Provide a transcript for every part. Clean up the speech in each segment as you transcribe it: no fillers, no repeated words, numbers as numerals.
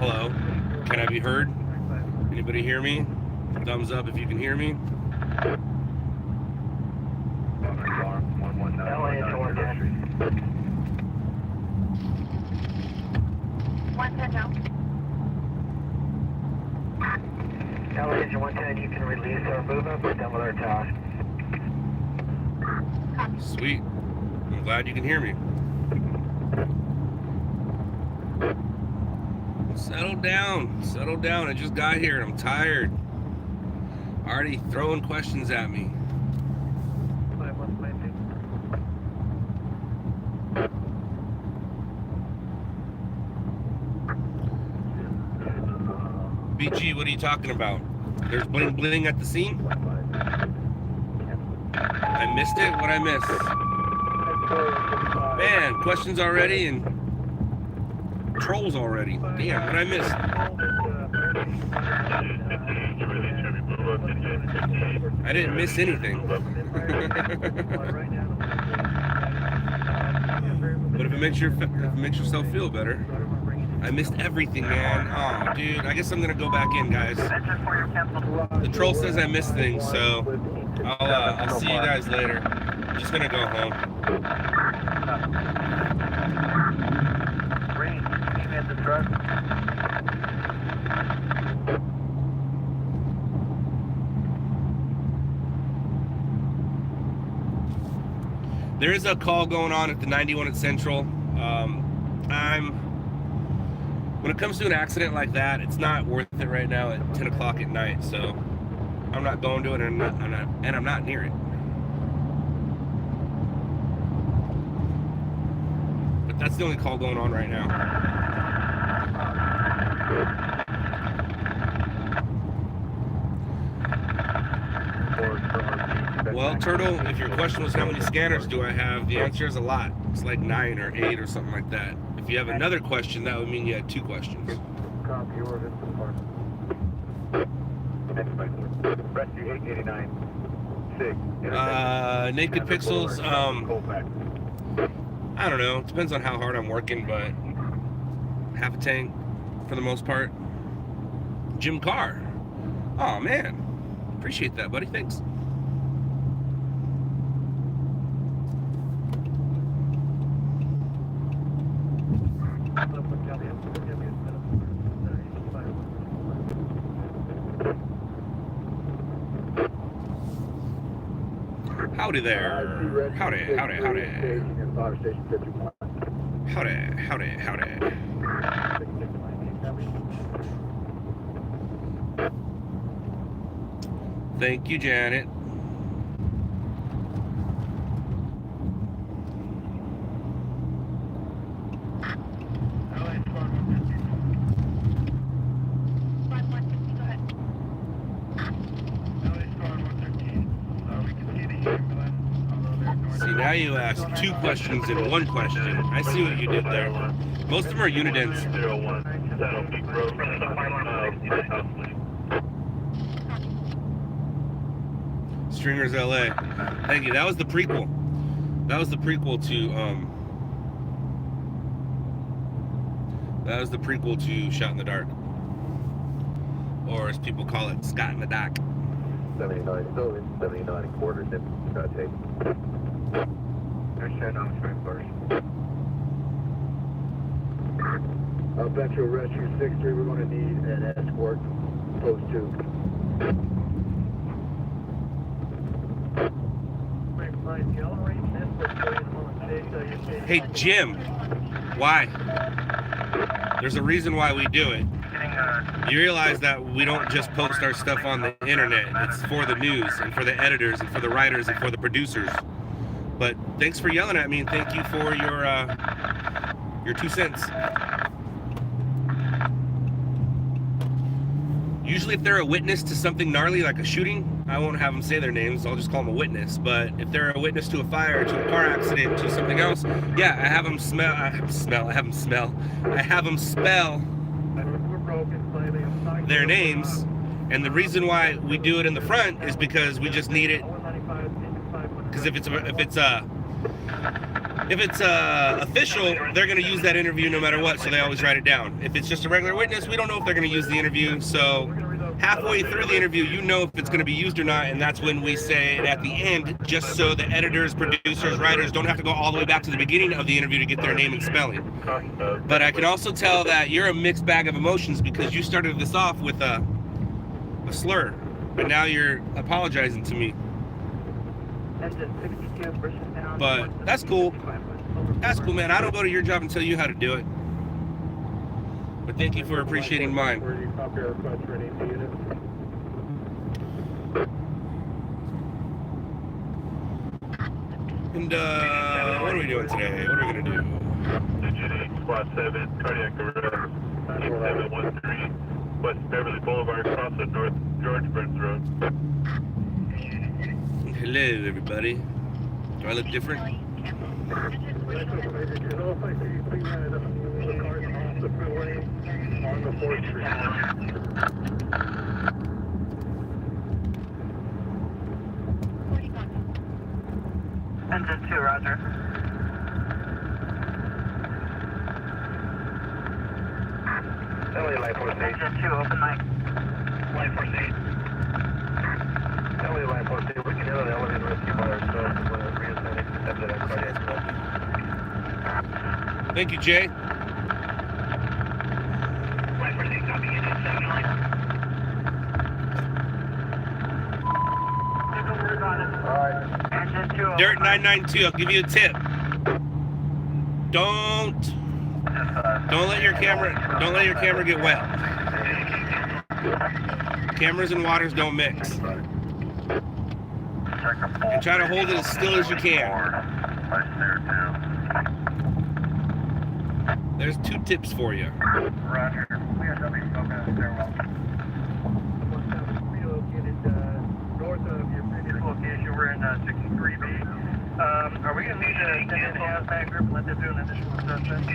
Hello. Can I be heard? Anybody hear me? Thumbs up if you can hear me. LA engine 110 now. LA engine 110, you can release our movement. We're done with our task. Sweet. I'm glad you can hear me. Settle down. Settle down. I just got here. I'm tired. Already throwing questions at me. BG, what are you talking about? There's bling bling at the scene? I missed it? What'd I miss? Man, questions already and trolls already. Damn, what'd I miss? I didn't miss anything. But if it makes yourself feel better. I missed everything, man. Oh, dude. I guess I'm gonna go back in, guys. The troll says I missed things, so I'll see you guys later. I'm just gonna go home. There is a call going on at the 91 at Central. When it comes to an accident like that, it's not worth it right now at 10 o'clock at night, so I'm not going to it, and I'm not near it. But that's the only call going on right now. Well, Turtle, if your question was how many scanners do I have, the answer is a lot. It's like 9 or 8 or something like that. If you have another question, that would mean you had 2 questions. Copy, your department. Next question. Rescue 889. 6. Naked Pixels, I don't know. It depends on how hard I'm working, but half a tank for the most part. Jim Carr. Oh, man. Appreciate that, buddy. Thanks. Howdy there. Howdy. Howdy. Thank you, Janet. See, now you asked 2 questions in 1 question. I see what you did there. Most of them are unidents. Stringers LA. Thank you. That was the prequel. That was the prequel to Shot in the Dark. Or as people call it, Scott in the Dock. 79 still in 79 and quarters in take. They're set on straight first. Metro Rescue 6-3, we're going to need an escort post 2. Hey, Jim. Why? There's a reason why we do it. You realize that we don't just post our stuff on the internet. It's for the news and for the editors and for the writers and for the producers. But thanks for yelling at me, and thank you for your 2 cents. Usually if they're a witness to something gnarly like a shooting, I won't have them say their names. I'll just call them a witness. But if they're a witness to a fire, to a car accident, to something else, yeah, I have them spell their names. And the reason why we do it in the front is because we just need it. Because if it's If it's official, they're going to use that interview no matter what, so they always write it down. If it's just a regular witness, we don't know if they're going to use the interview, so halfway through the interview, you know if it's going to be used or not, and that's when we say it at the end, just so the editors, producers, writers don't have to go all the way back to the beginning of the interview to get their name and spelling. But I can also tell that you're a mixed bag of emotions because you started this off with a slur, but now you're apologizing to me. But that's cool. That's cool, man. I don't go to your job and tell you how to do it. But thank you for appreciating mine. And what are we doing today? What are we gonna do? Squad 7, cardiac arrest, 713, West Beverly Boulevard, across the North George Burns Road. Hello, everybody. Do I look different? Engine 2, roger. LA Light Force 8. Engine 2, open mic. Light Force 8. LA Light Force 8, we can handle the elevator rescue by ourselves when we're reassigning after that cardiac arrest. Thank you, Jay. Light Force 8, copy, engine 7 line. Alright. Engine 2, open Dirt 992. I'll give you a tip. Don't let your camera get wet. Cameras and waters don't mix. And try to hold it as still as you can. There's 2 tips for you. Roger. We are W smoking in the stairwell. Relocated north of your previous location. We're in 63B. Are we going to need to send in the hazmat group and let them do an additional assessment?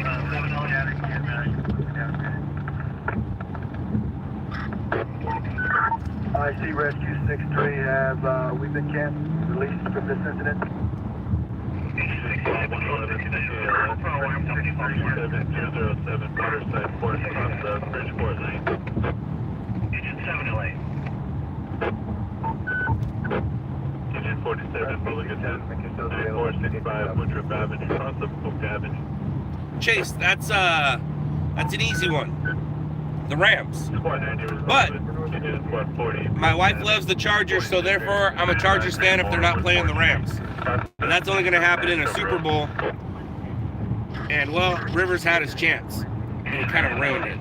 IC Rescue 63 have we've been released from this incident. 7007, Waterside Port, across the Bridgeport Lane. Agent 7LA. Agent 47, Bulligan 465, Woodruff Avenue, across the Oak Avenue. Chase, that's an easy one. The Rams. Squad 90 was But Agent Squad 40. my wife loves the Chargers, so therefore I'm a Chargers fan if they're not playing the Rams. And that's only going to happen in a Super Bowl. And, well, Rivers had his chance. And he kind of ruined it.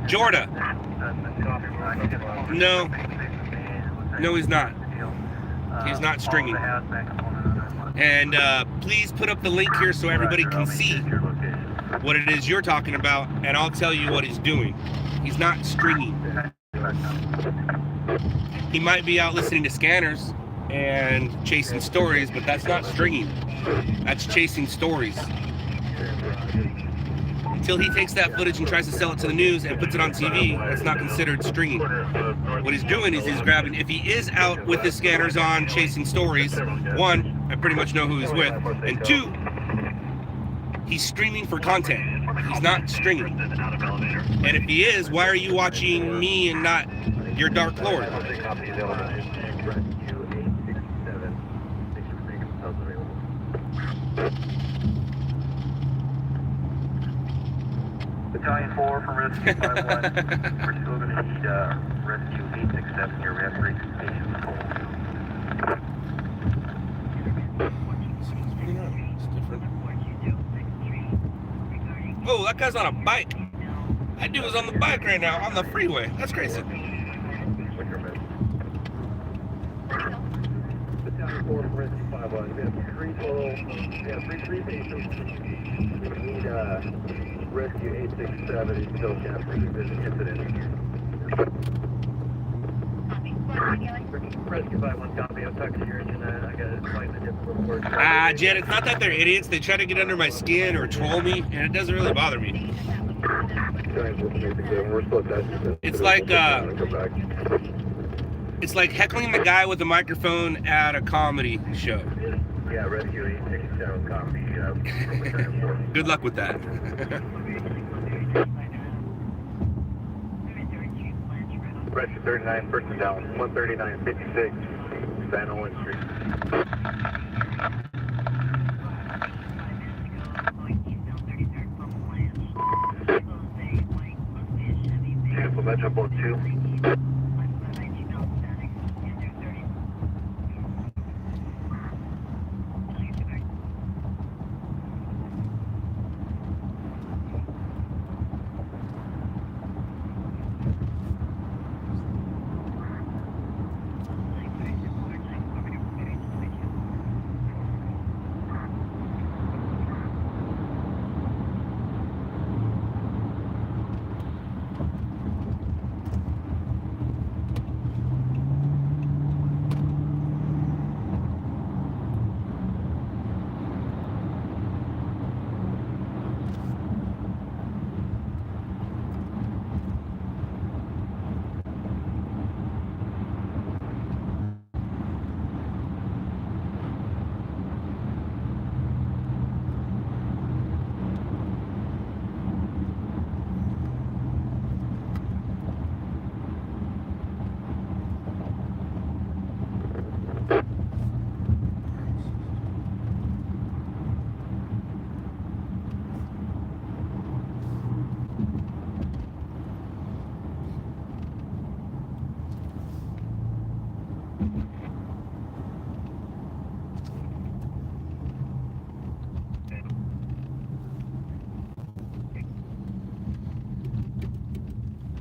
Jordan. No, he's not. He's not stringing. And please put up the link here so everybody can see what it is you're talking about, and I'll tell you what he's doing. He's not stringing. He might be out listening to scanners and chasing stories, but that's not stringing. That's chasing stories. Until he takes that footage and tries to sell it to the news and puts it on TV, that's not considered stringing. What he's doing is he's grabbing, if he is out with his scanners on chasing stories, 1, I pretty much know who he's with, and 2, he's streaming for content. He's not stringing. And if he is, why are you watching me and not your Dark Lord? Battalion 4 from Rescue 51. We're still going to need Rescue 867 here. We have great patients cold. Oh, that guy's on a bike. That dude was on the bike right now on the freeway. That's crazy. Battalion 4 from Rescue 51. We have 3 total. We have 3 patients. We need Rescue 867 is still capturing this incident. Rescue 51, copy. I'll talk to your engine. I got a slightly different report. Jen, it's not that they're idiots. They try to get under my skin or troll me, and it doesn't really bother me. We're still testing. It's like heckling the guy with the microphone at a comedy show. Yeah, Rescue 867 copy. Good luck with that. Rescue 39, person down, 139.56, San Owen Street. Cancel Metro Boat 2.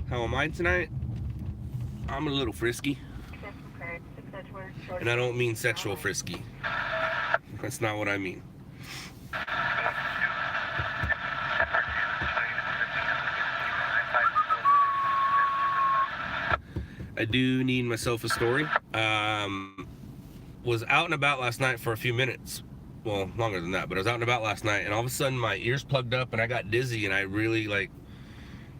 How am I tonight? I'm a little frisky. And I don't mean sexual frisky. That's not what I mean. I do need myself a story. Was out and about last night for a few minutes. Well, longer than that, but I was out and about last night, and all of a sudden my ears plugged up and I got dizzy, and I really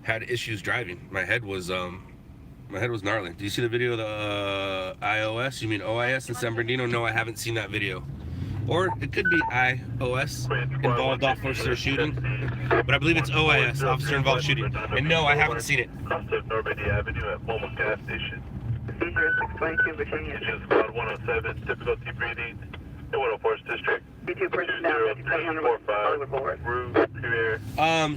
had issues driving. My head was gnarly. Do you see the video of the iOS? You mean OIS in San Bernardino? No, I haven't seen that video. Or it could be iOS, involved officer shooting. But I believe it's OIS, officer involved shooting. And no, I haven't seen it. Cross of Normandy Avenue at Mobile Gas Station. Egress 622 Virginia. Engine squad 107, difficulty breathing. The 104th district. 2 personnel, 20345, Rue Pierre.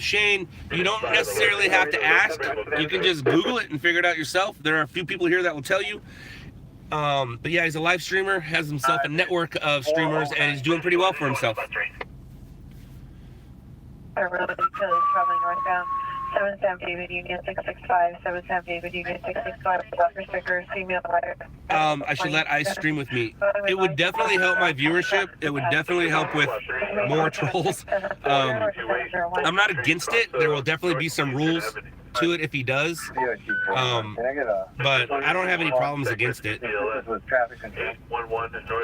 Shane, you don't necessarily have to ask. You can just Google it and figure it out yourself. There are a few people here that will tell you. But yeah, he's a live streamer, has himself a network of streamers, and he's doing pretty well for himself. Traveling northbound. 7 Sam David Union 665, 7 Sam David Union 665, buffer stickers, female rider. I should let ICE stream with me. It would definitely help my viewership. It would definitely help with more trolls. I'm not against it. There will definitely be some rules to it if he does. But I don't have any problems against it.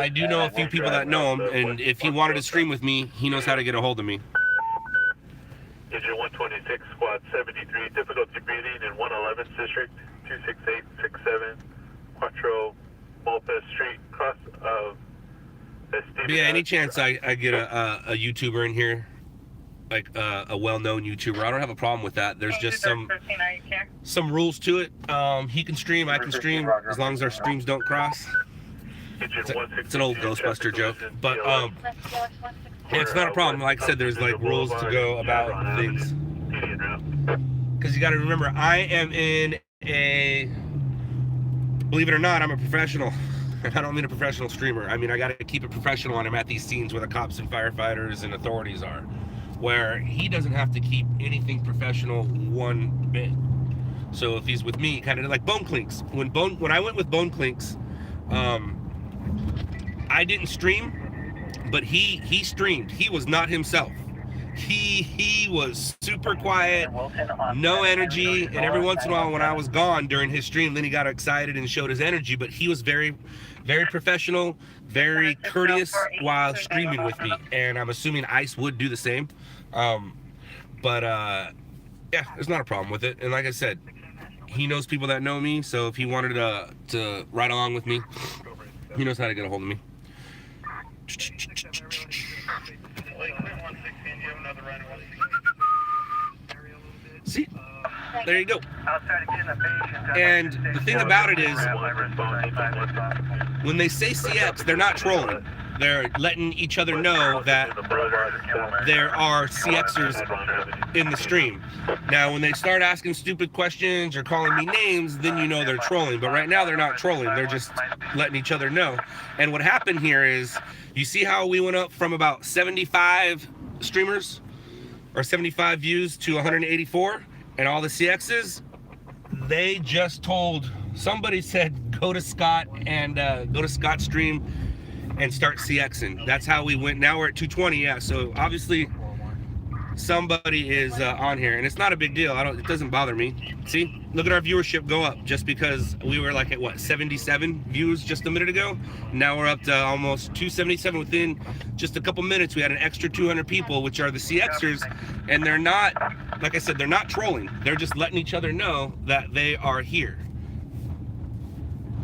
I do know a few people that know him, and if he wanted to stream with me, he knows how to get a hold of me. Engine 126, squad 73, difficulty breathing in 111th district, 26867, Quattro Malpez Street, cross of But yeah, any chance I get a YouTuber in here, like a well-known YouTuber, I don't have a problem with that. There's just some rules to it. He can stream, I can stream, as long as our streams don't cross. It's an old Ghostbuster joke, but yeah, it's not a problem. Like I said, there's rules to go about things. Because you got to remember, I am in believe it or not, I'm a professional. I don't mean a professional streamer. I mean, I got to keep it professional when I'm at these scenes where the cops and firefighters and authorities are. Where he doesn't have to keep anything professional one bit. So if he's with me, kind of like Bone Clinks. When I went with Bone Clinks, I didn't stream, but he streamed. He was not himself. He was super quiet, no energy, and every once in a while when I was gone during his stream, then he got excited and showed his energy, but he was very, very professional, very courteous while streaming with me, and I'm assuming ICE would do the same. But yeah, there's not a problem with it. And like I said, he knows people that know me, so if he wanted to ride along with me, he knows how to get a hold of me. See? There you go. And the thing about it is, when they say CX, they're not trolling. They're letting each other know that there are CXers in the stream. Now, when they start asking stupid questions or calling me names, then you know they're trolling. But right now, they're not trolling. They're just letting each other know. And what happened here is, you see how we went up from about 75 streamers or 75 views to 184? And all the CXs, they just told, somebody said, go to Scott and go to Scott's stream and start CXing. That's how we went. Now we're at 220. Yeah, so obviously somebody is on here, and it's not a big deal. It doesn't bother me. See, look at our viewership go up just because we were like at what, 77 views just a minute ago. Now we're up to almost 277 within just a couple minutes. We had an extra 200 people, which are the CXers, and they're not, like I said, they're not trolling. They're just letting each other know that they are here.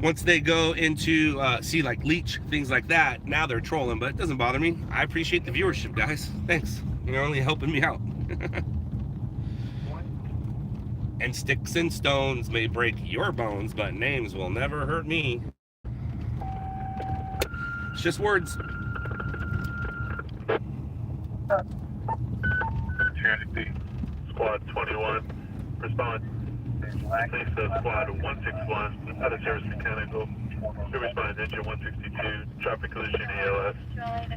Once they go into see like leech, things like that, now they're trolling, but it doesn't bother me. I appreciate the viewership, guys. Thanks. You're only helping me out. And sticks and stones may break your bones, but names will never hurt me. It's just words. Squad 21, respond. Thanks to Squad 161, out of service mechanical. Should respond engine 162, traffic collision ALS.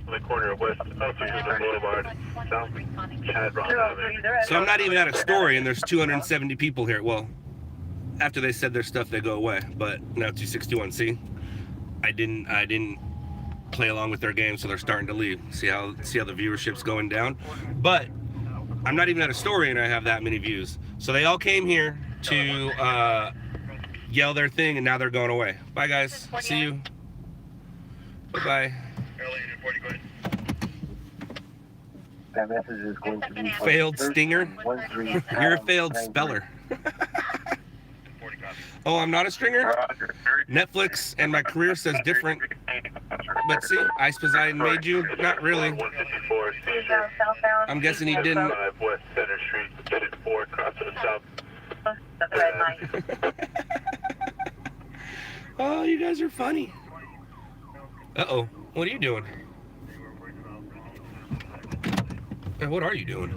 On the corner of West Elster Boulevard, South Chadron Avenue. So I'm not even at a story, and there's 270 people here. Well, after they said their stuff, they go away. But now 261. See, I didn't play along with their game, so they're starting to leave. See how the viewership's going down. But I'm not even at a story, and I have that many views. So they all came here to yell their thing, and now they're going away. Bye, guys. See you. Bye-bye. That message is going to be Failed stinger. You're a failed speller. Oh, I'm not a stringer? Netflix and my career says different. But see, Ice Poseidon made you? Not really. I'm guessing he didn't. West Center Street, Unit 4, across to the south. That's the red line. Oh, you guys are funny. Uh-oh. What are you doing? What are you doing?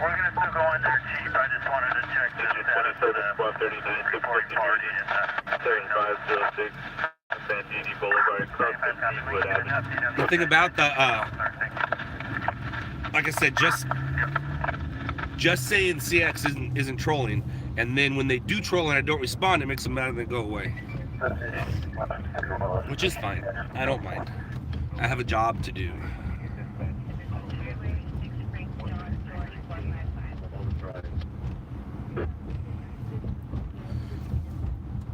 We're gonna still go in there, Chief. I just wanted to check this Engine 27, Squad 39, report party and 7506, Bandini Boulevard, across from Greenwood Avenue. The thing about the, like I said, just saying CX isn't trolling, and then when they do troll and I don't respond, it makes them mad and they go away. Which is fine. I don't mind. I have a job to do.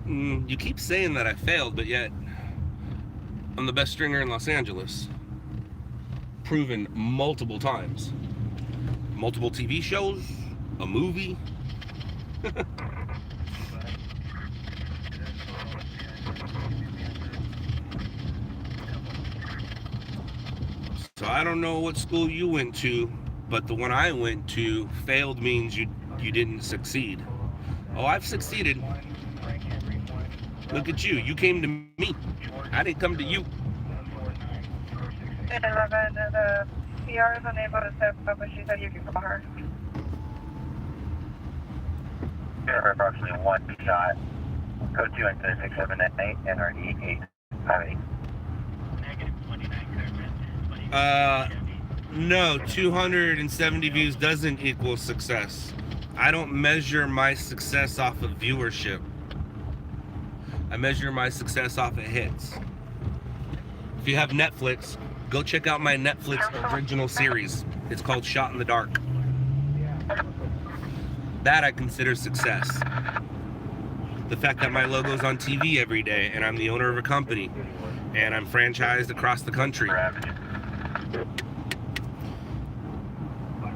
You keep saying that I failed, but yet I'm the best stringer in Los Angeles. Proven multiple times. Multiple TV shows, a movie. So I don't know what school you went to, but the one I went to, failed means you didn't succeed. Oh, I've succeeded. Look at you. You came to me. I didn't come to you. 11, the PR is unable to step up, but she said you can call her. approximately 1 shot. Code 2 into 6798, NRE 858. No, 270 views doesn't equal success. I don't measure my success off of viewership. I measure my success off of hits. If you have Netflix, go check out my Netflix original series. It's called Shot in the Dark. That I consider success. the fact that my logo's on TV every day, and I'm the owner of a company, and I'm franchised across the country.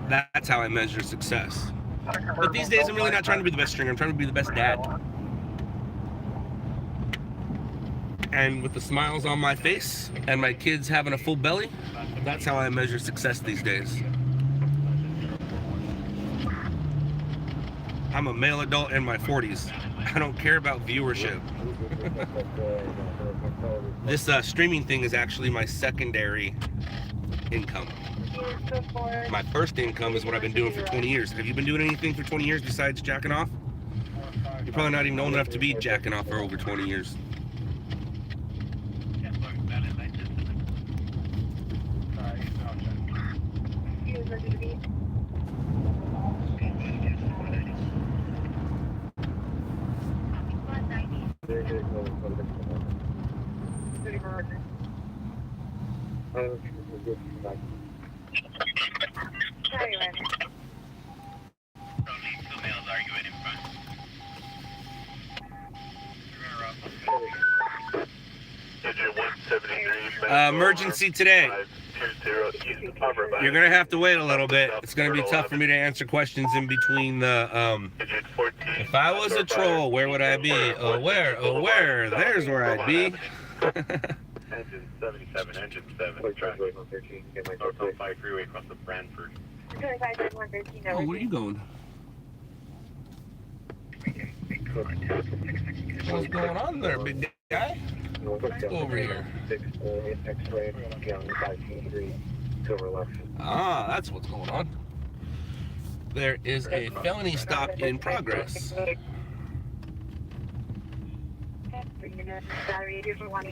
That's how I measure success. But these days, I'm really not trying to be the best stringer. I'm trying to be the best dad. And with the smiles on my face and my kids having a full belly, that's how I measure success these days. I'm a male adult in my 40s. I don't care about viewership. This streaming thing is actually my secondary income. My first income is what I've been doing for 20 years. Have you been doing anything for 20 years besides jacking off? You're probably not even old enough to be jacking off for over 20 years. Emergency today. You're gonna have to wait a little bit. It's gonna be tough for me to answer questions in between the if I was a troll, where would I be? Oh where? There's where I'd be. Engine 77, engine 7, traffic. North 5 freeway across the Brantford. Oh, where are you going? What's going on there, big guy? Let's go over here. Ah, that's what's going on. There is a felony stop in progress.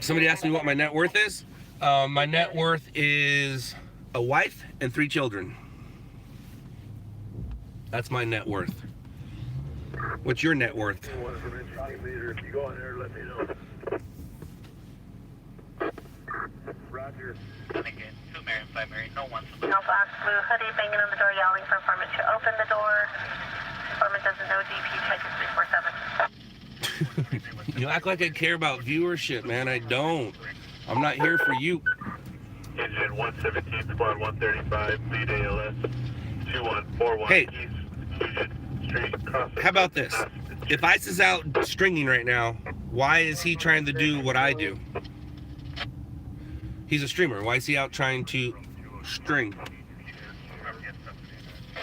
Somebody asked me what my net worth is. My net worth is a wife and 3 children. That's my net worth. What's your net worth? If you go in there, let me know. Roger. Again, 2 Marion, 5 Marion, no 1. No Fox Blue, hoodie banging on the door, yelling for informant to open the door. Informant doesn't know DP, check his 347. You act like I care about viewership, man. I don't. I'm not here for you. Engine 117, squad 135, lead ALS 2141. Hey. East Street, crossing. How about this? If Ice is out stringing right now, why is he trying to do what I do? He's a streamer. Why is he out trying to string?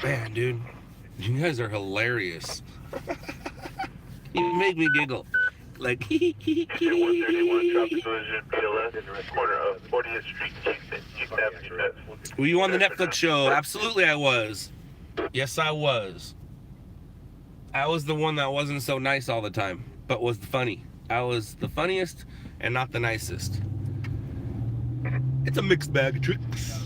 Man, dude, you guys are hilarious. You make me giggle. Like, Engine 131, traffic collision, BLS, in the corner of 40th Street, East Avenue. were you on the Netflix show? Absolutely, I was. Yes, I was. I was the one that wasn't so nice all the time, but was funny. I was the funniest and not the nicest. It's a mixed bag of tricks.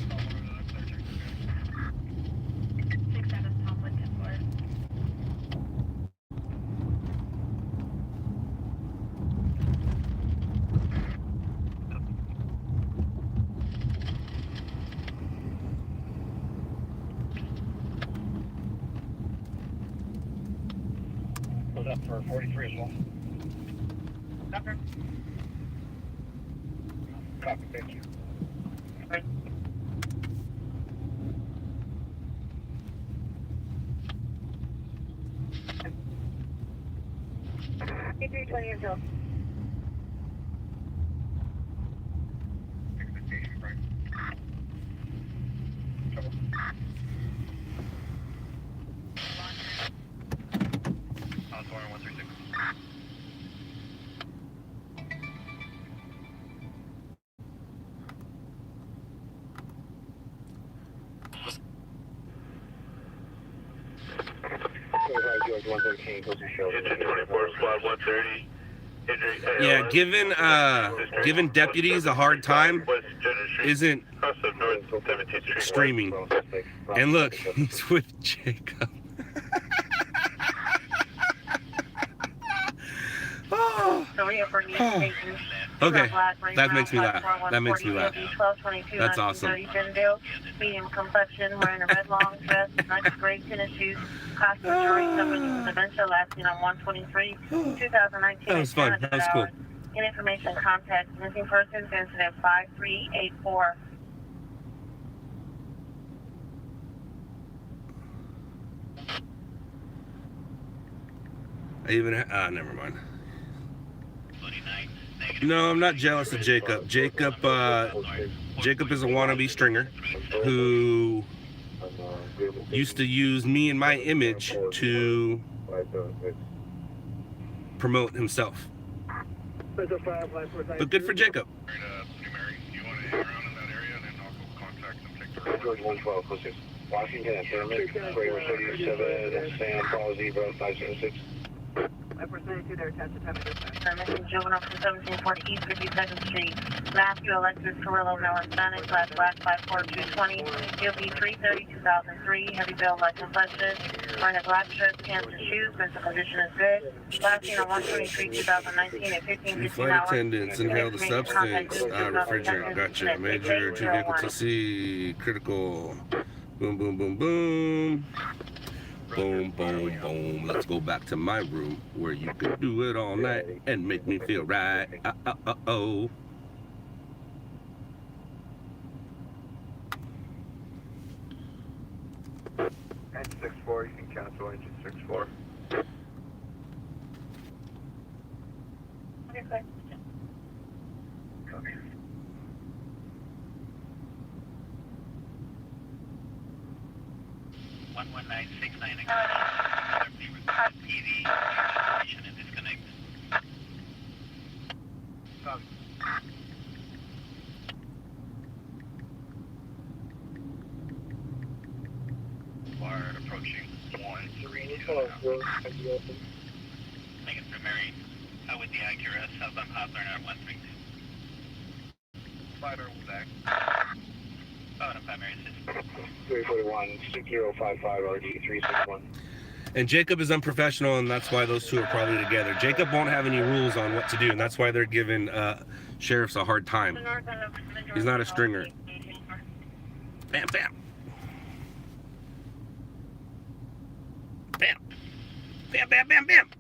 Up for 43 as well. Number. Copy, thank you. Right. 320 until. Expectation, right? Trouble. Engine 24, squad 130. Injury Yeah, giving deputies a hard time isn't streaming. And look, he's with Jacob. So we have for Okay, that makes me laugh. That makes me laugh. That's awesome. Medium complexion, wearing a red long dress, nice gray tennis shoes, cost majority somebody with dementia, last seen on 123, 2019. That was fun. That was cool. In information, contact missing persons incident 5384. I even never mind. No, I'm not jealous of Jacob. Jacob is a wannabe stringer who used to use me and my image to promote himself. But good for Jacob. Washington at Thurman, Braver 37, Sam, Paul Zebra, 506. Representative there, attached to time of dispatch. Missing juvenile from 1740 East 52nd Street. Matthew Alexis Carrillo, male Hispanic, class black, 54220. DOB 330, 2003. Heavy build, light complexion. Wearing a black shirt, pants and shoes. Mental condition is good. Last seen on 123, 2019 at 15:15 Flight attendants inhale the substance. Refrigerant. Gotcha. Major 2 vehicle TC. Critical. Boom, boom, boom, boom. Boom, boom, boom. Let's go back to my room where you can do it all night and make me feel right. Oh. 64, you can cancel engine 64. Okay. 11969 TV information and disconnect. Wired approaching 132. Thank you for Mary. With the Acura, southbound Hawthorne at 132. Five back. Oh, no, primary assist. 341, 6055 RD 361. And Jacob is unprofessional, and that's why those two are probably together. Jacob won't have any rules on what to do, and that's why they're giving sheriffs a hard time. He's not a stringer. Bam, bam. Bam. Bam, bam, bam, bam.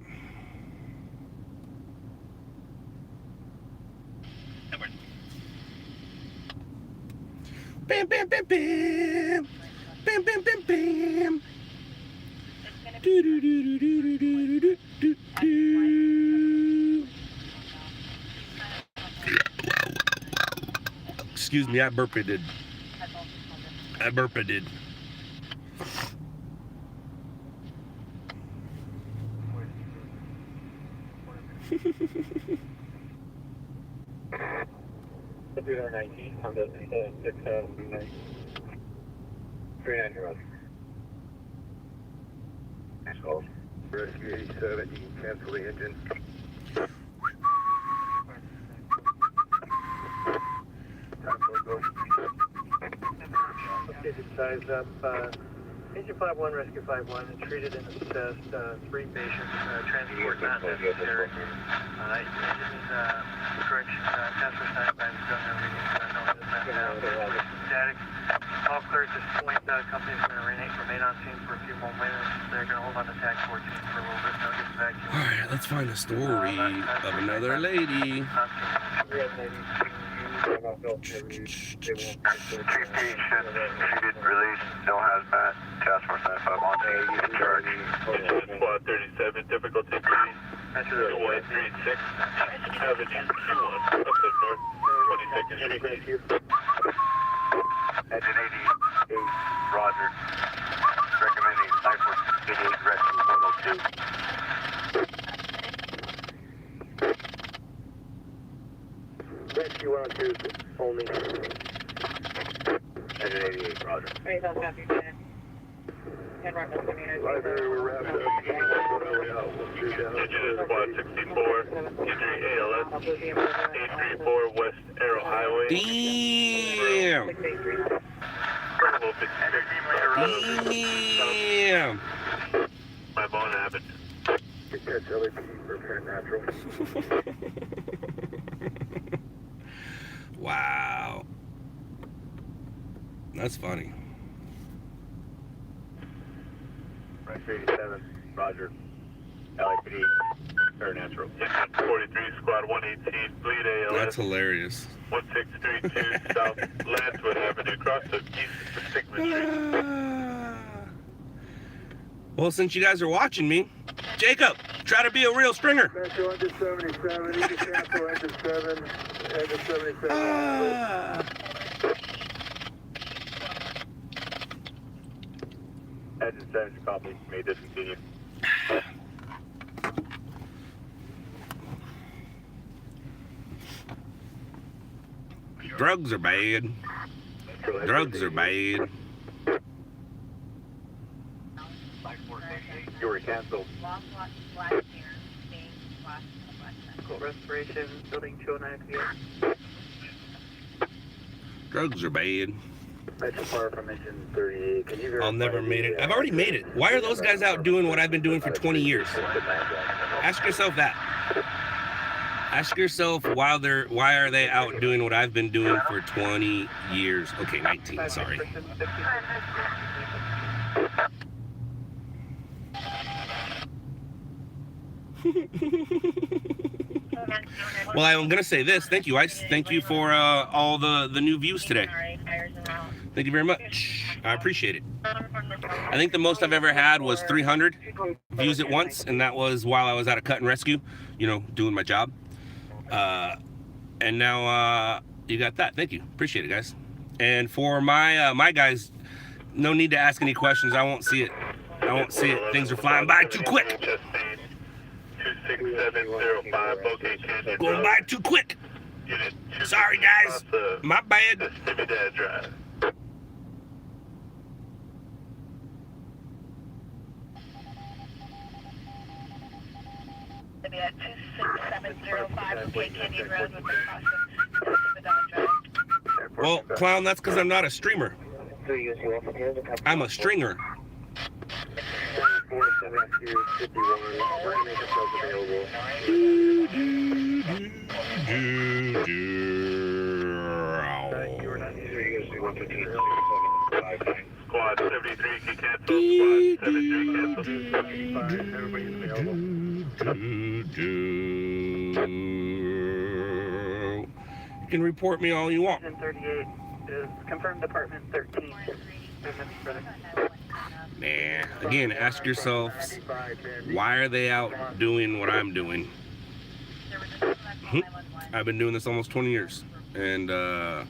Bam, bam, bam, bam. Bam, bam, bam, bam. Do, do, do, do, do, do, do, do, do. Excuse me, I burped did. I burped did. Computer 19 on the 679. 39 here. Next call. Rescue 87, you can cancel the engine. Updated size up. Engine 51, Rescue 51, treated and assessed 3 patients, transport not necessary. Engine correction, transfer signed by the governor reading, static. All clear at this point, company's going to remain on scene for a few more minutes. They're going to hold on to TAC 14 for a little bit, they'll get back to you. Alright, let's find a story of another lady. Chief Page treated, released, no hazmat, task force 95 on A, in charge. Squad 37, difficulty 3, 2136, Avenue Q1, up to north, 22nd Street. Engine 88, Roger. Recommending 9468, rescue 102. Rescue 102, only. Engine 88, Roger. Library, we're wrapped up. Engine is Squad 64, injury ALS, 834 West Arrow Highway. Damn! Damn! My bone habit. Catch LAPD for paranatural. Wow. That's funny. Rex 87, Roger. LAPD, Air Natural. 43, Squad 118, bleed ALS. That's hilarious. 1632 South Lancewood Avenue, cross the east Sigma Street. Well, since you guys are watching me, Jacob, try to be a real stringer. Metro engine 77, you can cancel engine 7, engine 77. Engine 7 is copy, may discontinue. Drugs are bad. Drugs are bad. You were canceled. Respiration, building 209 Drugs are bad. Metro far from engine 38. Can you I'll never made it. I've already made it. Why are those guys out doing what I've been doing for 20 years? Ask yourself that. Ask yourself why are they out doing what I've been doing for 20 years? Okay, 19, sorry. Well, I'm gonna say this. Thank you, Ice. Thank you for all the new views today. Thank you very much. I appreciate it. I think the most I've ever had was 300 views at once, and that was while I was at a cut and rescue, you know, doing my job. And now you got that. Thank you. Appreciate it, guys. And for my my guys, no need to ask any questions. I won't see it. I won't see it. Things are flying by too quick. 26705, Bouquet Canyon. Going by too quick. Unit Sorry, guys. My bad. Simidad Drive. At 26705, Bouquet Canyon Road with caution. Drive. Well, clown, that's because I'm not a streamer. I'm a stringer. Squad 73 can cancel. Squad 73 cancel. You can report me all you want. 38 is confirmed department 13. Nah. Again, ask yourselves, why are they out doing what I'm doing? I've been doing this almost 20 years. And I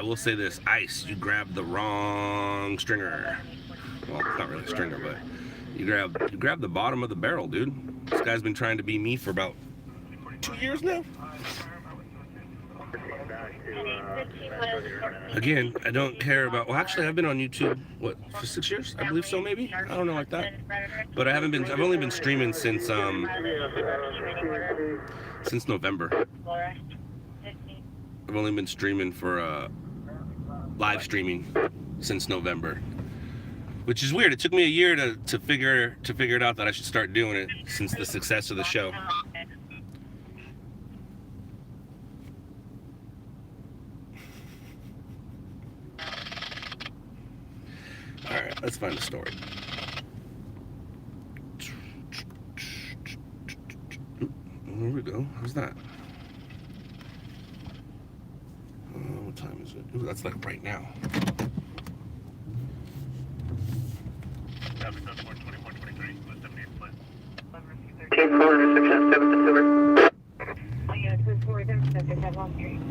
will say this, Ice, you grabbed the wrong stringer. Well, it's not really a stringer, but you grabbed the bottom of the barrel, dude. This guy's been trying to be me for about 2 years now. Again, I don't care about, well, actually, I've been on YouTube, what, for 6 years? I believe so, maybe? I don't know, like that. But I've only been streaming since November. I've only been streaming for, live streaming since November. Which is weird. It took me a year to figure it out that I should start doing it since the success of the show. Alright, let's find a story. Here we go. How's that? What time is it? Ooh, that's like right now. Team 4 intersection 7th and Silver. Yeah, 2-4 intersection 7th Street.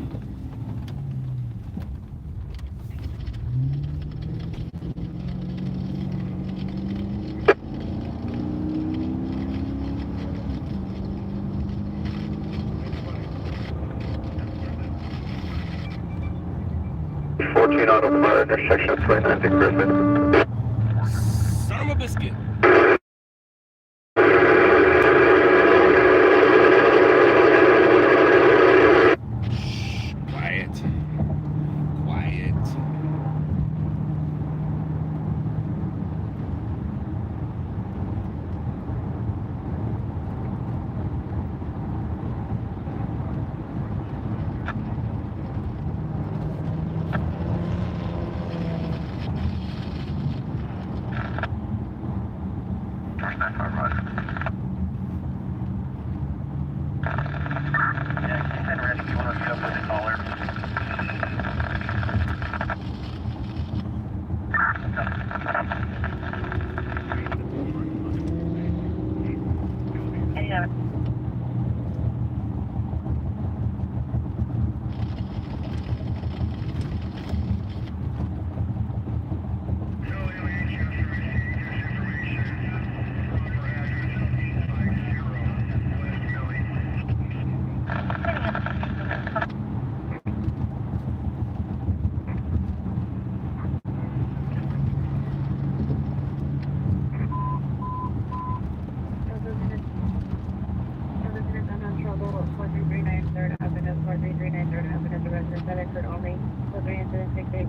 Auto Fire intersection 29th and Griffin. Son of a biscuit. Quiet. Quiet.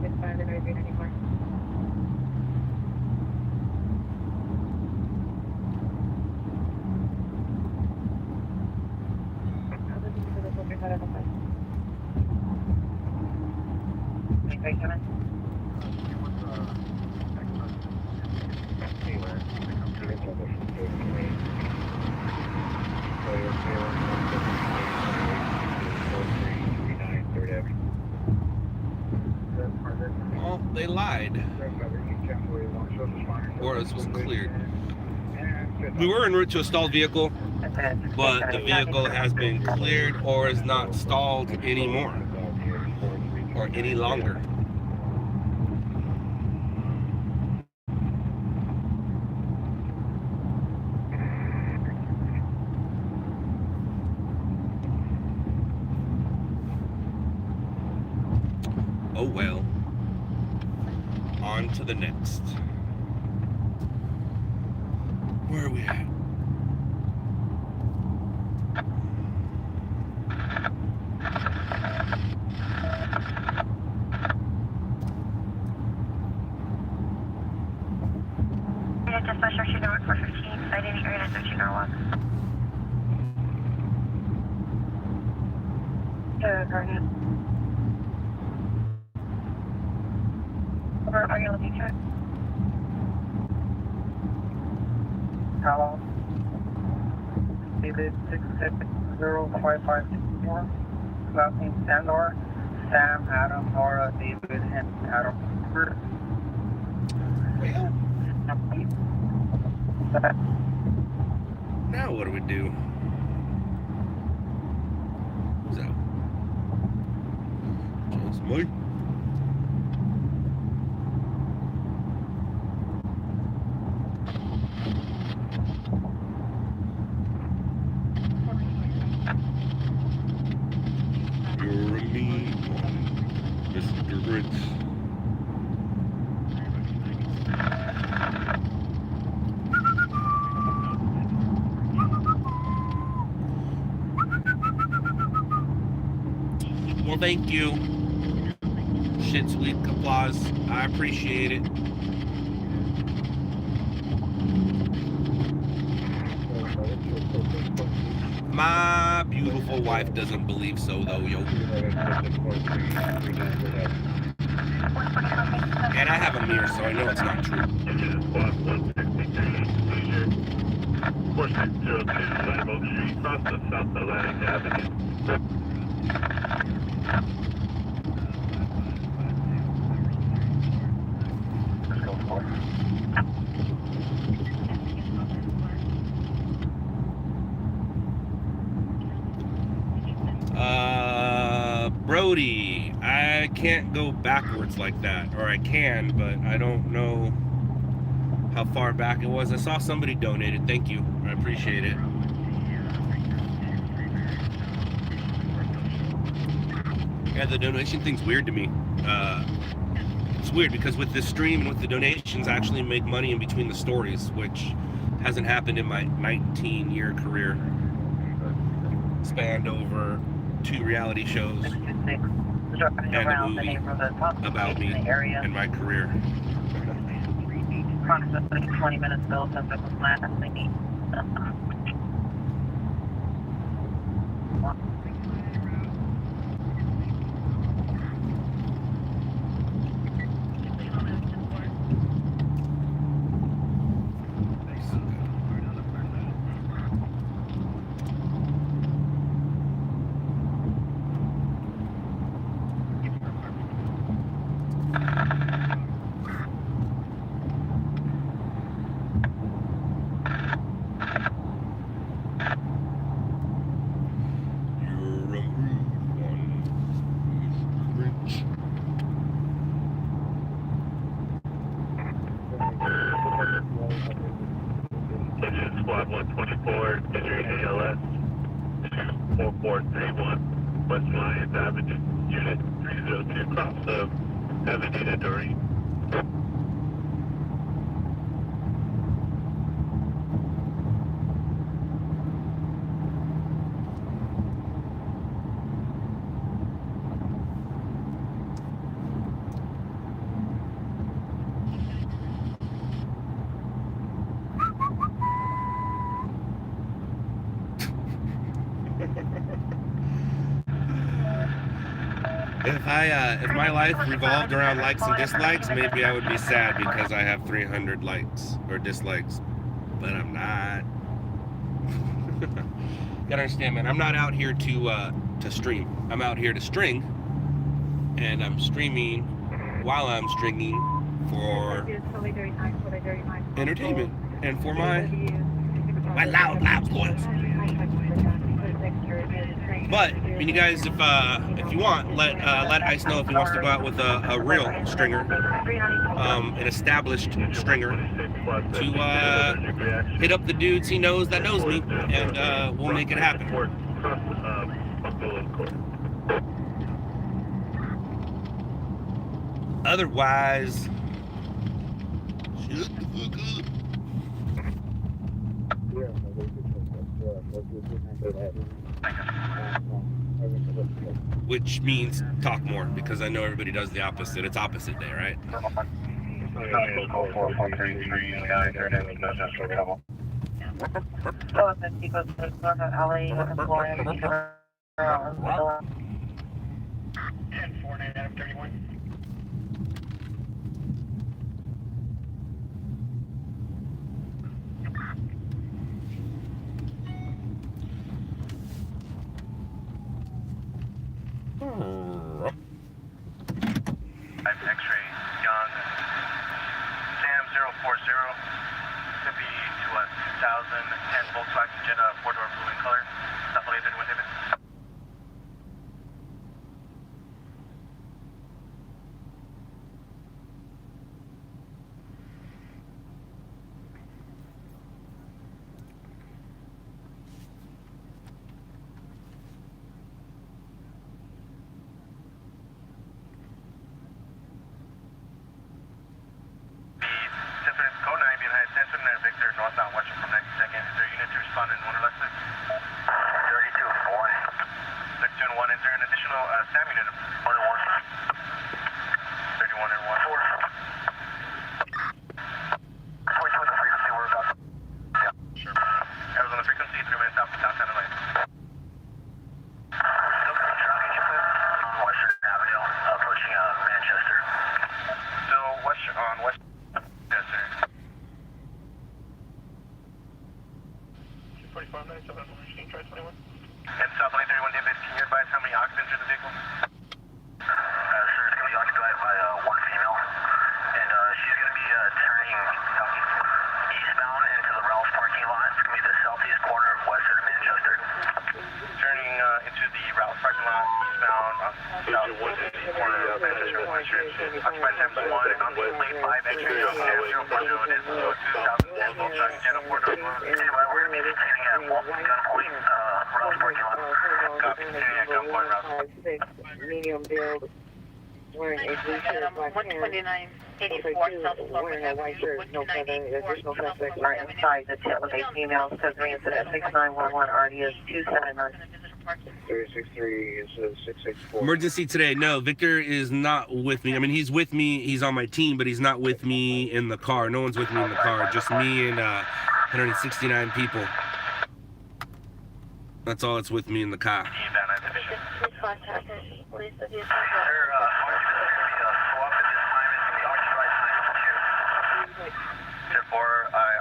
it's fine, they're not doing anymore. Well, they lied. Or it was cleared. We were en route to a stalled vehicle, but the vehicle has been cleared or is not stalled anymore or any longer. Oh well. On to the next. Where are we at? Dispatch 13-415, cited area 13-01. Garnet. Where are you looking at? Hello. David 6605564. Last name Sandor. Sam, Adam, Nora, David, and Adam. Now what do we do? Who's out? Just me. You're a mean one, Mr. Rich. Well, thank you. Shit, sweet applause. I appreciate it. My beautiful wife doesn't believe so, though, yo. And I have a mirror, so I know it's not true. Squad 163, 4602 Lamb Oak Street, cross the South Atlantic Avenue. Brody, I can't go backwards like that, or I can, but I don't know how far back it was. I saw somebody donated. Thank you. I appreciate it. Yeah, the donation thing's weird to me. It's weird because with this stream and with the donations, I actually make money in between the stories, which hasn't happened in my 19-year career. Spanned over 2 reality shows and a movie about me and my career. Approximately 20 minutes ago, since it was last thinking. Squad 124, entering ALS 24431, West Lyons Avenue, Unit 302, cross of Avenida Doreen. If my life revolved around likes and dislikes, maybe I would be sad because I have 300 likes or dislikes, but I'm not. Gotta understand, man. I'm not out here to stream. I'm out here to string, and I'm streaming while I'm stringing for entertainment and for my loud labs boys. But I mean, you guys, if you want, let Ice know if he wants to go out with a real stringer, an established stringer, to hit up the dudes he knows that knows me, and we'll make it happen. Otherwise, shut the fuck up. Which means talk more, because I know everybody does the opposite. It's opposite day, right? X-ray, Young, Sam 040, could be to us 2010 Volkswagen Jetta, 4-door blue in color, South LA 31 David. Victor, northbound western from 92nd. Is there a unit to respond in 1 or less, please? 32-1. 32-1. Is there an additional SAM unit? 1 and 1. 31 and 1. 4. 42 on the frequency, we're about. Yeah. Sure. Arizona frequency, 3 minutes out from downtown LA. Western Avenue, approaching Manchester. Still on west. Yes, sir. 45 minutes of evolution, try 21. And South Lane 31 David, can you advise how many occupants are in the vehicle? Sir, it's going to be occupied by one female, and she's going to be turning eastbound into the Ralph's parking lot. It's going to be the southeast corner of western Manchester. Turning into the Ralph's parking lot, eastbound on southeast corner of Manchester, western. Occupied times 1 and on the late 5 X-ray, 040 is 2010 Volkswagen Jetta 4-door blue. Anyway, we're going to be detaining at gunpoint, Ralph's parking lot. Copy, detaining at gunpoint, Ralph's. Medium build, wearing a blue shirt, black pants, wearing a white shirt, no feather, additional suspect right inside the tail of a female, says the incident 6911, RDS 279. 363 is 664. Emergency today. No, Victor is not with me. I mean, he's with me. He's on my team, but he's not with me in the car. No one's with me in the car. Just me and 169 people. That's all that's with me in the car.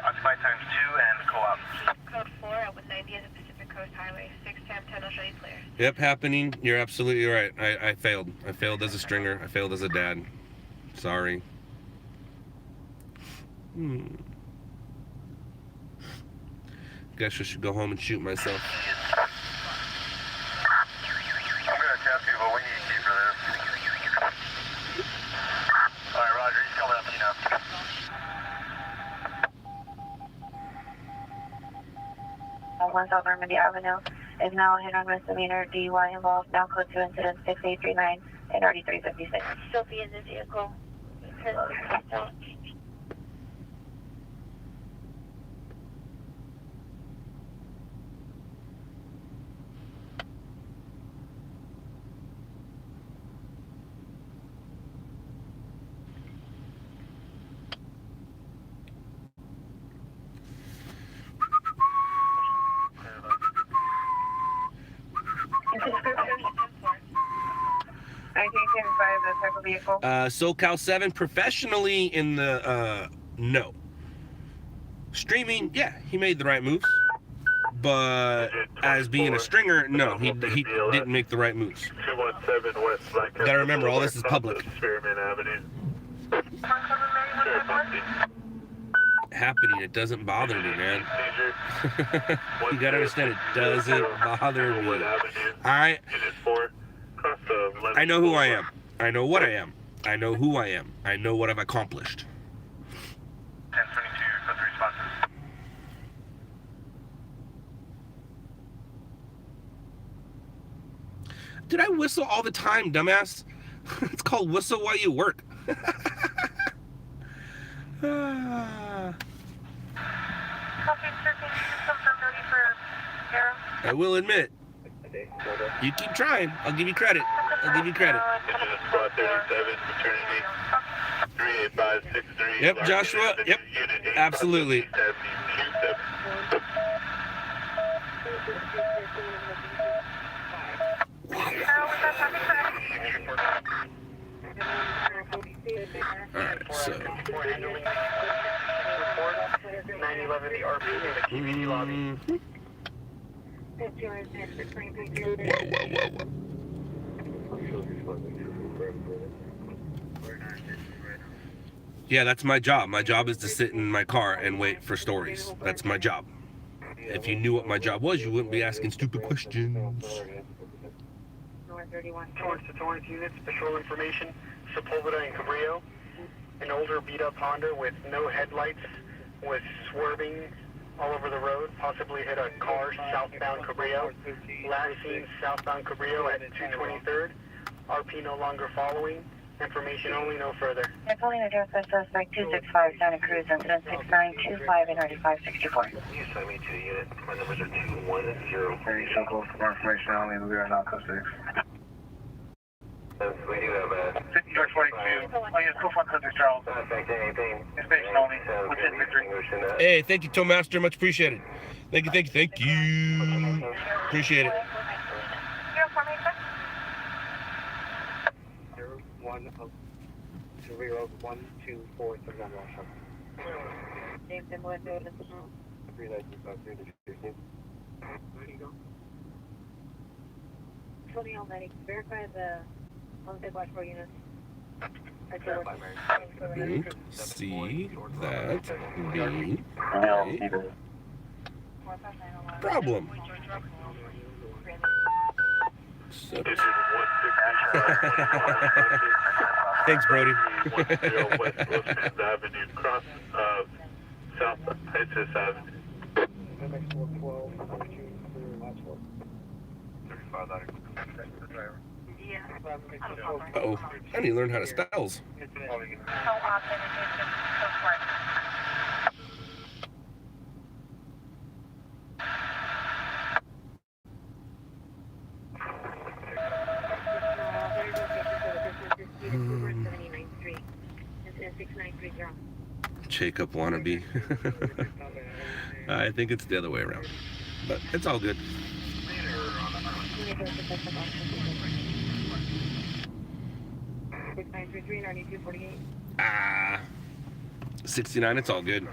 Occupied times 2 and co-op. Code 4 at 190 of the Pacific Coast Highway. 610 will show you clear. Yep, happening. You're absolutely right. I failed. I failed as a stringer. I failed as a dad. Sorry. Guess I should go home and shoot myself. I'm going to test you, but we need a key for this. Alright, Roger, he's coming up to you now. One South Normandy Avenue is now a hit-on misdemeanor DUI involved. Now code 2 incident 6839 and RD 356. Still be in the vehicle. vehicle? SoCal 7 professionally in the no. Streaming, yeah, he made the right moves. But as being a stringer, no, he didn't make the right moves. 217 West Black. Gotta remember, all this is public. Spearman Avenue. Happening, it doesn't bother me, man. You gotta understand, it doesn't bother me. I know who I am. I know what I am. I know who I am. I know what I've accomplished. 1022, code 3 responses. Did I whistle all the time, dumbass? It's called whistle while you work. I will admit, you keep trying. I'll give you credit. I'll give you credit. Yep, Joshua. Yep, absolutely. Alright, so 911 the RP in the QVC lobby. yeah, that's my job. My job is to sit in my car and wait for stories. That's my job. If you knew what my job was, you wouldn't be asking stupid questions. Towards the Torrance units, patrol information, Sepulveda and Cabrillo. An older beat-up Honda with no headlights was swerving all over the road, possibly hit a car southbound Cabrillo. Last seen southbound Cabrillo at 223rd. RP no longer following. Information only, no further. I'm calling address of suspect 265 Santa Cruz, incident 6925 and 9564. You send me to the unit. My numbers are 210. Hey, so close for more information only, we are not code 6. We do have a 5242. Oh, yeah, cool fun, code 6, Charles. not affecting anything. Information only, within victory. Hey, thank you, Tomaster. Much appreciated. Thank you, thank you, thank you. Appreciate it. 1-0-1-2-4-7-1. James and Windows. Where do you go? Tony Almighty, verify the on-site watchful units. See that being a problem. So, thanks, Brody. 10 West Wilson Avenue, cross South Texas Avenue. Uh-oh, I need to learn how to spells. Jacob wannabe. I think it's the other way around, but it's all good. 69, it's all good.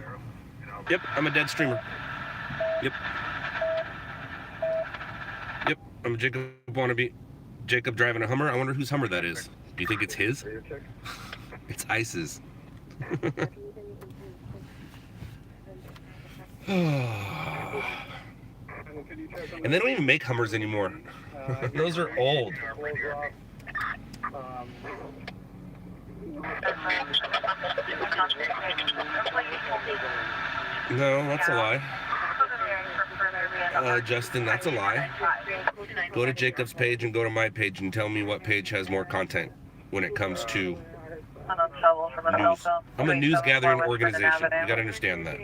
Yep, I'm a dead streamer. Yep, I'm a Jacob wannabe. Jacob driving a Hummer. I wonder whose Hummer that is. Do you think it's his? It's Ice's. And they don't even make Hummers anymore. Those are old. No, that's a lie. Justin, that's a lie. Go to Jacob's page and go to my page and tell me what page has more content when it comes to news. I'm a news gathering organization. You gotta understand that.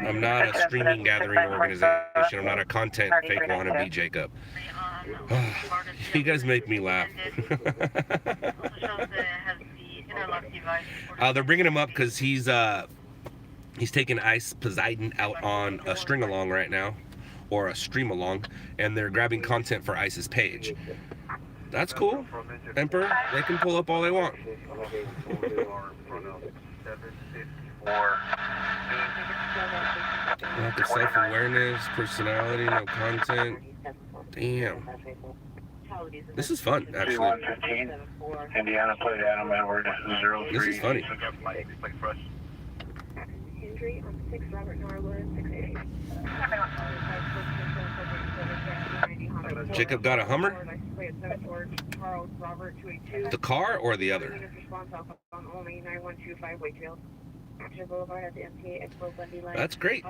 I'm not a streaming gathering organization. I'm not a content fake wannabe Jacob. You guys make me laugh. They're bringing him up because he's taking Ice Poseidon out on a string along right now, or a stream along, and they're grabbing content for Ice's page. That's cool. Emperor, they can pull up all they want. Lack of self-awareness, personality, no content. Damn. This is fun, actually. 115, Indiana, plate Adam Edward, 03. This is funny. Injury on 6 Robert Norwood, 688. Jacob got a Hummer? The car or the other? That's great.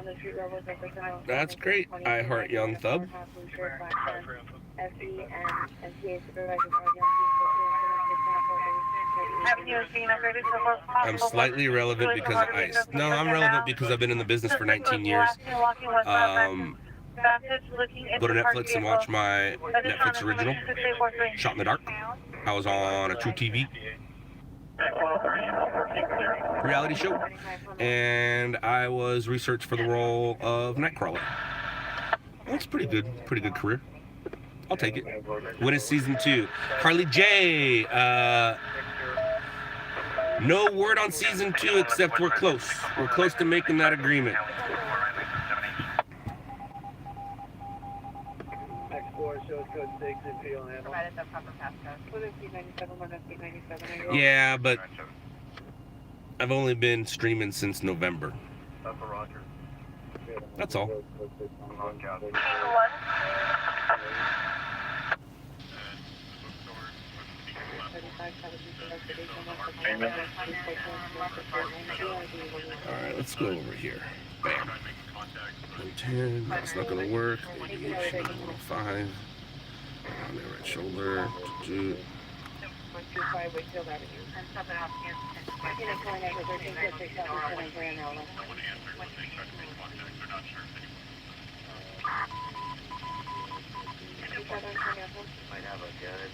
That's great. I heart Young Thub. I'm slightly irrelevant because of ice. No, I'm relevant because I've been in the business for 19 years. Go to Netflix and watch my Netflix original, Shot in the Dark. I was on a True TV reality show, and I was researched for the role of Nightcrawler. That's pretty good career. I'll take it. When is season 2? Carly J. No word on season 2 except we're close. We're close to making that agreement. Yeah, but I've only been streaming since November. That's all. Alright, let's go over here. Bam. 110, that's not gonna work. 105. On the right shoulder. 125 Wakefield Avenue. Might have a gun.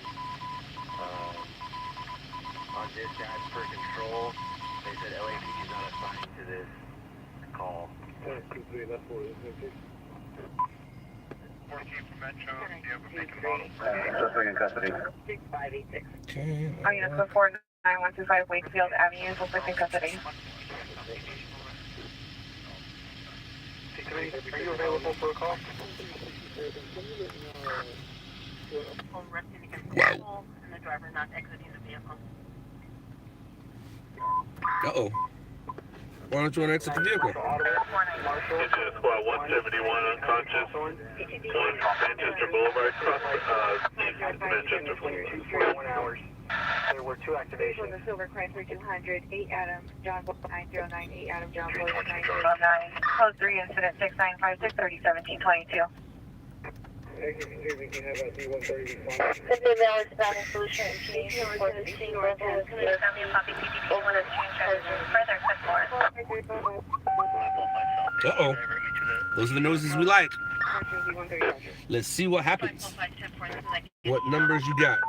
On dispatch for control, they said LAPD is not assigned to this call. 2-3, that's what it is. 14 from Metro, do you have a make and model? Suspect in custody. 6586. Okay. Are you looking for 9125 Wakefield Avenue, suspect in custody? Are you available for a call? Wow. And the driver not exiting the vehicle. Uh-oh. Why don't you want to exit the vehicle? Engine squad 171 unconscious. 1 Manchester Boulevard, cross east Manchester. 41 hours. There were 2 activations. The Silver Chrysler 200, 8 Adam, John Boy 9098, 8 Adam, John Boy 9009. Code 3, incident 6956, 301722. We can have a D130 response. Solution for the single over the further Uh-oh. Those are the noises we like. Let's see what happens. What numbers you got?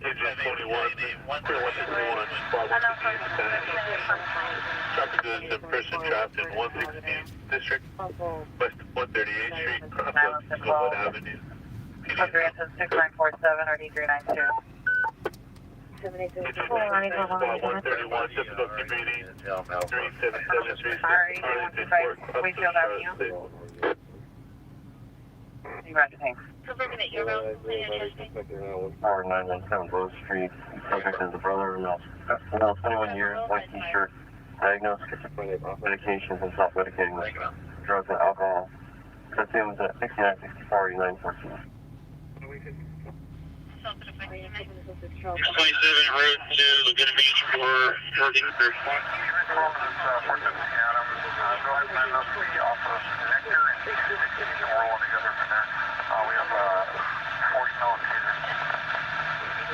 Engine 21, clear 161, squad 168, traffic is in person trapped in 116th District, west 138th Street, cross Glenwood Avenue. Code 3, incident 6947 or D392. Engine 21, squad 131, difficulty meeting, 3773, Sorry, 125 Wakefield Avenue. Roger, thanks. Confirming that you're around. 4917 Rose Street. Subject is a brother, male 21 years, white t-shirt, diagnosed schizophrenic, off medications and self-medicating with drugs and alcohol. Consumes at 6964 8914. 27 road to Laguna Beach for emergency response. We have 40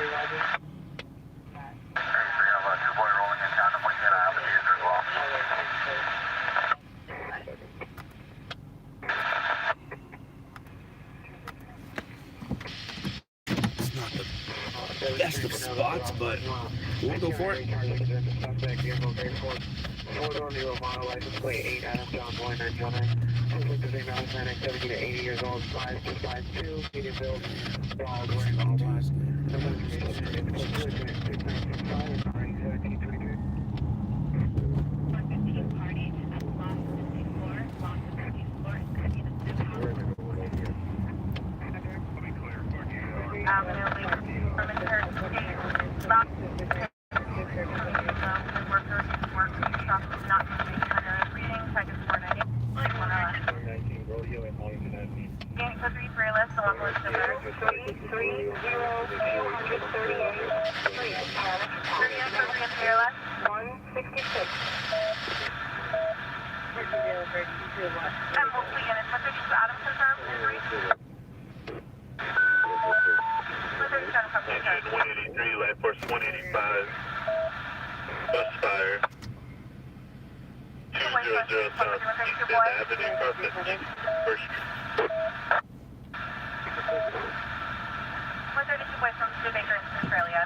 millimeters. We have a 2-boy rolling in tandem. We can have a user as well. It's not the best of spots, but we'll go for it. North on the mile, license plate 8 Adam, John Boy 909. Victor St. Valentine, 70 to 80 years old, 5252, medium build, dog, wearing all black. No information, it's close to it, 6965, party 1733. Engine 183, Life Force 185, bus fire. 200 South East Avenue, process first. 132 West from Jamaica in Australia.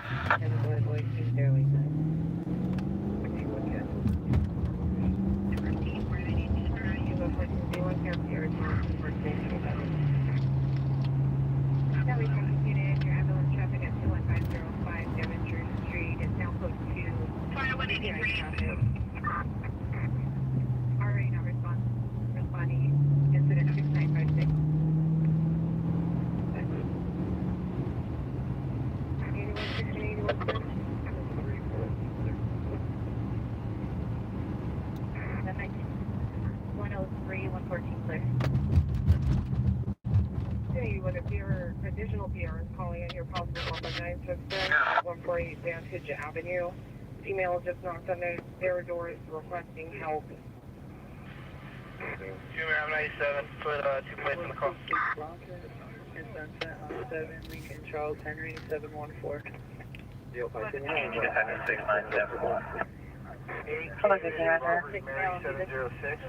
Already not responding. Incident 6956. 103, 114 clear. Hey, what if your additional PR is calling in your possible 119 system, 148 Vantage Avenue. Female just knocked on their doors requesting help. Junior Ave 97, put 2 plates in the call. And Sunset on 7, Lincoln, Charles Henry, 714. Deal pipe. Hello, good Mary 706.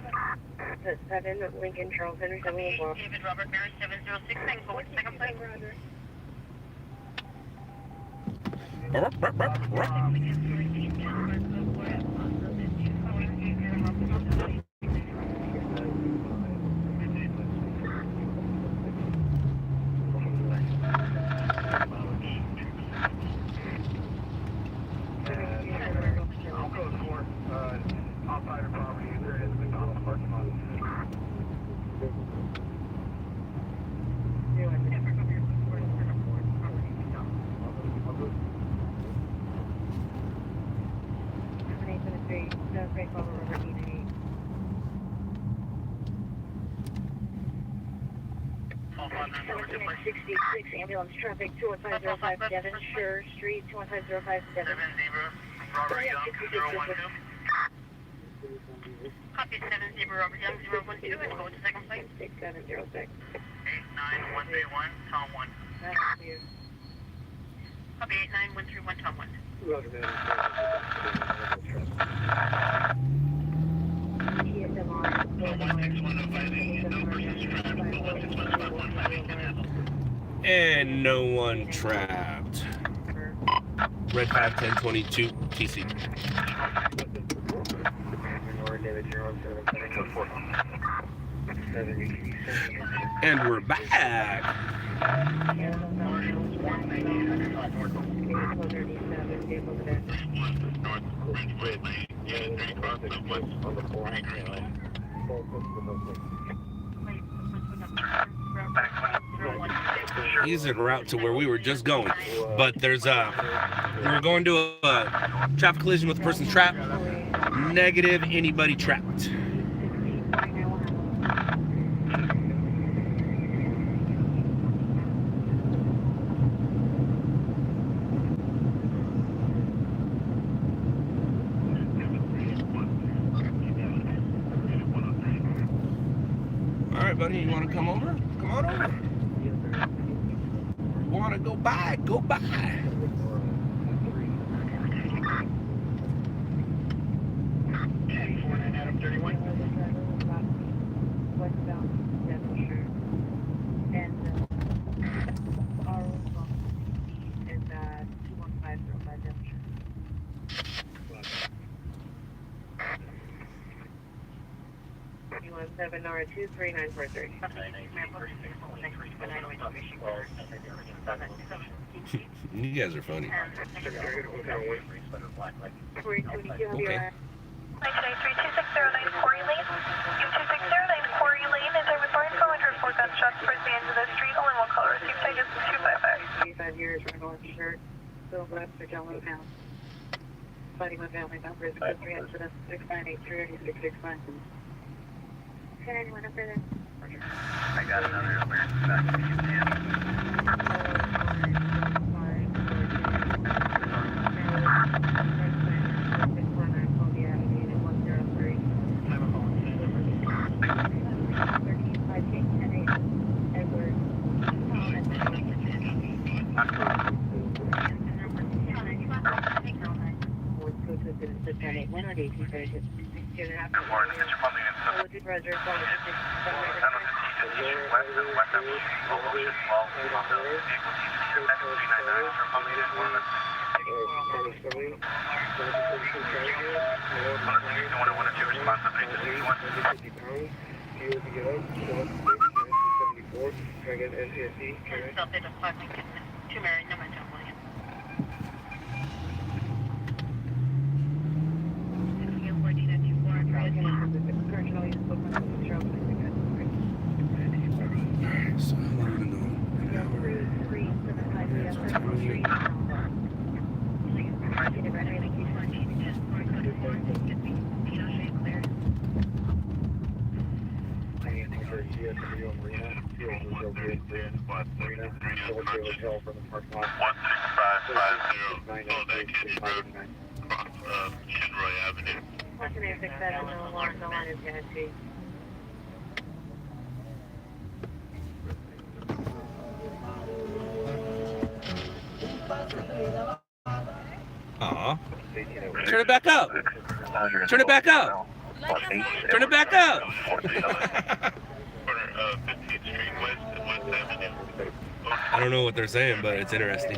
7, Lincoln, Charles Henry, 714. David Robert Mary 706, thanks for what's the second plate? I'll code 4, off-highway property, there is McDonald's parking lot. Ambulance traffic 21505 Devonshire Street, 21505 Devon. 70, Robert Young, 012. Copy 70 Robert Young 012 and go to second plate. 6706. 89131, Tom 1. Copy 89131 Tom 1. Roger, man. And no one trapped. Red 51022 TC. And we're back. He's en route to where we were just going, but we were going to a traffic collision with a person trapped. Negative, anybody trapped. All right, buddy, you want to come over? Come on over. Want to go by? Go by. 7R23943. You guys are funny. Okay. 923-260-9 Quarry Lane. U260-9 Quarry Lane. And I was line calling for 4 gunshots towards the end of the street. Only one caller received. I just 255. 85 years, Reynolds shirt. Bill Webster, Jello House. Fighting with family members. 3 incidents. 698 665. Can anyone up there? I got another emergency. So how long are we going? Aw. Turn it back up. Turn it back up. Turn it back up. I don't know what they're saying, but it's interesting.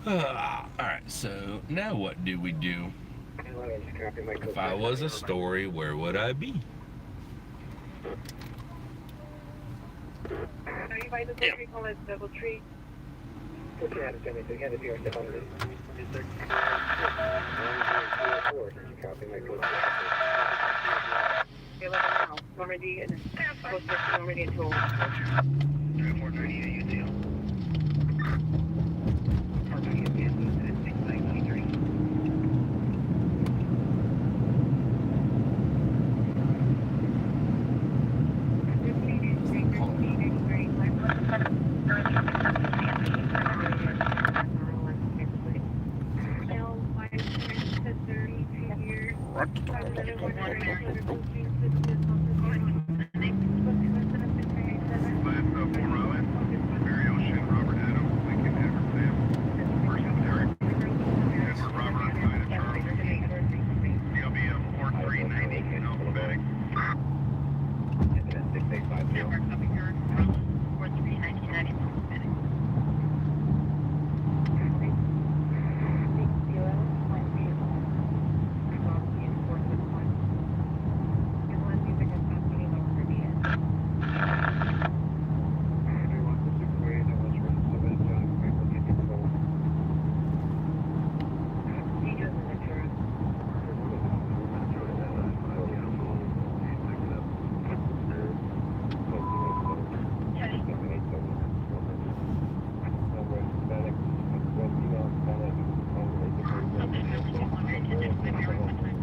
Alright, so now what do we do? If I was a story, where would I be? Are you by the Yeah. tree called Double Tree? Normandy and Normandy and Tool.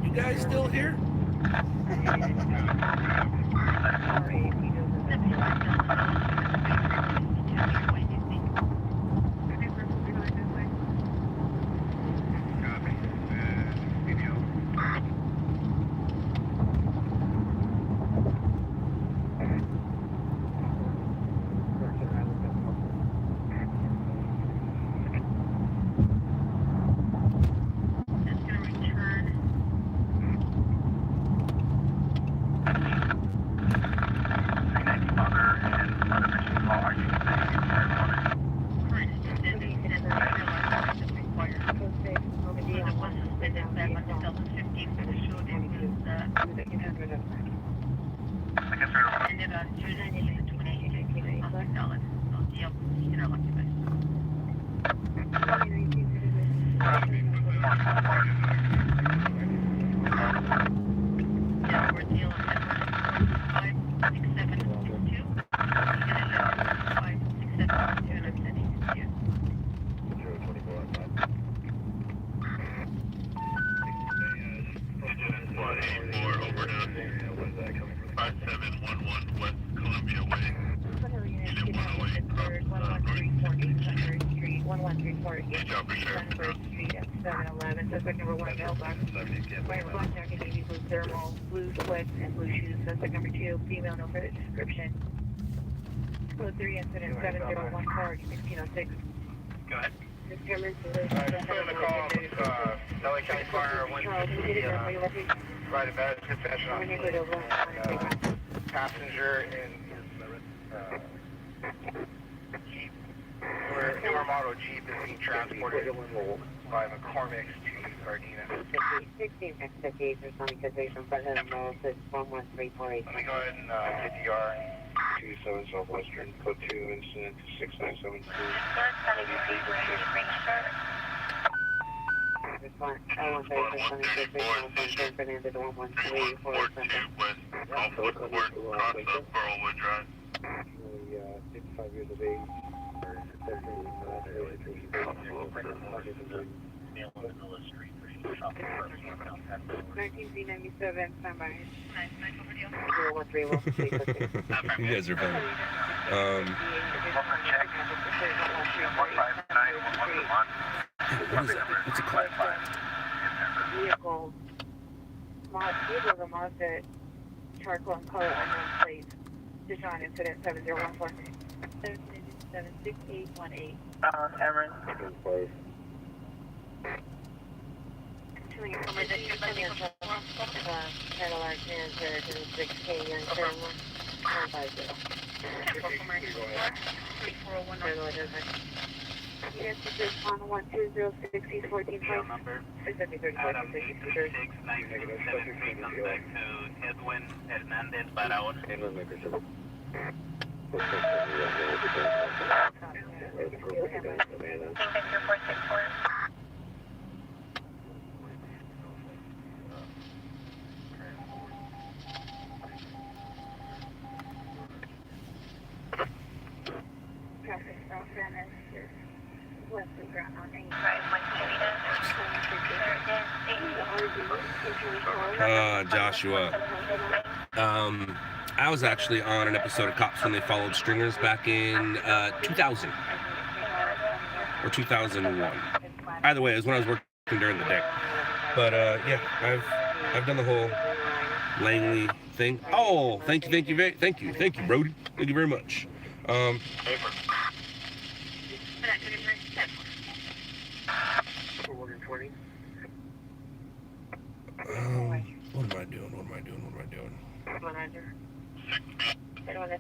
You guys still here? I guess we're... And about 298 $28. Yep, interlocked device. Yeah, we're dealing with 5672. 5672, and I'm sending it to you. 024 on 5. Squad 84 over to What is that coming from? 5711 West Columbia Way. Unit 108 job for sheriff. Street at 711. Suspect number 1 mailbox. Wearing black jacket, navy blue thermal, blue sweats, and blue shoes. Suspect number 2, female, no further description. Code 3, incident 7014, 1606. Go ahead. Determined to Just put in the call, LA County Fire 160, provided bad confession on passenger in his Jeep. Newer model Jeep is being transported by McCormick's to Gardena. 16 X58 for some citation front of the 11348. Let me go ahead and get DR 27 Southwestern, code 2, incident 6972. Response, I-136, Fernando to 113, 42 West Alfwood Court, cross of Burlwood Drive. 55 years of age. Male on Manila Street. 19C97, standby. 013, You guys are funny. What is that? What's it called? Vehicle, the Mazda charcoal and color unknown plate. Dijon incident 7014. 76818. Cameron. Cadillac Panther to 6K Young Terminal 150. 3401. Yes, this is on 12060 14 Number 634 Adam 836 973 comes back to Edwin Hernandez Barahona. Traffic stop Venice is west of ground on 8. Joshua. I was actually on an episode of Cops When They Followed Stringers back in 2000 or 2001. Either way, it was when I was working during the day. But yeah, I've done the whole Langley thing. Oh, thank you, Brody. Thank you very much. What am I doing?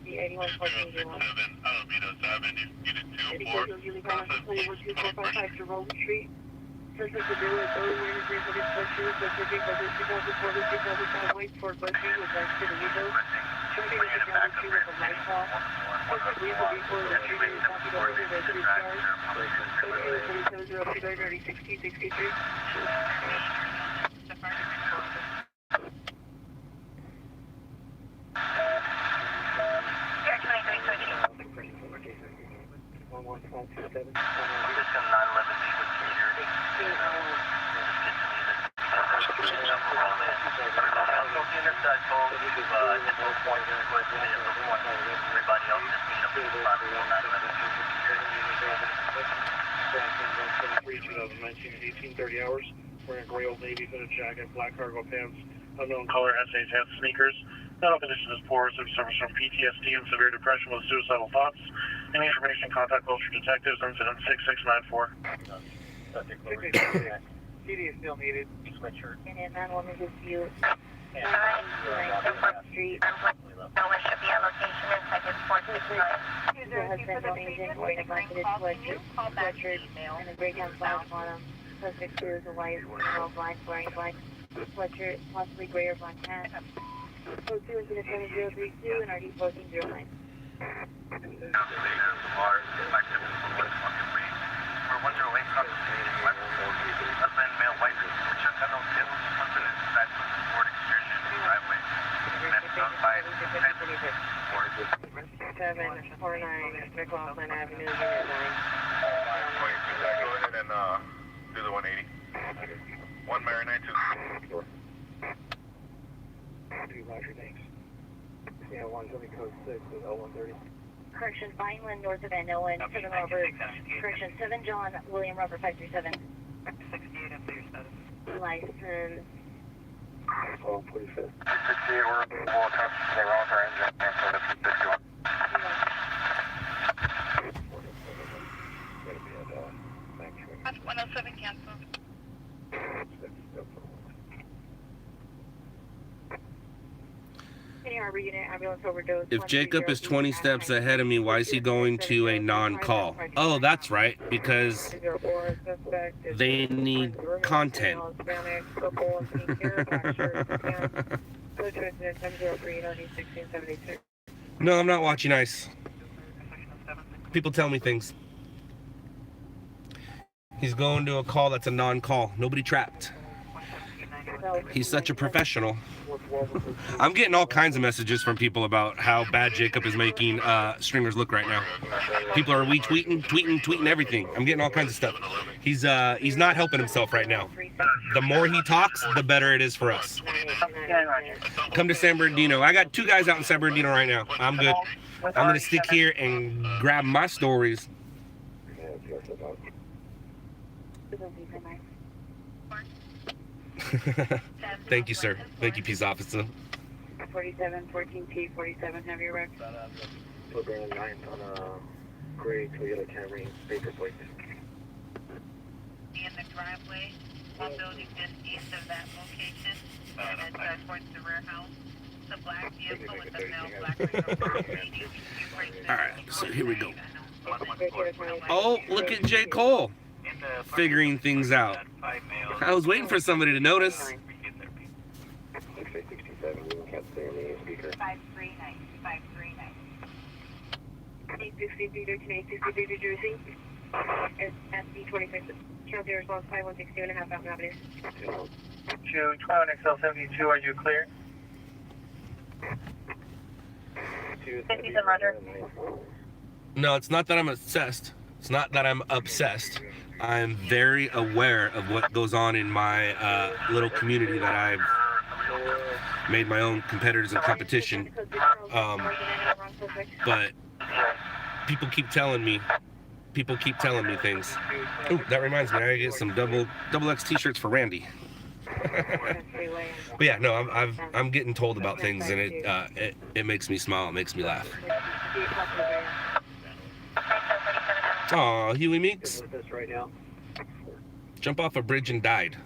8114 unit 204. Street. Suspect to do it, those wearing the vehicle displacement, specific whether 2004 wait for busing with lights to the window. Shooting at the ground with a light off. Suspect vehicle before the street is not over the residence cars. 306063. Hours, wearing a gray Old Navy hooded jacket, black cargo pants, unknown color SA hat sneakers. Mental condition is poor, suffers from PTSD and severe depression with suicidal thoughts. Any information, contact Ulster Detectives, incident 6694. CD is still needed. Sweatshirt. And then that one is dispute. Street. No one should be at location in seconds 469. The husband no agent wearing a blanketed sweatshirt and a gray down black bottom. Suspect is a white, black, wearing black sweatshirt, possibly gray or black hat. Code 2 incident 7032 and RD 1409. Husband, male, white, check on those hills, husband is back from the board excursion driveway. That's outside 749 McLaughlin Avenue, Unit 9. Go ahead and do the 180. 1 Marinite 2. Roger, thanks. Yeah, 120 code 6 with L130. Correction, Vineland, north of Van Owen, 7 Robert. Correction, 7 John, William Robert 537. 68 and your status. License. Oh, 45th. 68, we're full attempts. They were off our engine, so that's 51. That's 107 cancel. Any Harbor Unit, ambulance overdose. If Jacob is 20 steps ahead of me, why is he going to a non-call? Oh, that's right, because they need content. No, I'm not watching ICE. People tell me things. He's going to a call that's a non-call. Nobody trapped. He's such a professional. I'm getting all kinds of messages from people about how bad Jacob is making stringers look right now. People are tweeting everything. I'm getting all kinds of stuff. He's not helping himself right now. The more he talks, the better it is for us. Come to San Bernardino. I got 2 guys out in San Bernardino right now. I'm good. I'm gonna stick here and grab my stories. Thank you, sir. Thank you, peace officer. 47, 14T, 47, heavy wreck. Put down 9th on a gray Toyota Camry, paper plate. In the driveway, one building just east of that location, and it's towards the rear house. The black vehicle with the male black All right, so here we go. Oh, look at J. Cole figuring things out. I was waiting for somebody to notice. 67, you can't say any speaker. 539, 539. 863 to 863 to Jersey. It's SD 26. Trail zero response 5162 and a half Mountain Avenue. 221 XL72, are you clear? 57, Roger. No, it's not that I'm obsessed. It's not that I'm obsessed. I'm very aware of what goes on in my little community that I've made my own competitors and competition. But people keep telling me things. Ooh, that reminds me, I gotta get some double X t-shirts for Randy. But yeah, no, I'm getting told about things, and it makes me smile. It makes me laugh. Aw, Huey Meeks. Right now. Jump off a bridge and died.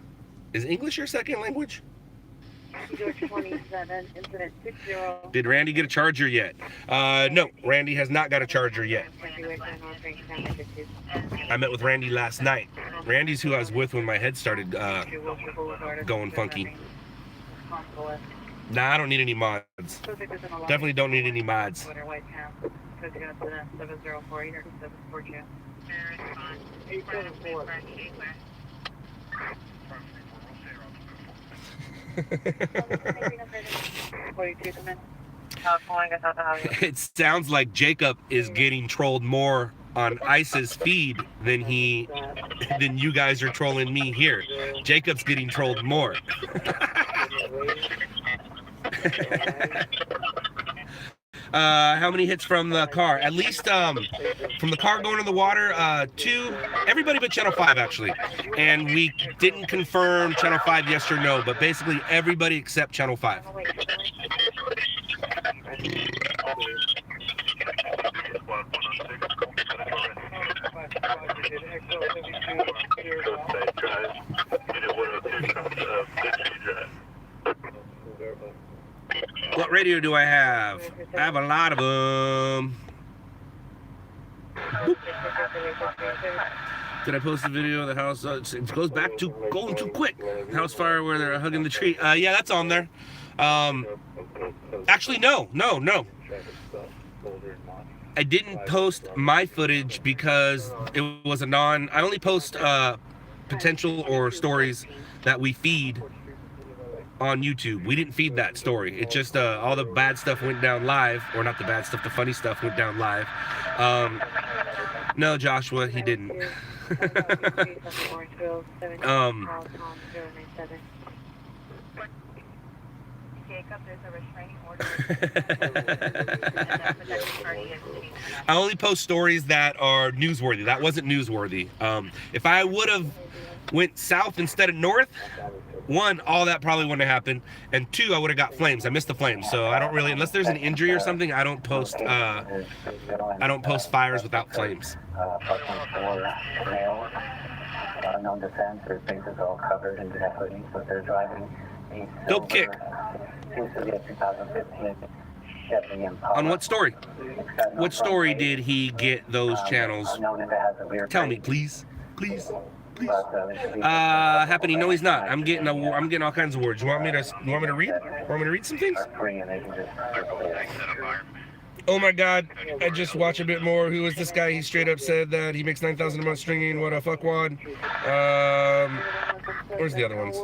Is English your second language? 27, incident 60. Did Randy get a charger yet? No, Randy has not got a charger yet. I met with Randy last night. Randy's who I was with when my head started going funky. Nah, I don't need any mods. Definitely don't need any mods. It sounds like Jacob is getting trolled more on ICE's feed than you guys are trolling me here. Jacob's getting trolled more. How many hits from the car? At least from the car going to the water, 2. Everybody but Channel 5, actually. And we didn't confirm Channel 5 yes or no, but basically everybody except Channel 5. What radio do I have? I have a lot of them. Did I post a video of the house? It goes back to going too quick. House fire where they're hugging the tree. Yeah, that's on there. Actually, no. I didn't post my footage because it was I only post potential or stories that we feed on YouTube. We didn't feed that story. It's just all the bad stuff went down live, or not the bad stuff, the funny stuff went down live. No, Joshua, he didn't. Jacob, there's a restraining order. I only post stories that are newsworthy. That wasn't newsworthy. If I would have went south instead of north, one, all that probably wouldn't have happened, and two, I would have got flames. I missed the flames, so I don't really, unless there's an injury or something, I don't post fires without flames. Unknown defense, their faces all covered in hoodies, but they're driving a Dope kick. Seems to be a 2015 Chevy Impala. On what story? What story did he get those channels? Tell me, please. Happening? No, he's not. I'm getting all kinds of words. You want me to read? Want me to read some things? Oh my God! I just watched a bit more. Who is this guy? He straight up said that he makes $9,000 a month stringing. What a fuckwad. Where's the other ones?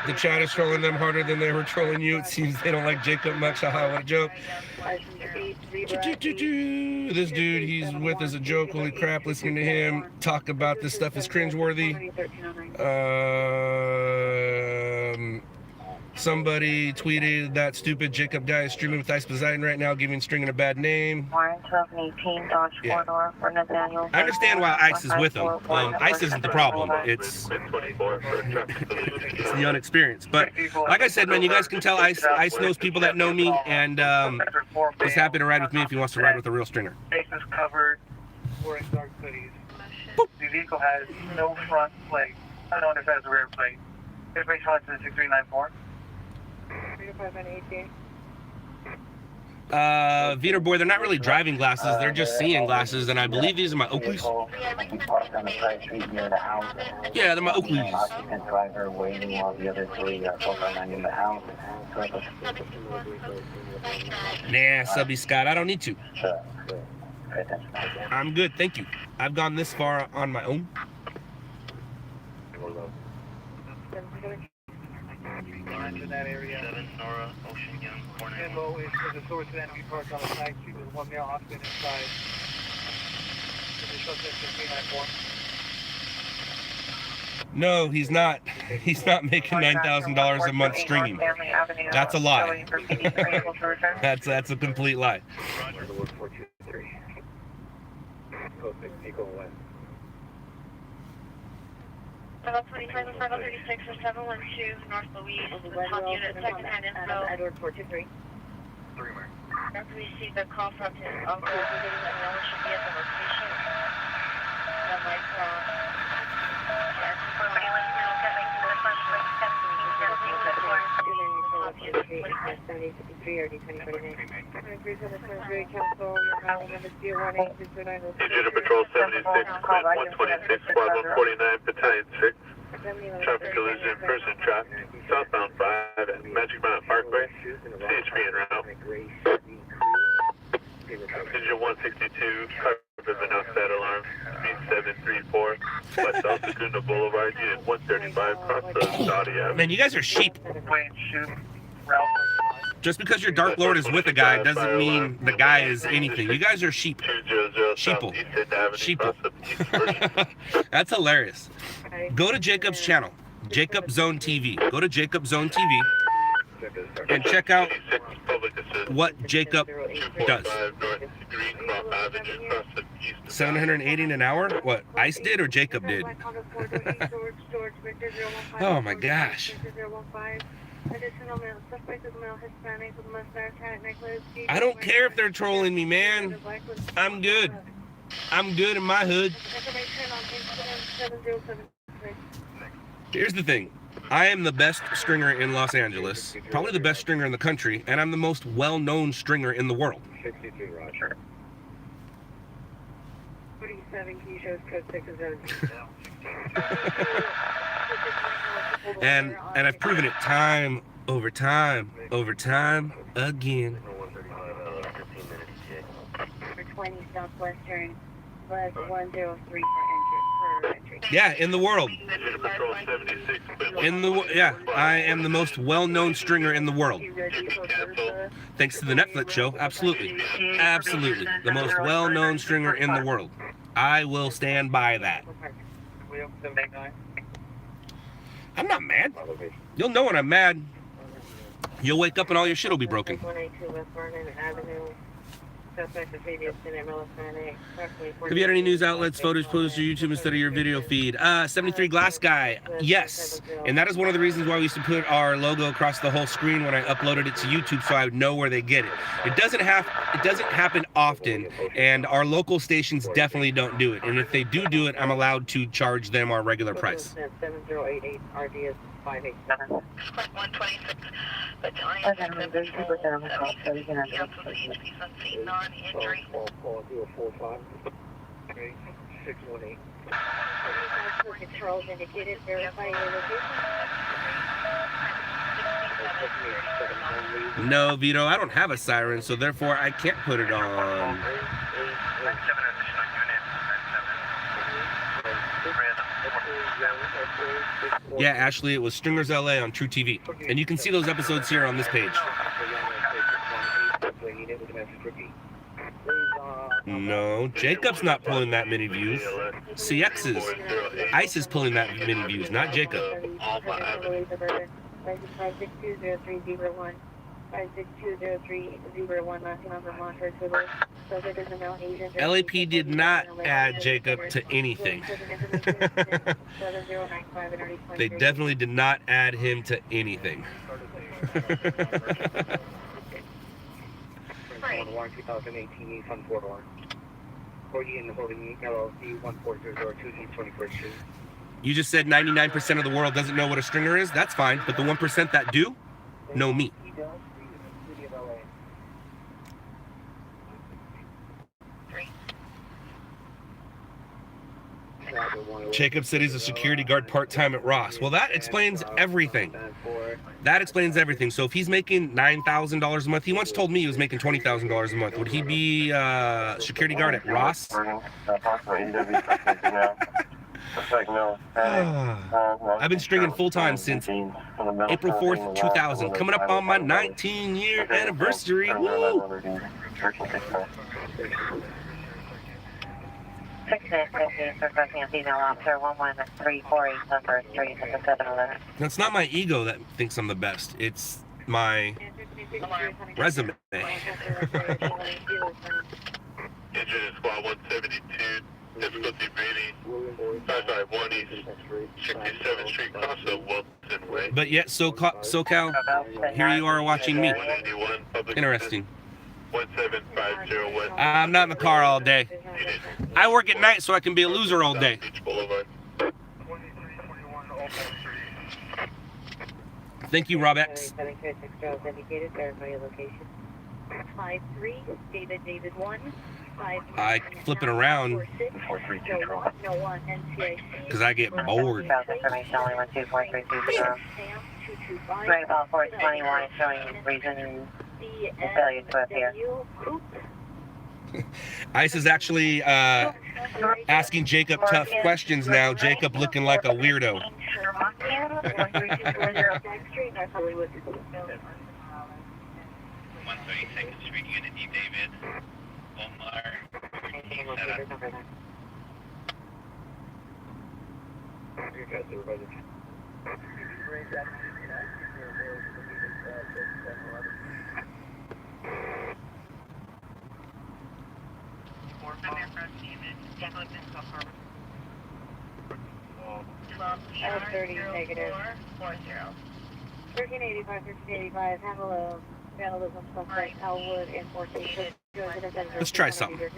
The chat is trolling them harder than they were trolling you. It seems they don't like Jacob much. Haha, what a joke. This dude he's with is a joke. Holy crap, listening to him talk about this stuff is cringeworthy. Somebody tweeted that stupid Jacob guy is streaming with Ice Poseidon right now, giving stringing a bad name. Yeah. I understand why Ice is with him. Ice isn't the problem. It's the unexperienced. But like I said, man, you guys can tell Ice knows people that know me, and he's happy to ride with me if he wants to ride with a real stringer. Face is covered, wearing dark hoodies. The vehicle has no front plate. I don't understand the rear plate. Information on to the 6394. Vito boy, they're not really driving glasses, they're just seeing glasses, and I believe these are my Oakleys. Yeah, they're my Oakleys. Nah, Subby Scott, I don't need to. I'm good, thank you. I've gone this far on my own. In that area. 7 Nora, Ocean Young, Corner. Info is for the source of enemy parked on the side street with one male occupant inside. No, he's not. He's not making $9,000 a month stringing. That's a lie. That's a complete lie. About 25 and 536 or 712 North Louise, the top unit, second-hand info. Edward 423. After we received the call from his uncle, who didn't know should be at the location. And like, Agent Patrol 76, 126, Squad 149, Battalion 6. Traffic collision, person trapped, southbound 5 at Magic Mountain Parkway, CHP en route. Engine 162, covered an outside alarm, speed 734, West South Laguna Boulevard, unit 135, cross the Saudi Avenue. Man, you guys are sheep. Just because your Dark Lord is with a guy doesn't mean the guy is anything. You guys are sheep. Sheeple. Sheeple. That's hilarious. Go to Jacob's channel, Jacob Zone TV. Go to Jacob Zone TV and check out what Jacob does. 780 an hour? What, Ice did or Jacob did? Oh my gosh. I don't care if they're trolling me, man. I'm good. I'm good in my hood. Here's the thing. I am the best stringer in Los Angeles, probably the best stringer in the country, and I'm the most well-known stringer in the world. 62, Roger. 47 key shows code 6 and 17. And I've proven it time over time again. 20 Southwestern, bus 103 for entry. Yeah, in the world. Engine Patrol 76. I am the most well-known stringer in the world. Cancel. Thanks to the Netflix show, absolutely. The most well-known stringer in the world. I will stand by that. I'm not mad. You'll know when I'm mad. You'll wake up and all your shit will be broken. 182 West Vernon Avenue. Have you had any news outlets, photos posted to YouTube instead of your video feed? 73 Glass Guy, yes. And that is one of the reasons why we used to put our logo across the whole screen when I uploaded it to YouTube, so I would know where they get it. It doesn't happen often, and our local stations definitely don't do it. And if they do it, I'm allowed to charge them our regular price. 7088 RDS 587. 126 Battalion, non-injury. 618. Charles indicated, verify your location. No, Vito, I don't have a siren, so therefore I can't put it on. Yeah, Ashley, it was Stringers LA on True TV. And you can see those episodes here on this page. No, Jacob's not pulling that many views. CX is. ICE is pulling that many views, not Jacob. 5620301. 5620301, last number Montreux Twitter. LAP did not add Jacob to anything. They definitely did not add him to anything. 2018 Nissan 4-door. 40 in the holding LLC 14002 East 21st Street. You just said 99% of the world doesn't know what a stringer is? That's fine. But the 1% that do, know me. Jacob said he's a security guard part-time at Ross. Well, that explains everything. That explains everything. So if he's making $9,000 a month, he once told me he was making $20,000 a month. Would he be security guard at Ross? I've been stringing full-time since April 4th, 2000. Coming up on my 19-year anniversary. Woo! 11348 That's not my ego that thinks I'm the best. It's my resume. Engine Squad 172. Difficulty rating 551 East 67th Street, cross the Wilton Way. But yet, SoCal, here you are watching me. 191 Public Interesting. 1750 West. I'm not in the car all day. I work at night so I can be a loser all day. Beach Boulevard. Thank you, Rob X. 53 David 1. I flip it around because I get bored. Right about 421 is showing reason failure to appear. ICE is actually asking Jacob tough questions now. Jacob looking like a weirdo. 132nd Street, Unit D, David. Omar. negative. 1385, 1385, vandalism suspect, Elwood, and 14. Let's try something.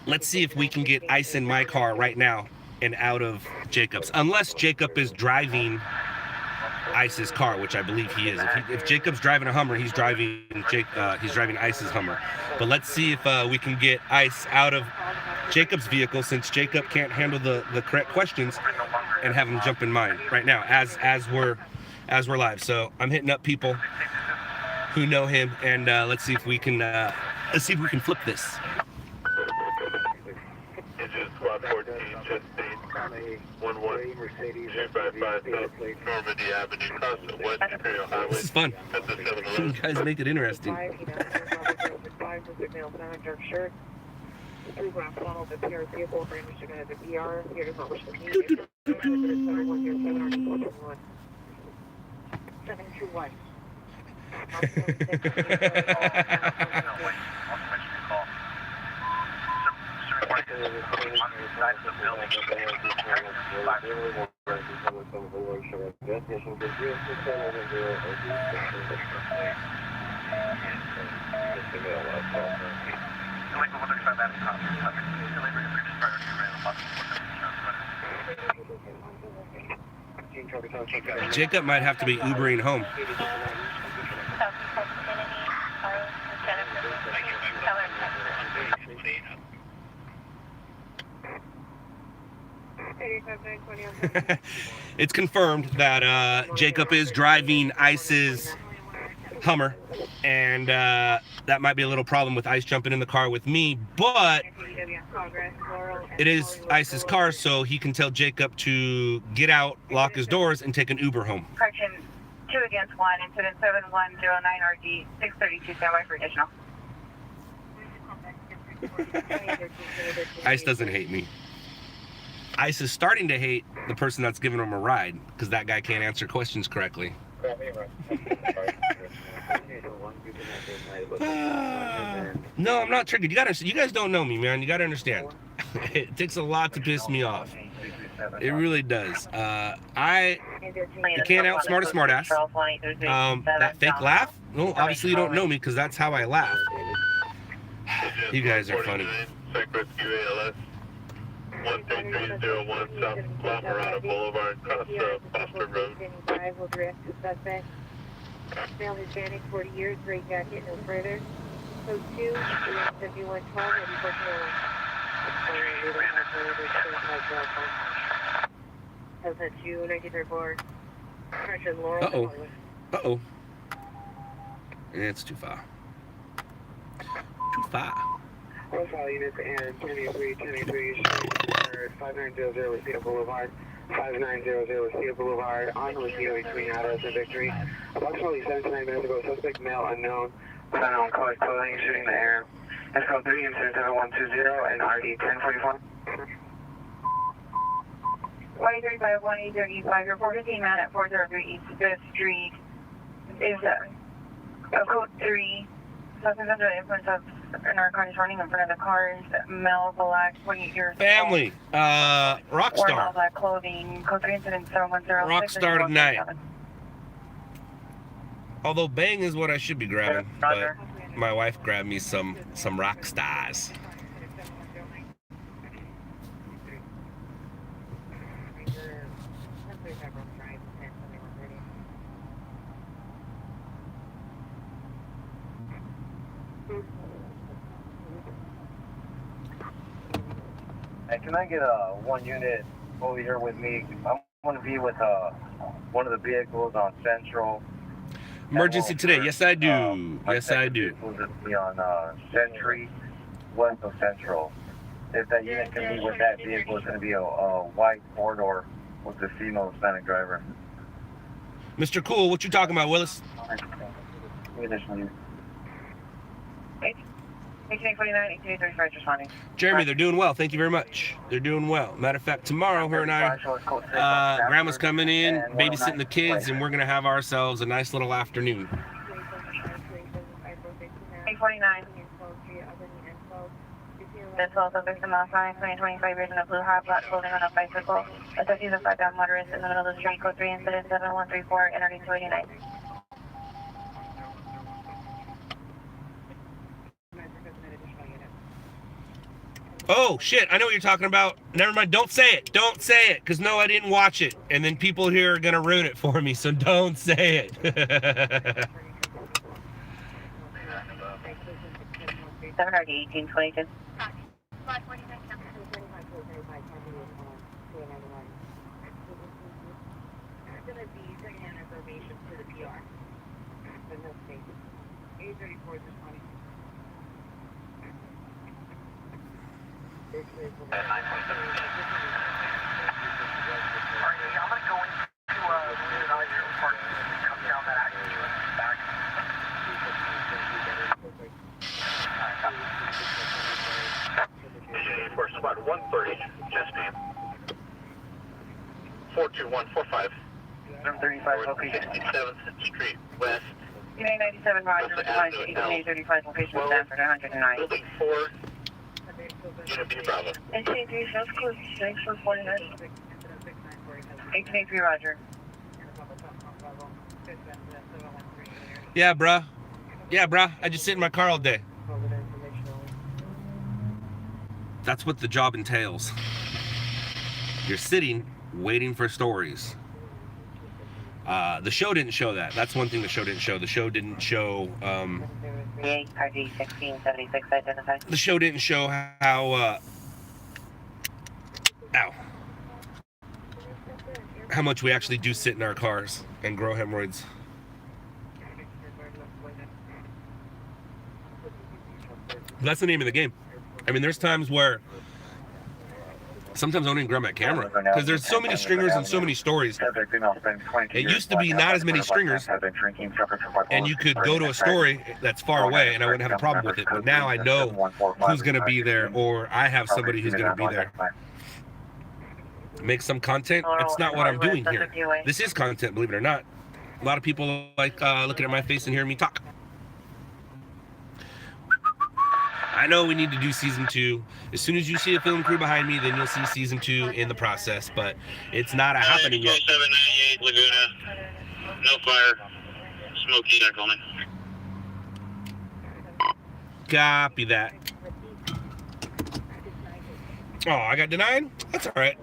Let's see if we can get ICE in my car right now and out of Jacob's. Unless Jacob is driving ICE's car, which I believe he is. If Jacob's driving a Hummer, he's driving ICE's Hummer. But let's see if we can get ICE out of Jacob's vehicle, since Jacob can't handle the correct questions, and have him jump in mine right now as we're live. So I'm hitting up people who know him, and let's see if we can flip this. Engine squad 14, just state 11255 South Normandy Avenue, cross the West Imperial Highway. This is fun. At the You 7-Eleven. guys make it interesting. Jacob might have to be Ubering home. It's confirmed that Jacob is driving ICE's Hummer, and that might be a little problem with ICE jumping in the car with me, but it is ICE's car, so he can tell Jacob to get out, lock his doors, and take an Uber home. Correction, 2 against 1, incident 7109 RD 632, standby for additional. ICE doesn't hate me. ICE is starting to hate the person that's giving him a ride, because that guy can't answer questions correctly. No, I'm not triggered. You guys don't know me, man. You gotta understand. It takes a lot to piss me off. It really does. You can't outsmart a smartass. That fake laugh? No, obviously you don't know me, because that's how I laugh. You guys are funny. Psych Rescue ALS 13301 South La Mirada Boulevard, cross Foster Road. Will direct the suspect. Male Hispanic, 40 years, gray jacket, no further. Code 2, 7112, and 1401. How's that 293 Correction, Laurel. Uh-oh. Uh-oh. It's too far. Too far. Profile units and 1083, 5900 Cedar Boulevard, 5900 Cedar Boulevard, on Lucio between Addis and Victory. Approximately 7 to 9 minutes ago, suspect male unknown, unknown colored clothing, shooting in the air. That's code 3, incident 7120 and RD 1044. 135 report 15 man at 403 East 5th Street is code 3. Suspect under the influence of narcotics running in front of the cars. Male black 28 years Family. Wearing all Rockstar. black clothing. Code 3 incident 7106. Rockstar tonight. Although bang is what I should be grabbing, but my wife grabbed me some rock stars. Hey, can I get one unit over here with me? I'm going to be with one of the vehicles on Central. Emergency today. Yes, I do. Yes, I do. Will be on Century, west of Central. If that unit can be with that vehicle, it's going to be a white four-door with the female Hispanic driver. Mr. Cool, what you talking about, Willis? 1849, 1835 responding. Jeremy, they're doing well. Thank you very much. They're doing well. Matter of fact, tomorrow, her and I, Grandma's coming in, babysitting the kids, and we're going to have ourselves a nice little afternoon. 849. This also victim last night, 25 years in a blue hat, black clothing on a bicycle. Associates of 5 down motorists in the middle of the street, code 3 incident 7134, entering 289. Oh, shit, I know what you're talking about. Never mind, don't say it. Don't say it, because no, I didn't watch it. And then people here are going to ruin it for me, so don't say it. 1822. information to the PR. In this case, 834 is responding. I'm going to go into another park and come down that avenue and back. For squad 130, just name. 42145. 735 location. 67th Street West. Unit 97, Roger, respond to 1835 location, Stanford, 109. Building 4. Unit B Bravo. 1883, South Coast, 6449. 1883, Roger. Yeah, bruh. Yeah, bruh. I just sit in my car all day. That's what the job entails. You're sitting, waiting for stories. The show didn't show that. That's one thing the show didn't show. The show didn't show. RD 1676 identified. The show didn't show how. How much we actually do sit in our cars and grow hemorrhoids. That's the name of the game. I mean, there's times where sometimes I don't even grab my camera because there's so many stringers and so many stories. It used to be not as many stringers, and you could go to a story that's far away and I wouldn't have a problem with it. But now I know who's going to be there, or I have somebody who's going to be there. Make some content. It's not what I'm doing here. This is content, believe it or not. A lot of people like looking at my face and hearing me talk. I know we need to do season 2. As soon as you see a film crew behind me, then you'll see season 2 in the process, but it's not happening yet. 2798 Laguna. No fire. Smoky, check only. Copy that. Oh, I got denied? That's all right.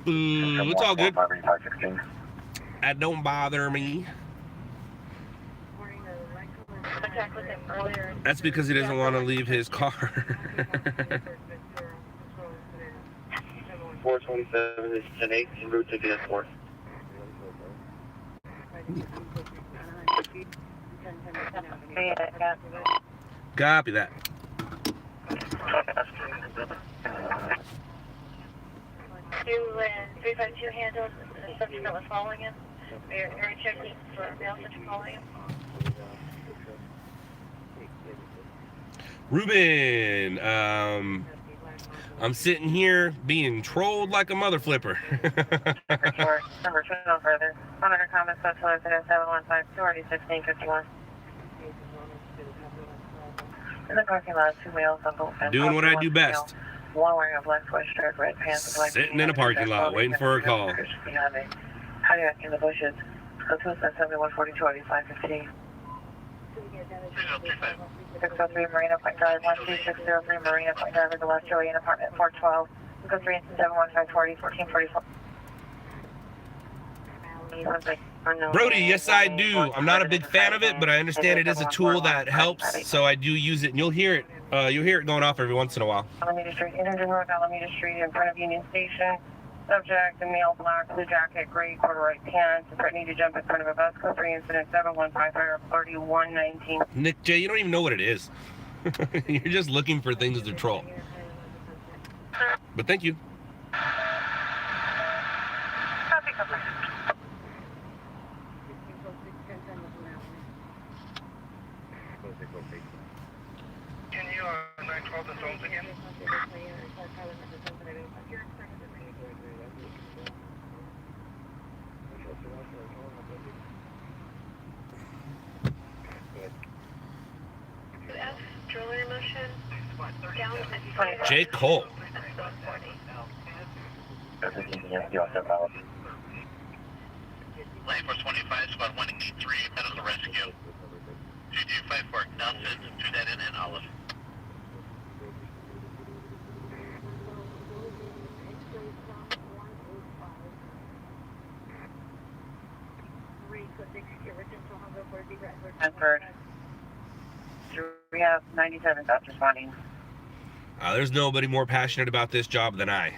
It's all good. That don't bother me. That's because he doesn't want to leave his car. 427 is 10-8 en route to the S4. Copy that. 352 handled the subject that was following him. We're checking for mail subject following him. Ruben, I'm sitting here being trolled like a mother flipper. Number 2, no further. Monitor comments, special incident 715, 21651. In the parking lot, 2 males on both ends. Doing what I do best. One wearing a black sweatshirt, red pants, black. Sitting in a parking lot, waiting for a call. Cardiac in the bushes. Go to 7142 8515. 603 Marina Point Drive, 12603 Marina Point Drive, the West Julian Apartment, 412. Go 3 into 71540, 1444. Brody, yes I do. I'm not a big fan of it, but I understand it is a tool that helps, so I do use it, and you'll hear it. You'll hear it going off every once in a while. Alameda Street, Energy Road, Alameda Street, in front of Union Station. Subject, the male, black, blue jacket, gray corduroy pants, threatening to jump in front of a bus. Code 3 incident 7153-3119. Nick J, you don't even know what it is. You're just looking for things to troll. But thank you. Can you 912 the zones again? J. Cole. Lane 425, squad 183, medical rescue. 2254, Nelson, Trinidad and Olive. Stanford. We have 97 stops responding. There's nobody more passionate about this job than I.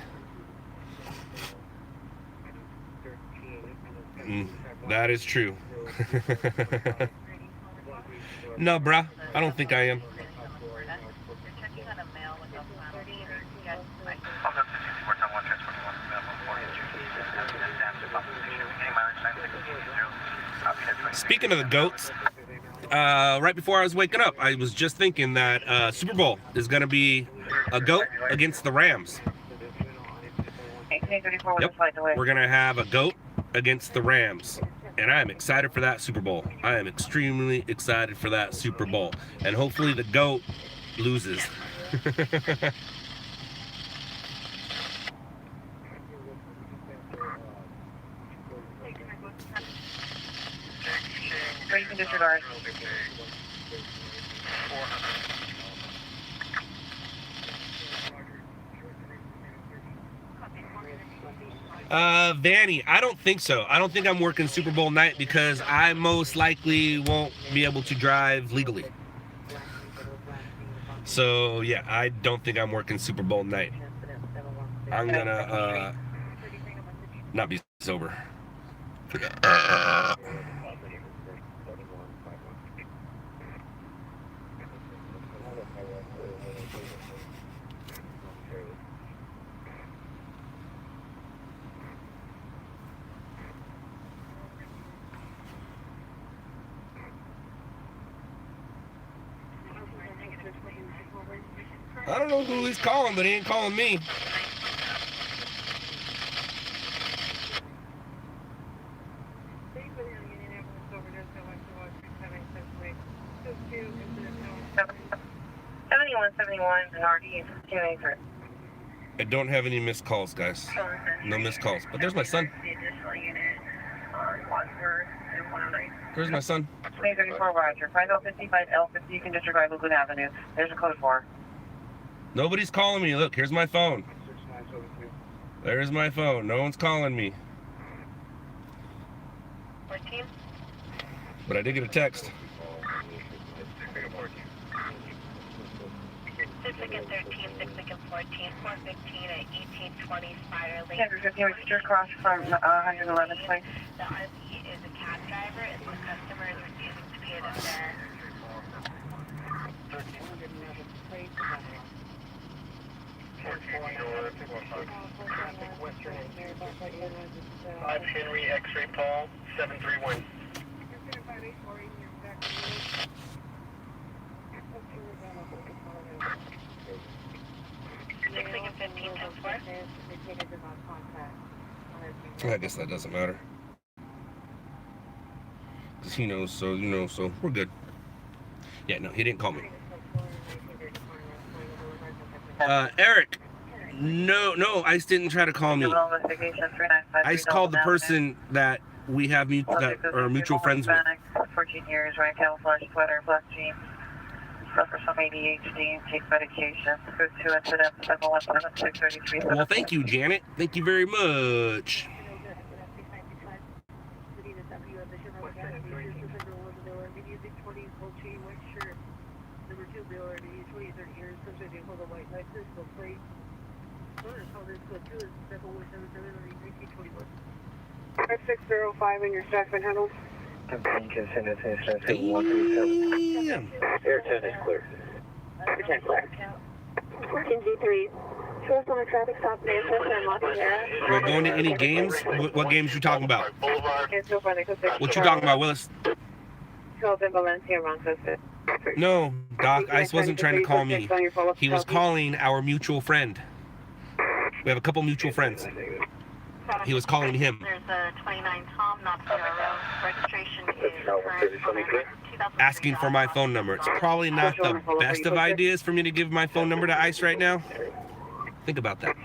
That is true. No, bruh. I don't think I am. Speaking of the goats, right before I was waking up, I was just thinking that Super Bowl is going to be a goat against the Rams. Yep. We're going to have a goat against the Rams. And I am excited for that Super Bowl. I am extremely excited for that Super Bowl. And hopefully the goat loses. You can disregard. Vanny, I don't think so. I don't think I'm working Super Bowl night because I most likely won't be able to drive legally. So yeah, I don't think I'm working Super Bowl night. I'm gonna not be sober. I don't know who he's calling, but he ain't calling me. I don't have any missed calls, guys. No missed calls. But there's my son. Where's my son? 2034 Roger. 5055 L50, you can disregard Lucan Avenue. There's a code 4. Nobody's calling me. Look, here's my phone. There's my phone. No one's calling me. 14. But I did get a text. 6 again 13, 6 again 14, 415 at 1820 Spider Lane. 1015, register across from 111 place. The RV is a cab driver and the customer is refusing to pay the fare. 5 Henry X-ray Paul 731. I guess that doesn't matter. Because he knows, so you know, so we're good. Yeah, no, he didn't call me. Eric, no, Ice didn't try to call me. Ice called the person that we have that are mutual friends with. 14 years, wearing camouflage sweater, black jeans. Suffer some ADHD, take medication. Go to incident 717-633. Well, thank you, Janet. Thank you very much. Five 605 in your staff and handle. Damn. Air 10 is clear. Air 10 clear. 14 G3. Show us on the traffic stop there. We're going to any games? What games you talking about? What you talking about, Willis? No, Doc, Ice wasn't trying to call me. He was calling our mutual friend. We have a couple mutual friends. He was calling him. There's a 29 Tom, not zero. Registration is current. Asking for my phone number. It's probably not the best of ideas for me to give my phone number to Ice right now. Think about that.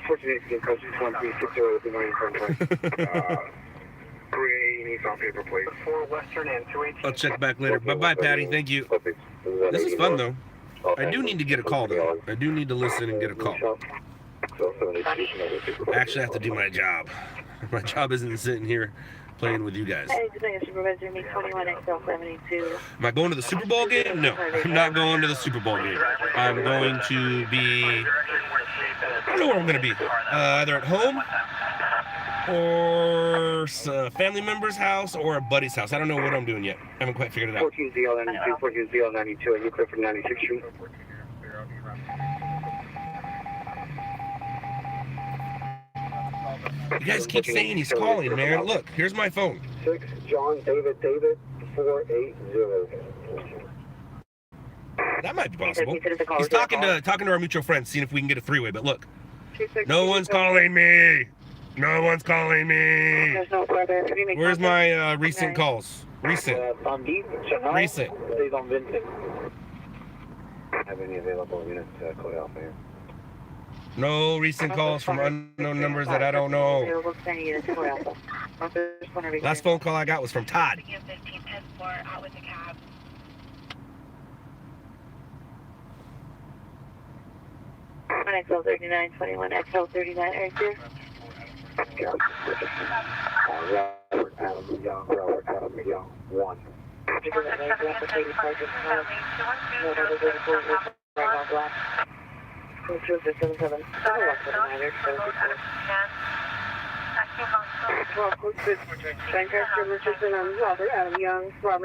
I'll check back later. Bye-bye, Patty. Thank you. This is fun, though. I do need to get a call, though. I do need to listen and get a call. I actually have to do my job. My job isn't sitting here playing with you guys. Am I going to the Super Bowl game? No, I'm not going to the Super Bowl game. I'm going to be... I don't know where I'm going to be. Either at home or a family member's house or a buddy's house. I don't know what I'm doing yet. I haven't quite figured it out. 14ZL92, 14ZL92, are you clear for 96th Street? You guys keep saying he's calling, man. Look, here's my phone. 6 John David 480. That might be possible. He's talking to our mutual friends, seeing if we can get a three-way. But look, no one's calling me. No one's calling me. Where's my recent calls? Recent. Recent. Have any available units code alpha here? No recent calls from unknown numbers that I don't know. Last phone call I got was from Todd. Out with the cab. XL 3921, XL 39, right there. Robert Adam Young, 1. Robert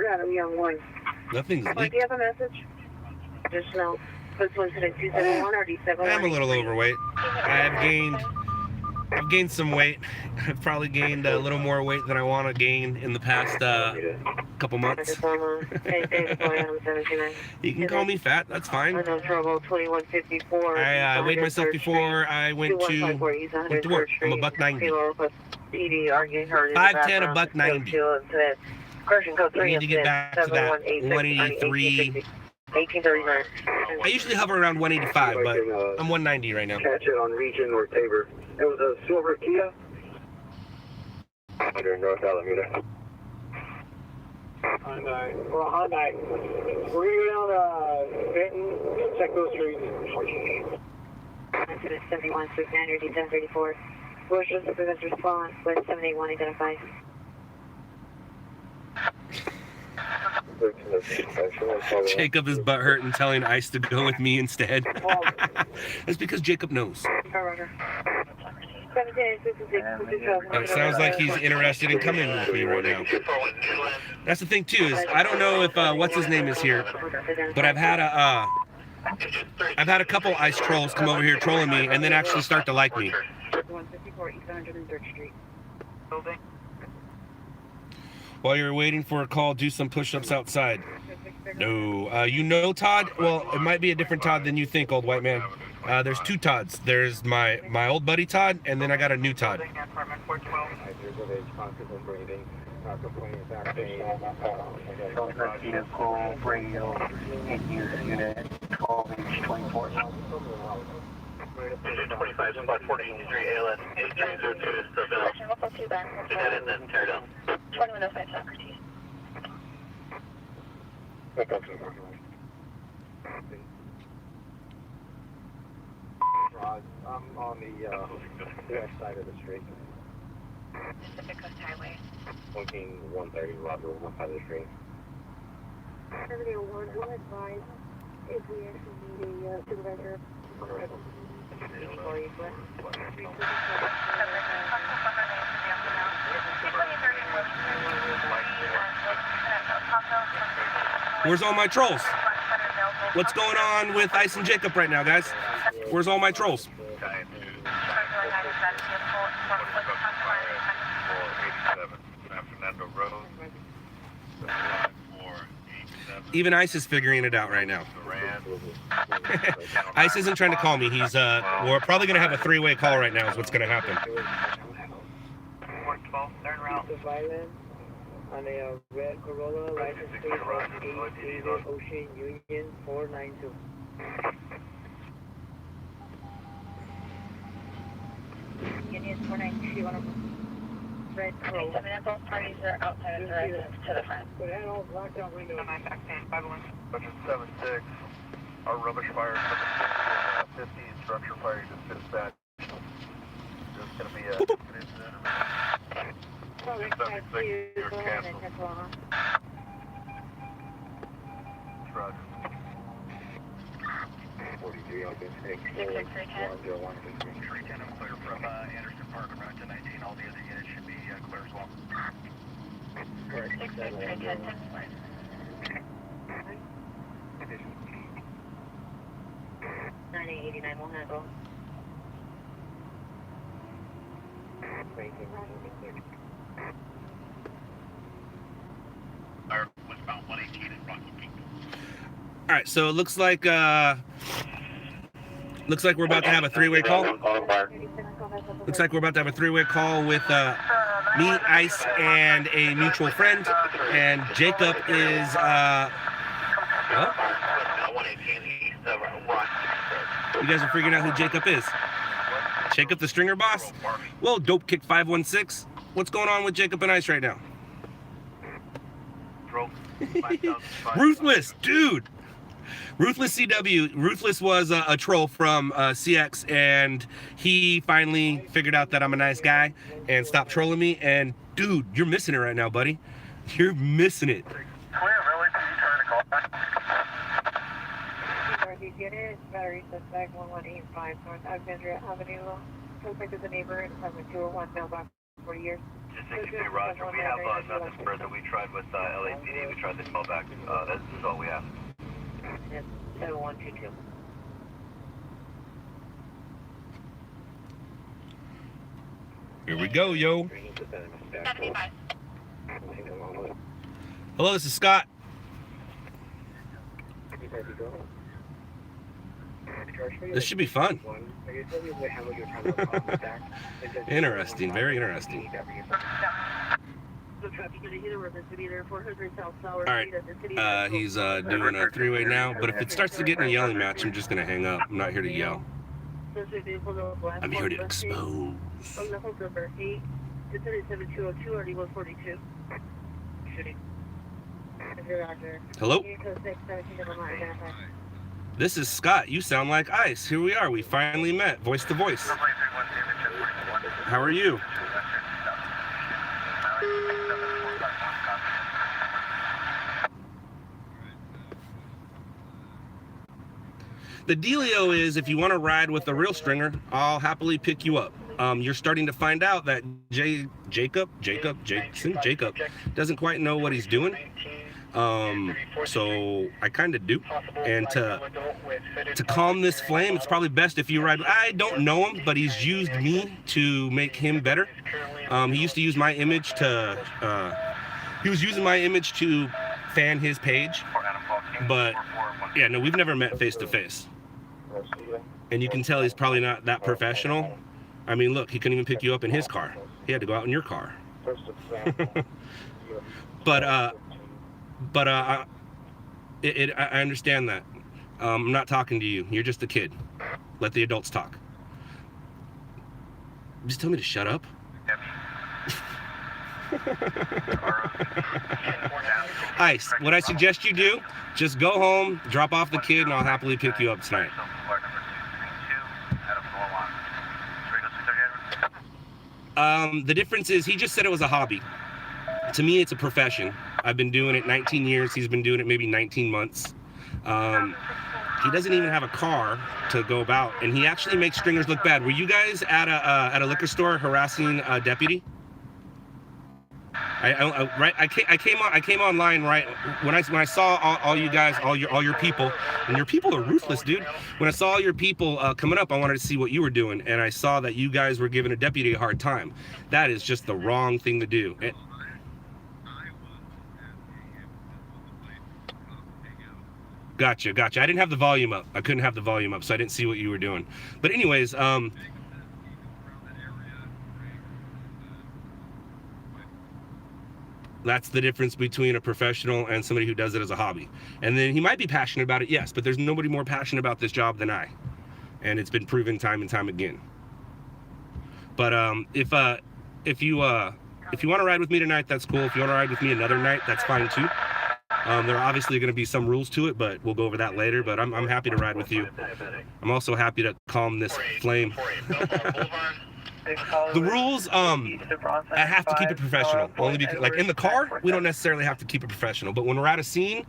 Adam Young, 1. Nothing's Do leaked. you have a message? Just no. This one's at 271 or D7. I'm a little overweight. I've gained some weight. I've probably gained a little more weight than I want to gain in the past couple months. You can call me fat. That's fine. I weighed myself before I went to work. I'm a $190. 5'10", a $190. I need to get back to that 183. 1839. I usually hover around 185, but I'm 190 right now. Catch it on Region or Tabor. It was a silver Kia. Under North Alameda. Hyundai. Well, Hyundai. We're going to go down to Benton, check those streets. 71, 69, D734. Bush is the present response with 781 identified. Jacob is butthurt and telling Ice to go with me instead. That's because Jacob knows. It sounds like he's interested in coming with me right now. That's the thing too, is I don't know if what's his name is here, but I've had a couple Ice trolls come over here trolling me and then actually start to like me. 154 East 103rd Street. Building. While you're waiting for a call, do some push-ups outside. No. You know Todd? Well, it might be a different Todd than you think, old white man. There's two Todds. There's my old buddy Todd, and then I got a new Todd. Engine 25, spot 43, ALS 8302 is still available. Do that and then tear down. 2105 Socrates. I'm on the west side of the street. Pacific Coast Highway. Looking 130, Roger, one side of the street. 701, we'll advise if we actually need a supervisor. Where's all my trolls? What's going on with Ice and Jacob right now, guys? Where's all my trolls? Even Ice is figuring it out right now. Ice isn't trying to call me. He's we're probably gonna have a three-way call right now. Is what's gonna happen. 112, turn around. On a red Corolla, license plate 88 Ocean Union 492. Union 492, you want to red Corolla. Both parties are outside of the residence to the front. But had all blacked out windows. Budget 76, our rubbish fire 50, structure fire just dispatched. There's going to be a incident. Roger. 43, I'll get 6. 66310. 101, 310, I'm clear from Anderson Park, around to 19, all the other units. $989 will handle. Or westbound 118 in Rocky Peak. All right, so it looks like we're about to have a three-way call. Looks like we're about to have a three-way call with me, Ice, and a mutual friend. And Jacob is what? You guys are figuring out who Jacob is. Jacob the stringer boss? Well, Dope Kick 516. What's going on with Jacob and Ice right now? Ruthless, dude. Ruthless CW. Ruthless was a troll from CX, and he finally figured out that I'm a nice guy and stopped trolling me. And dude, you're missing it right now, buddy. You're missing it. You get it? Battery suspect 1185 North Alexandria Avenue. Suspect is a neighbor in apartment 201, mailbox 40 years. Just thinking, Roger, we have nothing further. We tried with LAPD, we tried the call back. This is all we have. Yes, 7122. Here we go, yo. 75. Hello, this is Scott. This should be fun. Interesting, very interesting. All right, he's doing a three-way now, but if it starts to get in a yelling match, I'm just gonna hang up. I'm not here to yell. I'm here to expose. Hello? This is Scott. You sound like Ice. Here we are. We finally met, voice to voice. How are you? The dealio is, if you want to ride with a real stringer, I'll happily pick you up. You're starting to find out that Jacob doesn't quite know what he's doing. So I kind of do. And to calm this flame, it's probably best if you ride. I don't know him, but he's used me to make him better. He used to use my image to, he was using my image to fan his page. But yeah, no, we've never met face to face. And you can tell he's probably not that professional. I mean, look, he couldn't even pick you up in his car. He had to go out in your car. But I understand that. I'm not talking to you. You're just a kid. Let the adults talk. Just tell me to shut up. Ice, what I suggest you do, just go home, drop off the kid, and I'll happily pick you up tonight. The difference is he just said it was a hobby. To me, it's a profession. I've been doing it 19 years. He's been doing it maybe 19 months. He doesn't even have a car to go about, and he actually makes stringers look bad. Were you guys at a liquor store harassing a deputy? I came online right when I saw all you guys, all your people, and your people are ruthless, dude. When I saw all your people coming up, I wanted to see what you were doing, and I saw that you guys were giving a deputy a hard time. That is just the wrong thing to do. Gotcha. I didn't have the volume up. I couldn't have the volume up, so I didn't see what you were doing. But anyways, that's the difference between a professional and somebody who does it as a hobby. And then he might be passionate about it, yes, but there's nobody more passionate about this job than I. And it's been proven time and time again. But if you want to ride with me tonight, that's cool. If you want to ride with me another night, that's fine too. There are obviously going to be some rules to it, but we'll go over that later. But I'm happy to ride with you. I'm also happy to calm this flame. The rules, I have to keep it professional. Only because, like in the car, we don't necessarily have to keep it professional. But when we're at a scene,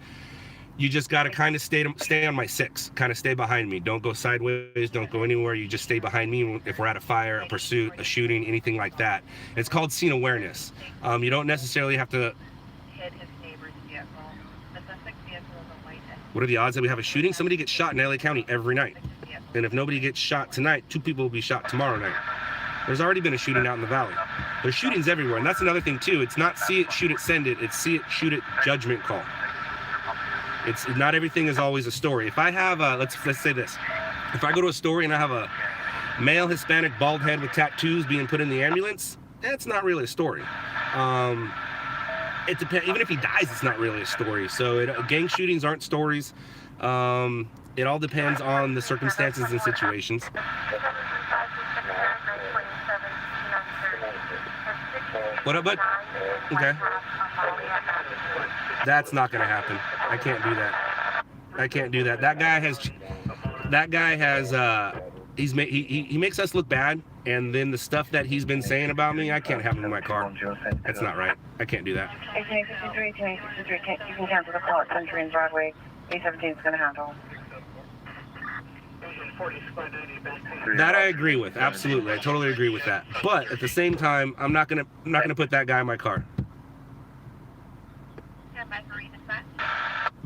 you just got to kind of stay on my six. Kind of stay behind me. Don't go sideways. Don't go anywhere. You just stay behind me if we're at a fire, a pursuit, a shooting, anything like that. It's called scene awareness. You don't necessarily have to. Hit his neighbor's What are the odds that we have a shooting? Somebody gets shot in LA County every night. And if nobody gets shot tonight, 2 people will be shot tomorrow night. There's already been a shooting out in the valley. There's shootings everywhere, and that's another thing too. It's not see it, shoot it, send it. It's see it, shoot it, judgment call. It's not everything is always a story. If I have a, let's say this. If I go to a story and I have a male Hispanic bald head with tattoos being put in the ambulance, that's not really a story. It depends. Even if he dies, it's not really a story. So gang shootings aren't stories. It all depends on the circumstances and situations. What up, bud? Okay. That's not gonna happen. I can't do that. I can't do that. That guy has he makes us look bad, and then the stuff that he's been saying about me, I can't have him in my car. That's not right. I can't do that. 1863, you can cancel the call at Century and Broadway. 817 is going to handle. That I agree with. Absolutely. I totally agree with that. But at the same time, I'm not gonna put that guy in my car.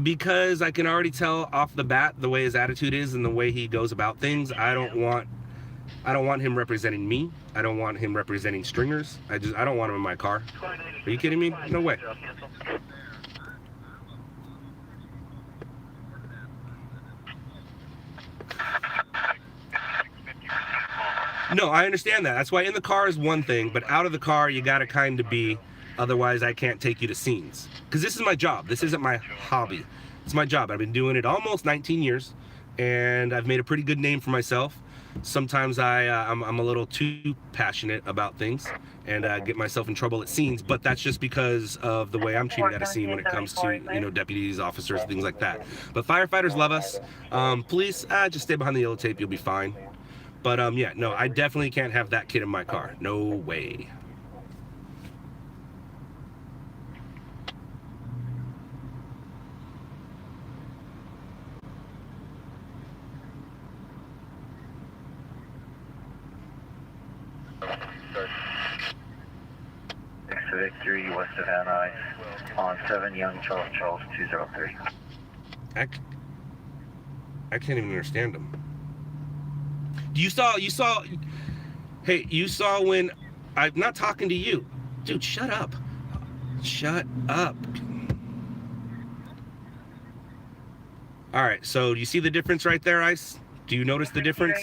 Because I can already tell off the bat the way his attitude is and the way he goes about things. I don't want him representing me. I don't want him representing stringers. I don't want him in my car. Are you kidding me? No way. No, I understand that. That's why in the car is one thing, but out of the car you gotta kind of be. Otherwise, I can't take you to scenes. Because this is my job. This isn't my hobby. It's my job. I've been doing it almost 19 years, and I've made a pretty good name for myself. Sometimes I'm a little too passionate about things and get myself in trouble at scenes, but that's just because of the way I'm treated at a scene when it comes to, deputies, officers, things like that. But firefighters love us. Police, just stay behind the yellow tape. You'll be fine. But yeah, no, I definitely can't have that kid in my car. No way. Victory, west of Van Nuys, on 7 Young Charles 203. I can't even understand him. You saw when I'm not talking to you. Dude, shut up. Shut up. All right, so do you see the difference right there, Ice? Do you notice the difference?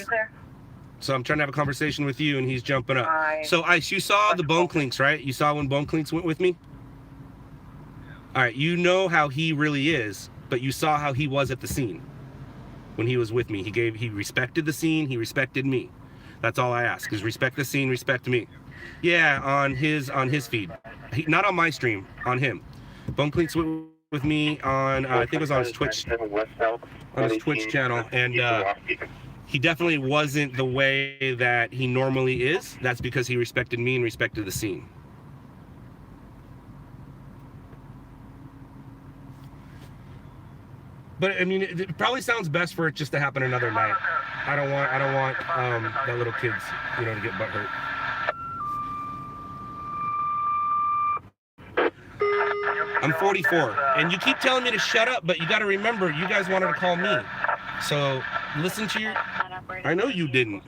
So I'm trying to have a conversation with you, and he's jumping up. So, Ice, you saw the bone clinks, right? You saw when bone clinks went with me? All right, you know how he really is, but you saw how he was at the scene when he was with me. He respected the scene, he respected me. That's all I ask, is respect the scene, respect me. Yeah, on his feed. Not on my stream, on him. Bone clinks went with me on, I think it was on his Twitch channel, and he definitely wasn't the way that he normally is. That's because he respected me and respected the scene. But I mean, it probably sounds best for it just to happen another night. I don't want that little kids, to get butt hurt. I'm 44, and you keep telling me to shut up, but you got to remember, you guys wanted to call me. So listen to your. I know you didn't.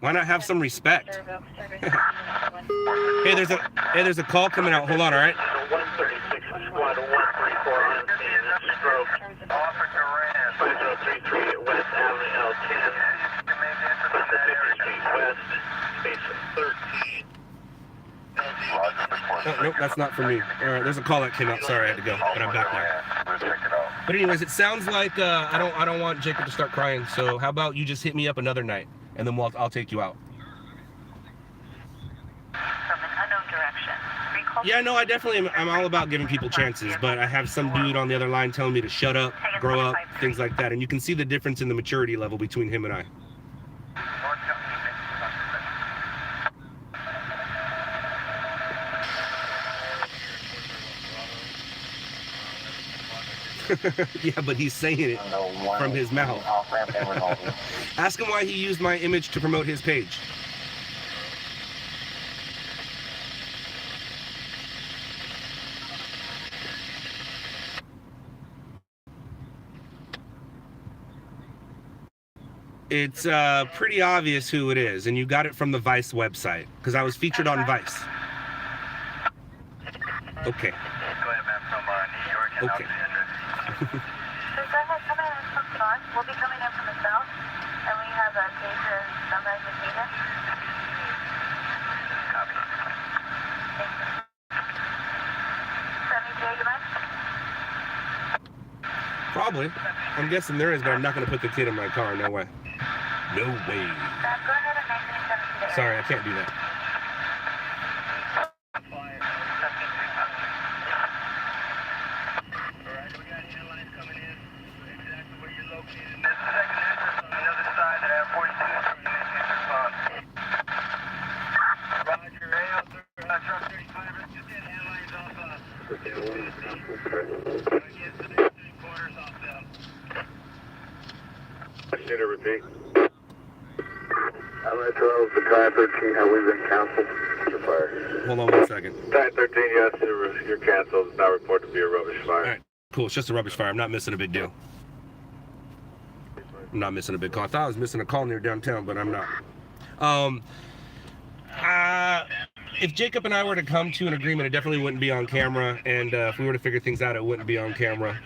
Why not have some respect? Hey, there's a call coming out. Hold on, all right? 136 squad 134 on scene. Stroke. Officer Reyes. 5033 West Avenue L10. 50th Street West. Space 13. Oh, nope, that's not for me. All right, there's a call that came out. Sorry, I had to go, but I'm back now. But anyways, it sounds like I don't want Jacob to start crying. So how about you just hit me up another night, and then I'll take you out. From an unknown direction. Yeah, no, I definitely am. I'm all about giving people chances, but I have some dude on the other line telling me to shut up, grow up, things like that, and you can see the difference in the maturity level between him and I. Yeah, but he's saying it from his mouth. Ask him why he used my image to promote his page. It's pretty obvious who it is, and you got it from the Vice website, because I was featured on Vice. Okay. Go ahead, ma'am, from New York and Okay. out the address. So go ahead, come in from the north. We'll be coming in from the south, and we have a case of sunrise and Venus. Copy. Thank you. 70J, you mind? Probably. I'm guessing there is, but I'm not going to put the kid in my car. No way. No way. Go ahead and make me 70 to Sorry, I can't do that. Repeat. Metro, the Tie 13, have we been canceled? Your fire. Hold on 1 second. Tie 13, yes, you're canceled. It's now reported to be a rubbish fire. All right, cool. It's just a rubbish fire. I'm not missing a big deal. I'm not missing a big call. I thought I was missing a call near downtown, but I'm not. If Jacob and I were to come to an agreement, it definitely wouldn't be on camera, and if we were to figure things out, it wouldn't be on camera.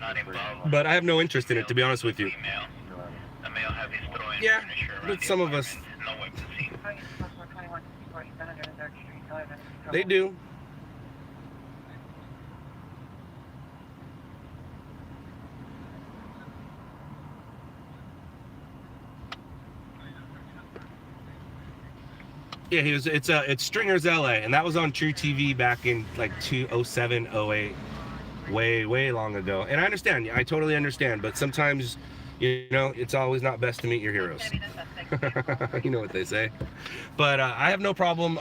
But I have no interest in it, to be honest with you. Yeah, but some of us, they do. Yeah, it's Stringer's LA, and that was on True TV back in like 2007, 08, way long ago. And I understand, I totally understand, but sometimes, you know, it's always not best to meet your heroes. You know what they say. But I have no problem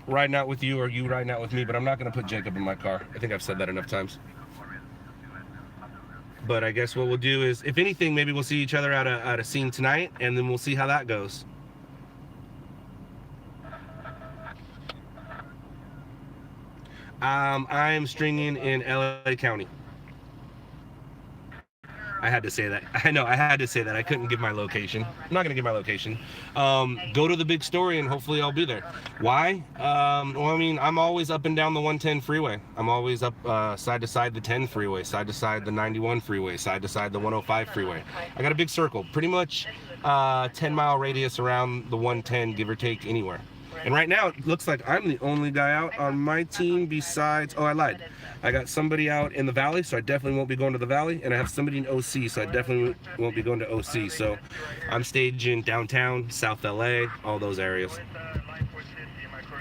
riding out with you or you riding out with me, but I'm not going to put Jacob in my car. I think I've said that enough times. But I guess what we'll do is, if anything, maybe we'll see each other at a scene tonight, and then we'll see how that goes. I'm stringing in LA County. I had to say that. I know, I had to say that. I couldn't give my location. I'm not going to give my location. Go to the big story and hopefully I'll be there. Why? Well, I mean, I'm always up and down the 110 freeway. I'm always up side to side the 10 freeway, side to side the 91 freeway, side to side the 105 freeway. I got a big circle, pretty much 10-mile radius around the 110, give or take anywhere. And right now, it looks like I'm the only guy out on my team besides... Oh, I lied. I got somebody out in the Valley, so I definitely won't be going to the Valley. And I have somebody in OC, so I definitely won't be going to OC. So I'm staging downtown, South LA, all those areas.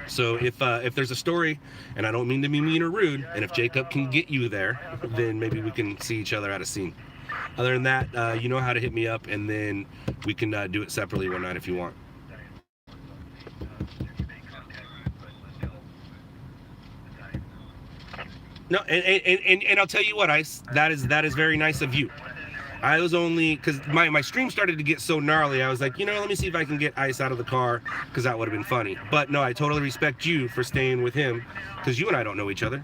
So if there's a story, and I don't mean to be mean or rude, and if Jacob can get you there, then maybe we can see each other at a scene. Other than that, you know how to hit me up, and then we can do it separately one night if you want. No, and I'll tell you what, Ice, that is very nice of you. I was only, because my stream started to get so gnarly, I was like, you know, let me see if I can get Ice out of the car, because that would have been funny. But no, I totally respect you for staying with him, because you and I don't know each other.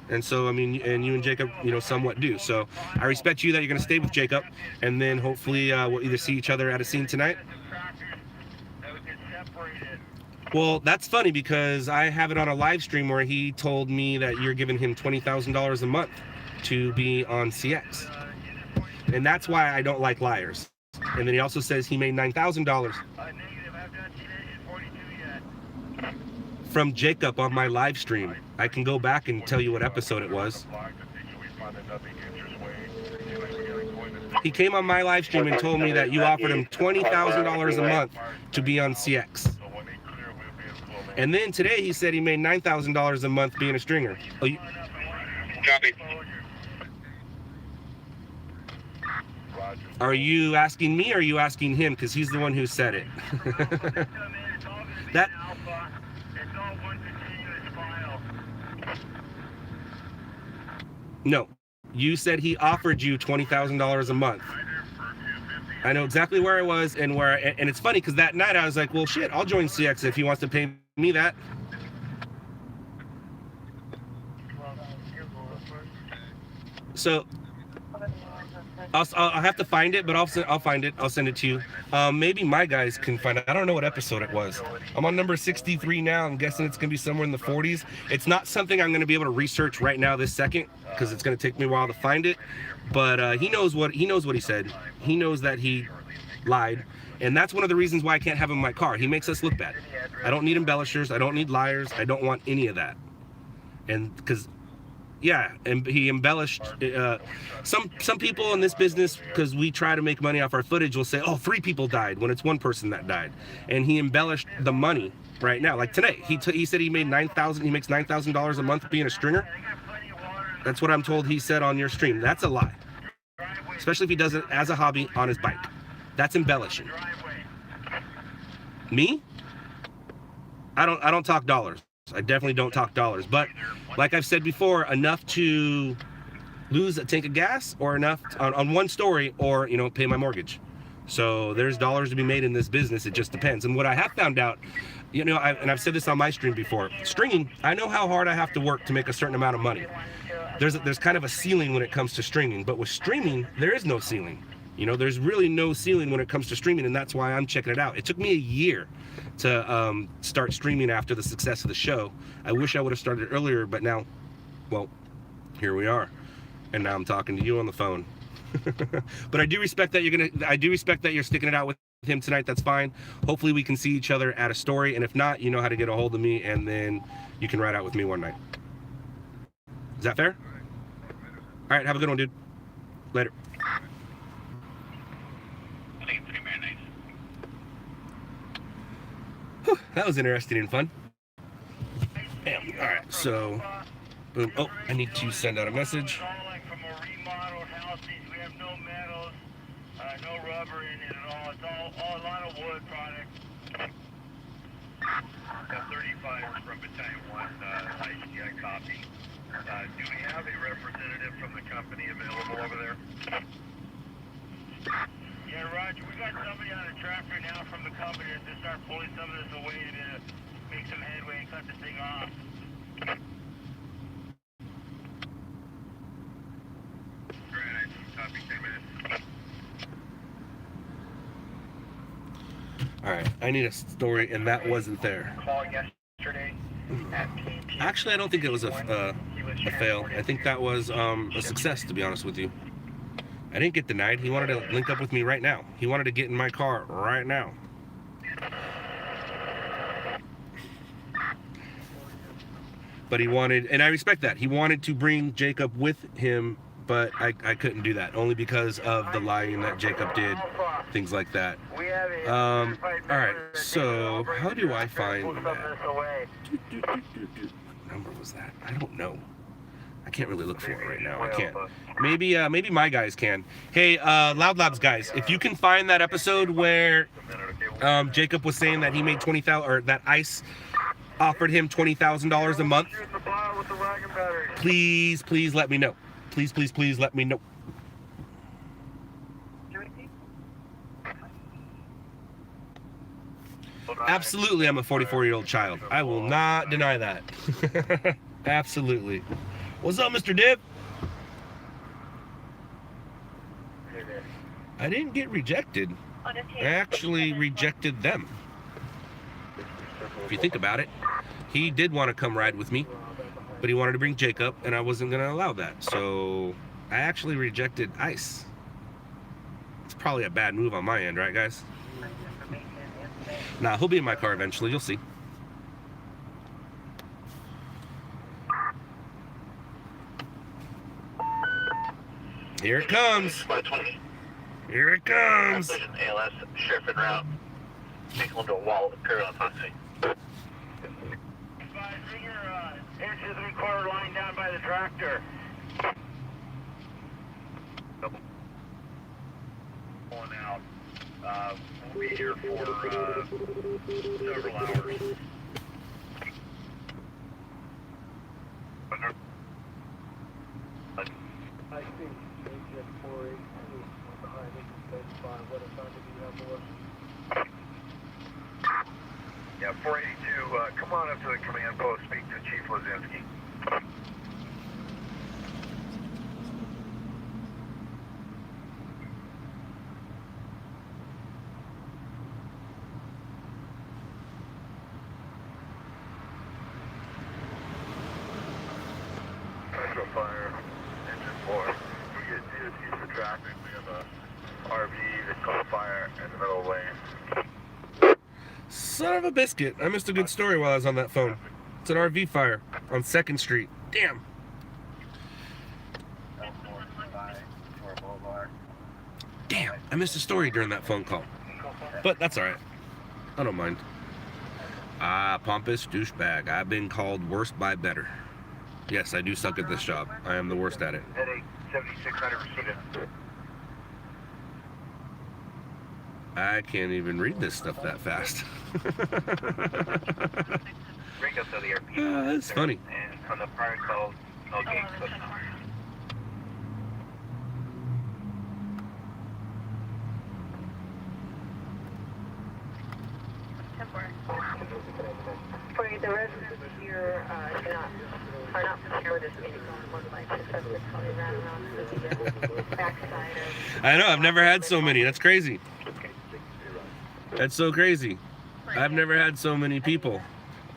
And so, I mean, and you and Jacob, you know, somewhat do. So I respect you that you're going to stay with Jacob, and then hopefully we'll either see each other at a scene tonight. Well, that's funny because I have it on a live stream where he told me that you're giving him $20,000 a month to be on CX. And that's why I don't like liars. And then he also says he made $9,000 from Jacob on my live stream. I can go back and tell you what episode it was. He came on my live stream and told me that you offered him $20,000 a month to be on CX. And then today he said he made $9,000 a month being a stringer. Oh, you... Copy. Are you asking me or are you asking him? Because he's the one who said it. That... No. You said he offered you $20,000 a month. I know exactly where I was and where, and it's funny because that night I was like, well, shit, I'll join CX if he wants to pay me that. So, I'll have to find it, but I'll find it. I'll send it to you. Maybe my guys can find it. I don't know what episode it was. I'm on number 63 now. I'm guessing it's going to be somewhere in the 40s. It's not something I'm going to be able to research right now this second because it's going to take me a while to find it. But he knows what he said. He knows that he lied. And that's one of the reasons why I can't have him in my car. He makes us look bad. I don't need embellishers. I don't need liars. I don't want any of that. And because... yeah, and he embellished. Some people in this business, because we try to make money off our footage, will say, "Oh, 3 people died," when it's 1 person that died, and he embellished the money right now. Like today, he said he made $9,000. He makes $9,000 a month being a stringer. That's what I'm told he said on your stream. That's a lie, especially if he does it as a hobby on his bike. That's embellishing. Me? I don't talk dollars. I definitely don't talk dollars, but like I've said before, enough to lose a tank of gas or enough on one story or, you know, pay my mortgage. So there's dollars to be made in this business. It just depends. And what I have found out, you know, I've said this on my stream before, stringing, I know how hard I have to work to make a certain amount of money. There's kind of a ceiling when it comes to streaming, but with streaming, there is no ceiling. You know, there's really no ceiling when it comes to streaming, and that's why I'm checking it out. It took me a year to start streaming after the success of the show. I wish I would have started earlier, but now, well, here we are. And now I'm talking to you on the phone. But I do respect that you're sticking it out with him tonight. That's fine. Hopefully we can see each other at a story, and if not, you know how to get a hold of me, and then you can ride out with me one night. Is that fair? All right, have a good one, dude. Later. Whew, that was interesting and fun. Bam. All right, so boom. Oh, I need to send out a message. From a remodeled house, we have no metals, no rubber in it at all. It's all a lot of wood product. 35 from Battalion 1, ICI copy. Do we have a representative from the company available over there? Yeah, Roger, we got somebody on the track right now from the company to start pulling some of this away to make some headway and cut the thing off. Great, copy, 10 minutes. All right, I need a story, and that wasn't there. Call yesterday at PNP. Actually, I don't think it was a fail. I think that was a success, to be honest with you. I didn't get denied. He wanted to link up with me right now. He wanted to get in my car right now. But he wanted, and I respect that, he wanted to bring Jacob with him, but I couldn't do that, only because of the lying that Jacob did, things like that. All right, so how do I find that? What number was that? I don't know. I can't really look for it right now. I can't. Maybe my guys can. Hey, LOUDLABS guys, if you can find that episode where Jacob was saying that he made $20,000, or that ICE offered him $20,000 a month, please let me know. Please let me know. Absolutely, I'm a 44-year-old child. I will not deny that. Absolutely. What's up, Mr. Dib? I didn't get rejected. I actually rejected them. If you think about it, he did want to come ride with me, but he wanted to bring Jacob, and I wasn't going to allow that. So I actually rejected ICE. It's probably a bad move on my end, right, guys? Nah, he'll be in my car eventually. You'll see. Here it comes. Here it comes. ALS, sheriff en route. Take him to a wall with Imperial and Foxy. Here's the 3/4 line down by the tractor. Pulling out. We'll be here for several hours. I see. Agent 482 behind me. What assignment do you have for us? Yeah, 482, come on up to the command post, speak to Chief Lazinski. auto fire, engine 4. We get DOTs for traffic. We have a RV that caught fire in the middle of the lane. Son of a biscuit. I missed a good story while I was on that phone. It's an RV fire on 2nd Street. Damn. Damn, I missed a story during that phone call. But that's alright. I don't mind. Ah, pompous douchebag. I've been called worst by better. Yes, I do suck at this job. I am the worst at it. Headache 7600 received. I can't even read this stuff that fast. Bring us to the airport. That's funny. And from the prior call, no gates. For the residents here, are not familiar with this vehicle and would like to subsequently run around to the backside of... I know, I've never had so many. That's crazy. That's so crazy. I've never had so many people.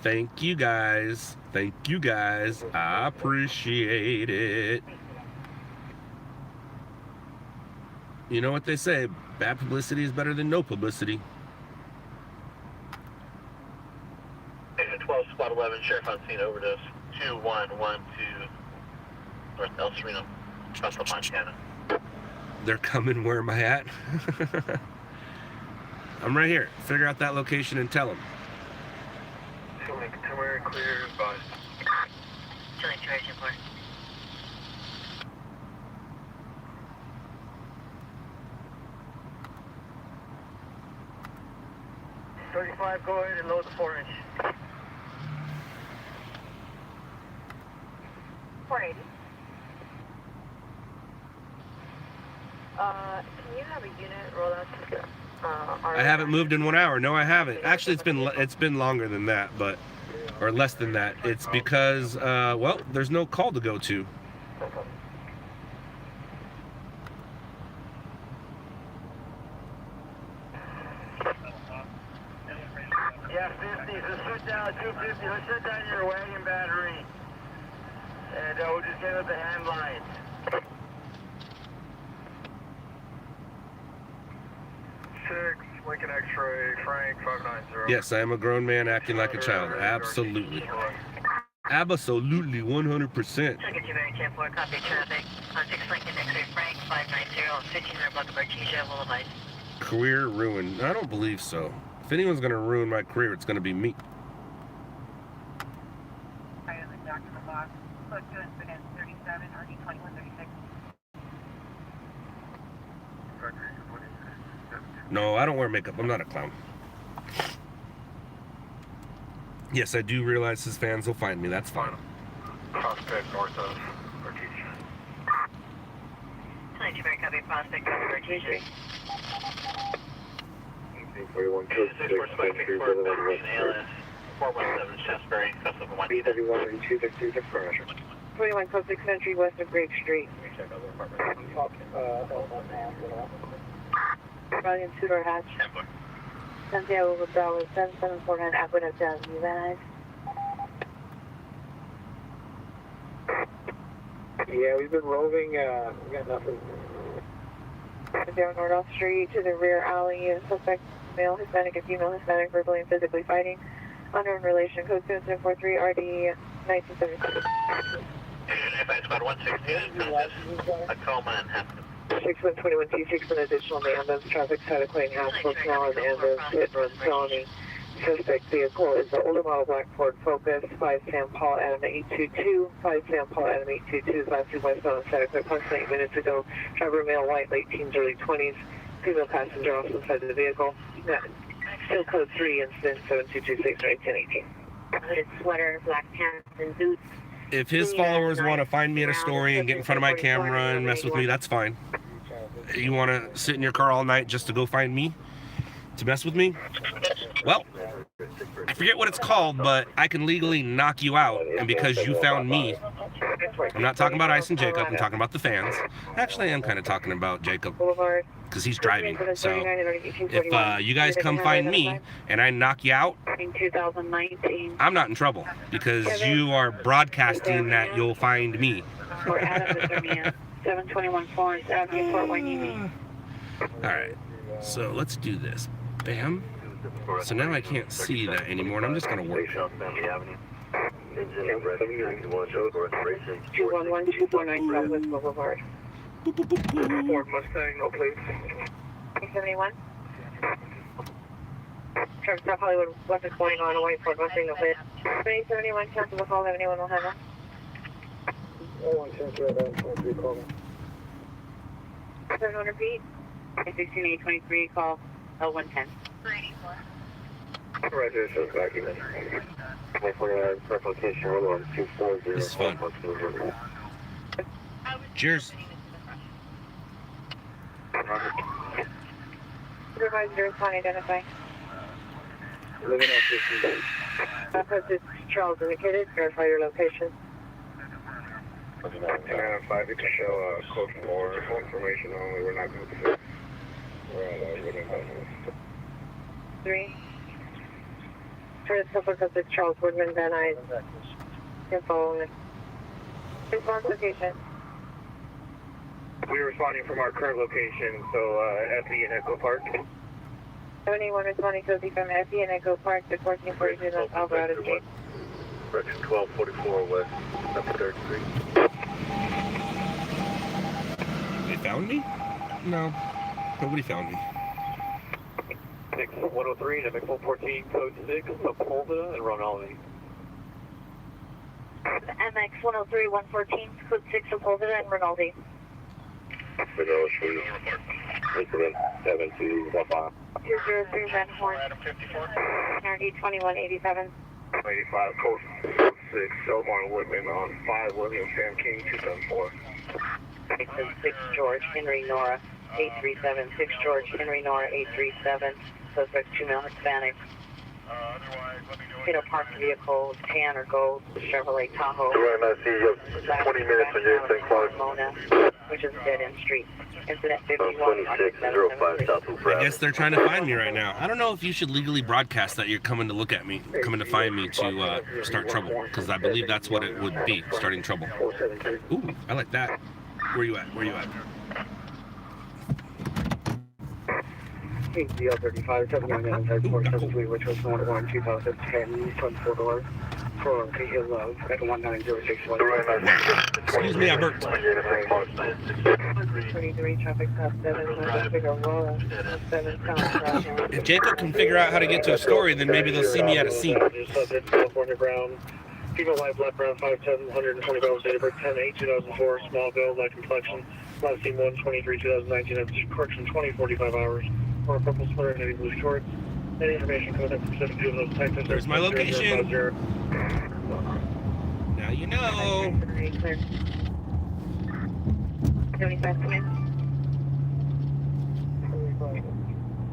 Thank you guys. Thank you guys. I appreciate it. You know what they say, bad publicity is better than no publicity. Agent 12, Squad 11, Sheriff on scene, overdose 2112 North El Sereno, Trussell, Montana. They're coming where am I at? I'm right here. Figure out that location and tell them. Temporary clear, advised. Chile, Agent 4. Go ahead and load the 4-inch. 480. Can you have a unit roll out to I haven't moved in 1 hour. No, I haven't. Actually, it's been longer than that, but or less than that. It's because well, there's no call to go to. Yeah, 50. Let's shut down 250. Let's shut down your wagon battery. And we'll just get up the hand lines. Lincoln X-ray, Frank 590. Yes, I am a grown man acting like a child. Absolutely. Absolutely, 100%. Second January 10-4, copy traffic on 6 Lincoln X-ray Frank 590 on 1500 block of Artesia, Boulevard. Career ruin. I don't believe so. If anyone's going to ruin my career, it's going to be me. Right on the dock of the box. Code 2 incident 37, RD 2136. No, I don't wear makeup. I'm not a clown. Yes, I do realize his fans will find me. That's fine. Prospect north of Artesia. 92 very copy, Prospect, north of Artesia. 41 ALS 417 Shaftesbury, custom 1. BW1 263 for 21 code 6 entry west of Grape Street. Check out the apartment. Volume 2-door hatch. 10-4. Santiago Bravo 7749 Aqueduct Avenue, Van Nuys. Yeah, we've been roving, we got nothing. Down North Street to the rear alley, suspect male Hispanic and female Hispanic verbally and physically fighting. Unknown relation, code 7743 RD 1976. Agent Squad 116, a coma in Hampton. 6121 T6, an additional ambulance traffic side of Queen Hospital, now an ambulance hit and run felony. Suspect vehicle is the older model black Ford Focus, 5 Sam Paul Adam 822, 5 Sam Paul Adam 822, last seen by phone static approximately 8 minutes ago. Driver male, white, late teens, early 20s. Female passenger also inside the vehicle. Still code 3, incident 7226 or 1018. Hooded sweater, black pants, and boots. If his followers want to find me at a story and get in front of my camera and mess with me, that's fine. You want to sit in your car all night just to go find me? To mess with me? Well, I forget what it's called, but I can legally knock you out. And because you found me, I'm not talking about Ice and Jacob, I'm talking about the fans. Actually, I'm kind of talking about Jacob, because he's driving. So if you guys come find me and I knock you out, I'm not in trouble, because you are broadcasting that you'll find me. for Adams, 721 Florence Avenue, Fort Wayne. Alright, so let's do this. Bam. So now I can't see that anymore, and I'm just going to work. 211-249 Southwest Boulevard. Ford Mustang, no plates. 371. Traffic stop Hollywood, what's going on? A white Ford Mustang, no plate. 371, cancel the call, anyone will handle. 700 feet. 16823, call L110. 384. Right there, shows document. Location, hold on, 240. This is fun. Cheers. Supervisor is on identify. Living on 15. This Charles indicated, verify your location. 5, you can show code for information only, we're not going to fix. We're at within business. 3. For the public of this Charles Woodman, Van Nuys. Info. Response location. We're responding from our current location, so FE and Echo Park. 71 responding to the from FE and Echo Park to 1442 North Alvarado Street. Direction 1244 West, number 33. They found me? No. Nobody found me. 103, Nemical 14, code 6, Sepulveda, and Ronaldi. MX 103 114, code 6 Sepulveda and Rinaldi. Middle Street, increment 7215. 203 Van Horn. Energy 2187. 85, code 6, Elmore Woodman on 5, William Sam King, 274. 6 George Henry Nora 837. 6 George Henry Nora 837. Suspect 2 male Hispanic. Fatal parked vehicle, tan or gold, Chevrolet Tahoe. We're going to see you 20 minutes on Jason Clark. Mona, which is a dead-end street. Incident 51. 2605 South I guess they're trying to find me right now. I don't know if you should legally broadcast that you're coming to look at me, coming to find me to start trouble, because I believe that's what it would be, starting trouble. Ooh, I like that. Where you at? Where you at? DL 35, 799, which was 1 2010, 24 doors, for Hill Love at 19061. Excuse me, I burped. 23 traffic stop 7, bigger roll, 7 South. If Jacob can figure out how to get to a story, then maybe they'll see me at a scene. California ground. People live left around 5'7", 120 pounds, date of birth 10/8, 2004, small bill, light complexion, last seen 1/23, 2019, correction 20-45 hours, or a purple sweater and navy blue shorts. Any information coming up from 72 of those types. There's my location. Now you know. 75 come in.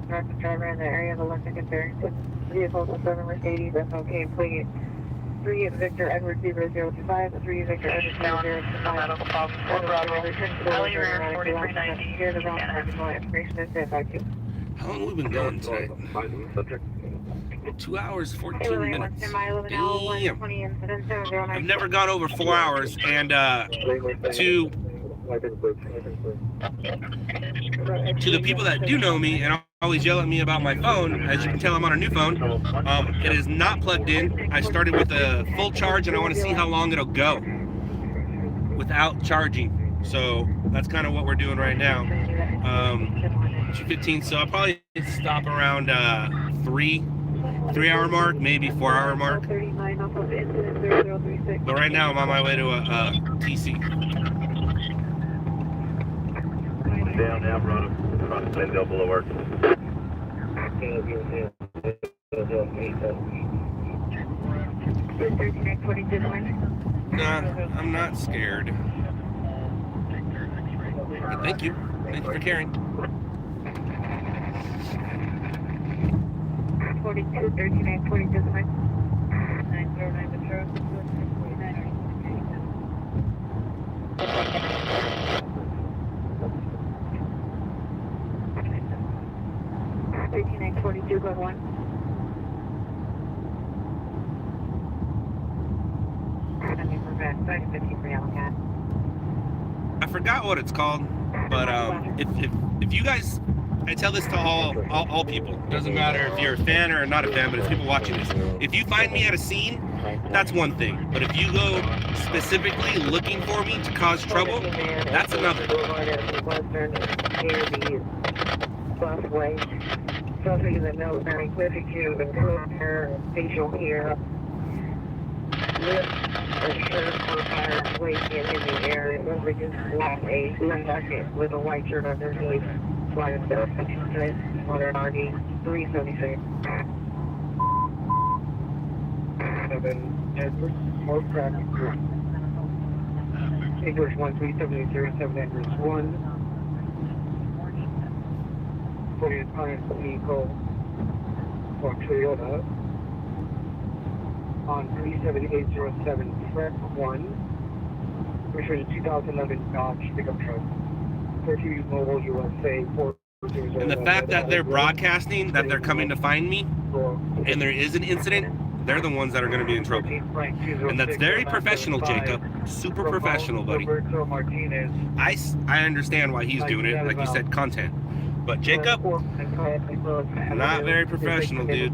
Traffic driver in the area of the Lexington Barrington. Vehicle to 7 Mercedes, FOK, plate 3 Victor Edward 005, 3 Victor Edward 005. Medical problem 4 Bravo. Alley rear 4390. Here the wrong information is said by 2. How long have we been going tonight? 2 hours, 14 minutes. Damn. I've never gone over 4 hours, and to the people that do know me and always yell at me about my phone, as you can tell, I'm on a new phone. It is not plugged in. I started with a full charge, and I want to see how long it'll go without charging. So that's kind of what we're doing right now. 2:15, so I'll probably stop around 3-hour mark, maybe 4-hour mark. But right now I'm on my way to a TC. Down now, run Glendale Boulevard. Nah, I'm not scared. But thank you. Thank you for caring. 42, 39, 42, 909 Metro, 49. 3942, go 1. I mean, we're back, 553 Allen. forgot what it's called, but if you guys, I tell this to all people. Doesn't matter if you're a fan or not a fan, but it's people watching this. If you find me at a scene, that's one thing. But if you go specifically looking for me to cause trouble, that's another. Busway, something that military clipping to the cooler facial here. Lift assured for fire weighted in the air. It was just long a jacket with a white shirt underneath. Flying stuff on an RD 376. 7 Edwards, smoke traffic group. English 1373, 7 Edwards 1. For your current vehicle for Toyota on 37807 Fred 1, which is a 2011 Dodge pickup truck. 30 Mobile USA 400. And the fact that they're broadcasting that they're coming to find me and there is an incident, they're the ones that are going to be in trouble. And that's very professional, Jacob. Super professional, buddy. I understand why he's doing it. Like you said, content. But Jacob, not very professional, dude.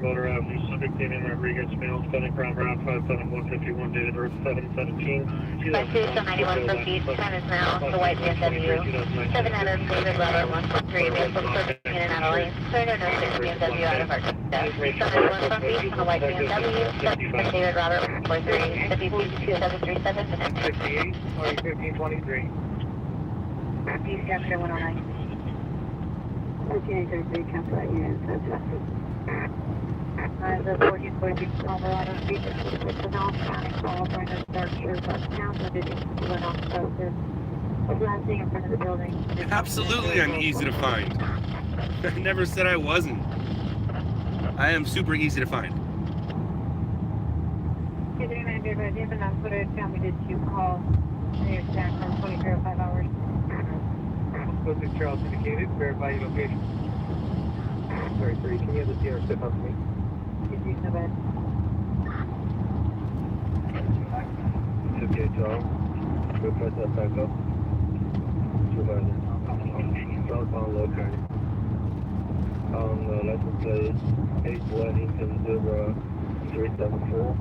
Motor Avenue, subject Damian Rodriguez, male, standing ground round 57151, dated Earth 717. 91 proceed, time is now, the white BMW, 700 David Robert 143, vehicle subject in and out of lane, 306 BMW out of our desk, 791 proceed, the white BMW, subject David Robert 143, 52737, and 68, 1523. East Capture 109. 1433, cancel that unit, The 1443 Colorado Beach, it's a non-panic call, for an departure, but council didn't do an off-focus. Blasting in front of the building. Absolutely, I'm easy to find. I never said I wasn't. I am super easy to find. Hey, the reminder, but if an unfooted family did you call near San from 2005 hours. Code 6 Charles indicated, verify your location. Sorry, 3, can you have the CR step up to me? No bad. 58 Charles, go press that back up. Supervisor. Southbound location. On the license plate 8 Wellington 0374.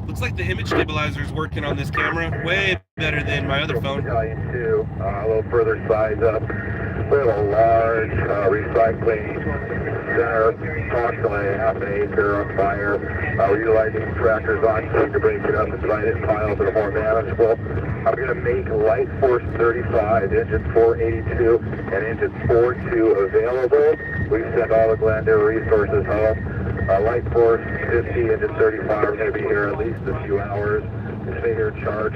Looks like the image stabilizer is working on this camera way better than my other phone. Battalion 2, a little further size up. We have a large recycling center, approximately half an acre on fire. We're utilizing tractors on scene to break it up and divide it in piles that are more manageable. I'm going to make Light Force 35, engine 482, and engine 42 available. We've sent all the Glendale resources home. Light Force 50, engine 35 are going to be here at least a few hours. Stay here, charge.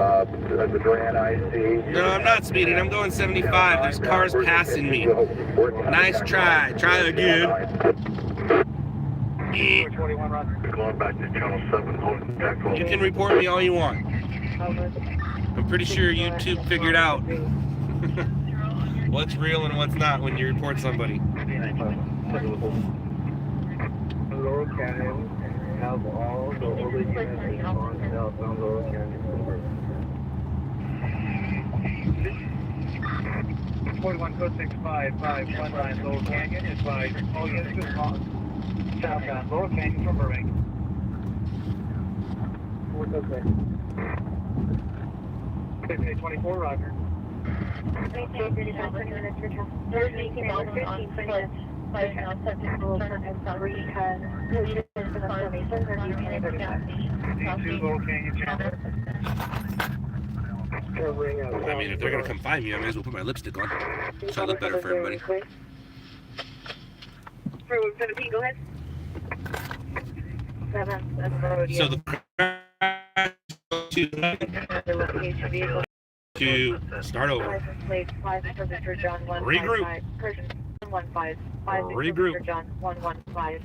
The Grand IC. No, I'm not speeding. I'm going 75. There's cars passing me. Nice try. Try again. Going back to channel 7, holding back. You can report me all you want. I'm pretty sure YouTube figured out what's real and what's not when you report somebody. Laurel Canyon have all the older units on southbound Laurel Canyon. 41 code 6551 Laurel Canyon is by all units respond. Southbound Laurel Canyon from Burbank. 24 Roger. 20 minutes return. There's 18 on foot. Fire now subject will turn and summary because leaders in the formation are not going to gas station. I mean, if they're going to come find me, I might as well put my lipstick on. So I look better for everybody. Go ahead. So the to start over. License plate 5 for John 155. Regroup. Person 115. 5 Regroup. for John 115.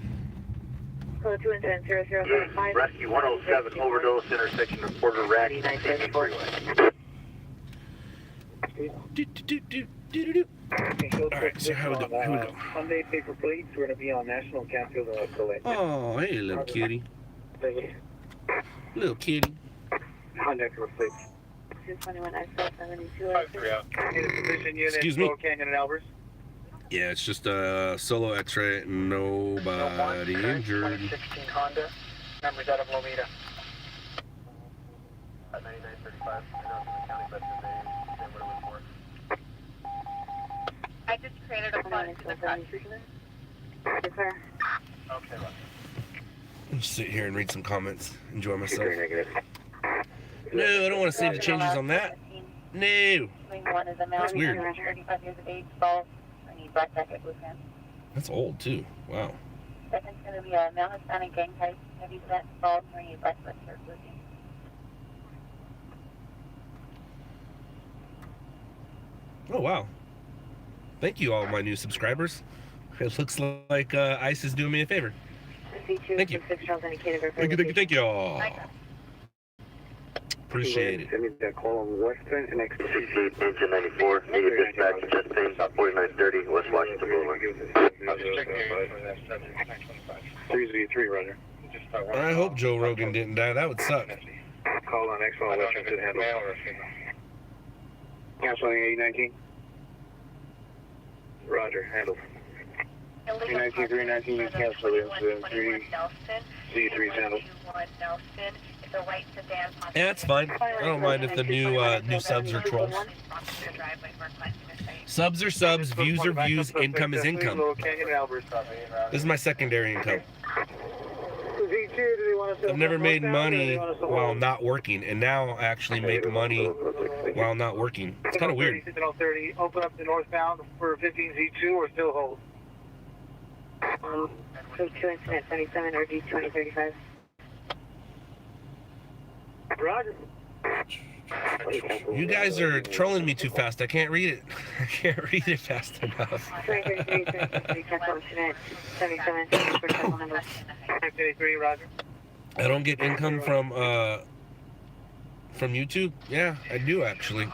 Code 2 and 0075. Rescue 107 overdose intersection of Porter Rack. Alright, so how we go? Here we go. Sunday paper plates. We're going to be on National Canfield Collect. Oh, hey, little kitty. Little kitty. Honda paper plates. 221 XL72. 53 out. Need a position unit. Excuse me? Coral Canyon and Albers. Yeah, it's just a solo X-ray. Nobody injured. 2016 Honda. Numbers out of Lomita. At 9935, I know it's in the county, but they what it was for. I just created a fund to the front. Yes, sir. Okay, right. Just sit here and read some comments. Enjoy myself. No, I don't want to save the changes on that. No. That's weird. 35 years of age, bald. I need black jacket, blue pants. That's old, too. Wow. Second's going to be a male Hispanic gang type, heavy set, bald, wearing a black sweatshirt, blue jeans. Oh, wow. Thank you, all my new subscribers. It looks like ICE is doing me a favor. Thank you. Thank you all. Appreciate it. Send me that call on Western and next CC engine 94, negative dispatch, just paying 4930 West Washington Boulevard. I'll just check for that 925. 303, Roger. I hope Joe Rogan didn't die. That would suck. call on X1 Western to handle. Canceling 819. Roger, handle. 319, 319, you cancel it. 3Z3 handle. Yeah, it's fine. I don't mind if the new subs are trolls. Subs are subs, views are views, income is income. This is my secondary income. I've never made money while not working, and now I actually make money while not working. It's kind of weird. Open up the northbound for 15Z2 or still hold? Code 2 incident 77 or D2035. Roger. You guys are trolling me too fast. I can't read it. I can't read it fast enough. 583, Roger. I don't get income from YouTube. Yeah, I do actually.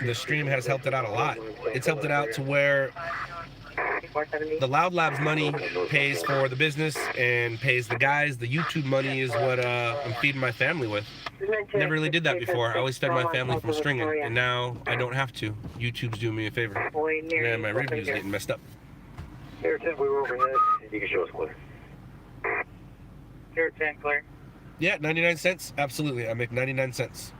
The stream has helped it out a lot. It's helped it out to where the LOUDLABS money pays for the business and pays the guys. The YouTube money is what I'm feeding my family with. Never really did that before. I always fed my family from stringing, and now I don't have to. YouTube's doing me a favor. And my review's getting messed up. Air 10, we were overhead. You can show us clear. Air 10, clear. Yeah, 99 cents. Absolutely. I make 99 cents.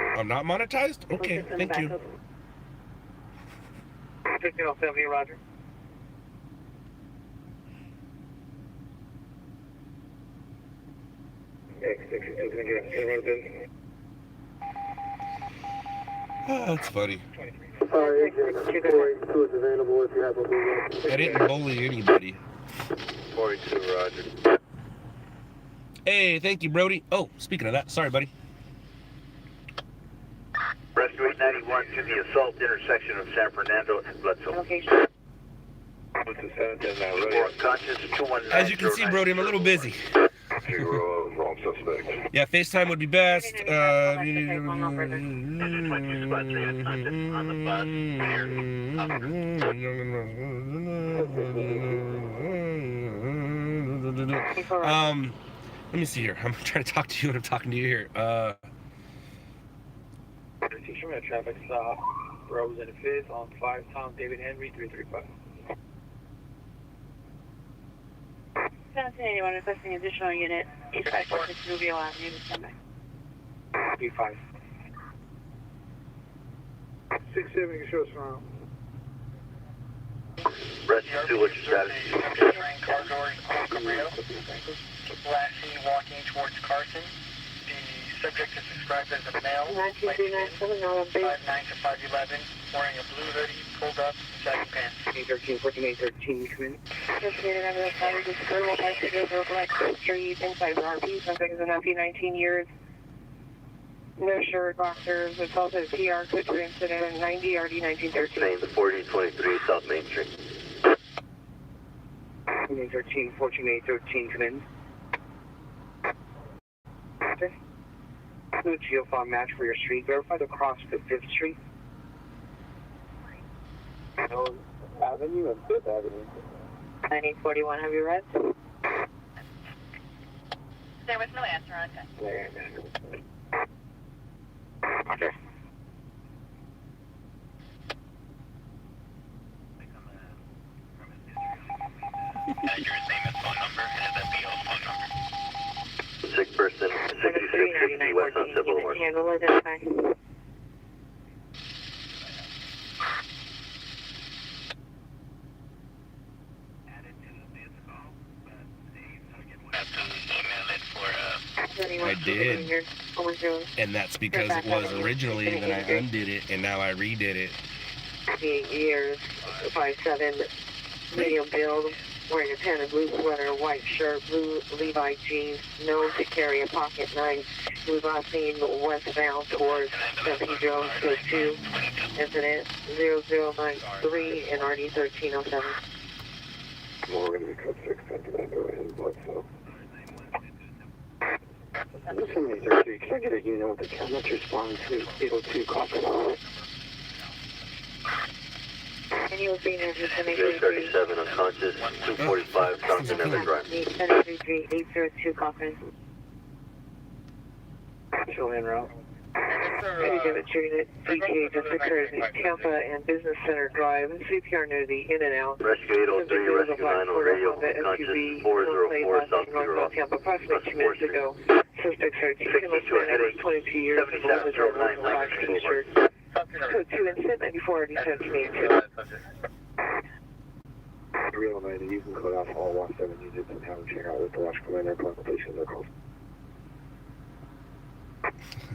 I'm not monetized? Okay, thank you. 1570, Roger. That's funny. Sorry, 482 is available if you have a I didn't bully anybody. 42, Roger. Hey, thank you, Brody. Oh, speaking of that, sorry, buddy. Rescue 891 to the assault intersection of San Fernando and Bledsoe. Location. Conscious 219. As you can see, Brody, I'm a little busy. Wrong suspect. Yeah, FaceTime would be best. Let me see here. I'm trying to talk to you and I'm talking to you here. Traffic stop, Rose and 5th on 5 Tom David Henry 335. 1781 requesting additional unit. 8546 Rubio Avenue to stand by. B5. 670, show us around. Rescue 2, what's your status? Car doors on Cabrillo. Last seen walking towards Carson. The subject is described as a male, 12397, no update. 5'9" to 5'11", wearing a blue hoodie, pulled up, sagging pants. 813, 14, 813, come in. Investigated under the fire, discernible passages of black street inside RP, subject is an LP 19 years. No sure, doctor. It's also PR code for incident 90 RD 1913. 4023 South Main Street. 13, 14813, come in. Okay. No geofile match for your street. Verify the cross to 5th Street. Avenue and 5th Avenue. 1941, have you read? There was no answer on that. Okay. Your name and phone number and the PO phone number. Sick person, 6660 West Sunset Boulevard. Handle identify. I did. And that's because it was originally, and then I undid it, and now I redid it. 8 years, 5'7", medium build, wearing a tan and blue sweater, white shirt, blue Levi jeans, known to carry a pocket knife. We've all seen westbound towards San Pedro, code 2, incident 0093 and RD 1307. Morgan, code 6, and blood cell. This is 33. Can I get a unit with the chemist responding to 802 copy? And you will be in just to make 37 unconscious, 245 South Never Drive. 802 copy. Show en route. Any demonstrated CTA just occurred at Tampa and Business Center Drive, CPR near the in and out. Rescue 803, Rescue 9 on radio, unconscious, 404 South Bureau. Tampa, approximately 2 minutes ago. Suspects are 22 years of old, with a black t-shirt. Code 2 incident 94 RD 1782. Real 90, you can code off all 17 units and have them check out with the watch commander upon completion of their calls.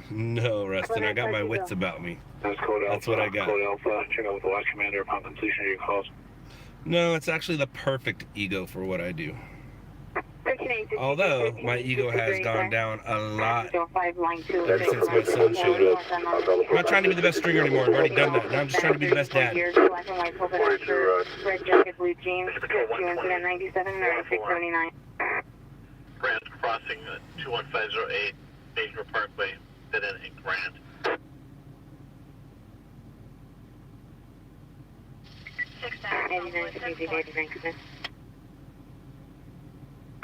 No, Rustin, I got my wits about me. That's code Alpha. That's what I got. Code Alpha, check out with the watch commander upon completion of your calls. No, it's actually the perfect ego for what I do. Although my ego has gone down a lot ever since my son showed up. I'm not trying to be the best stringer anymore. I've already done that. Now I'm just trying to be the best dad. Red jacket, blue jeans, incident 97 9679. Grand crossing 21508 Major Parkway, dead end in Grand.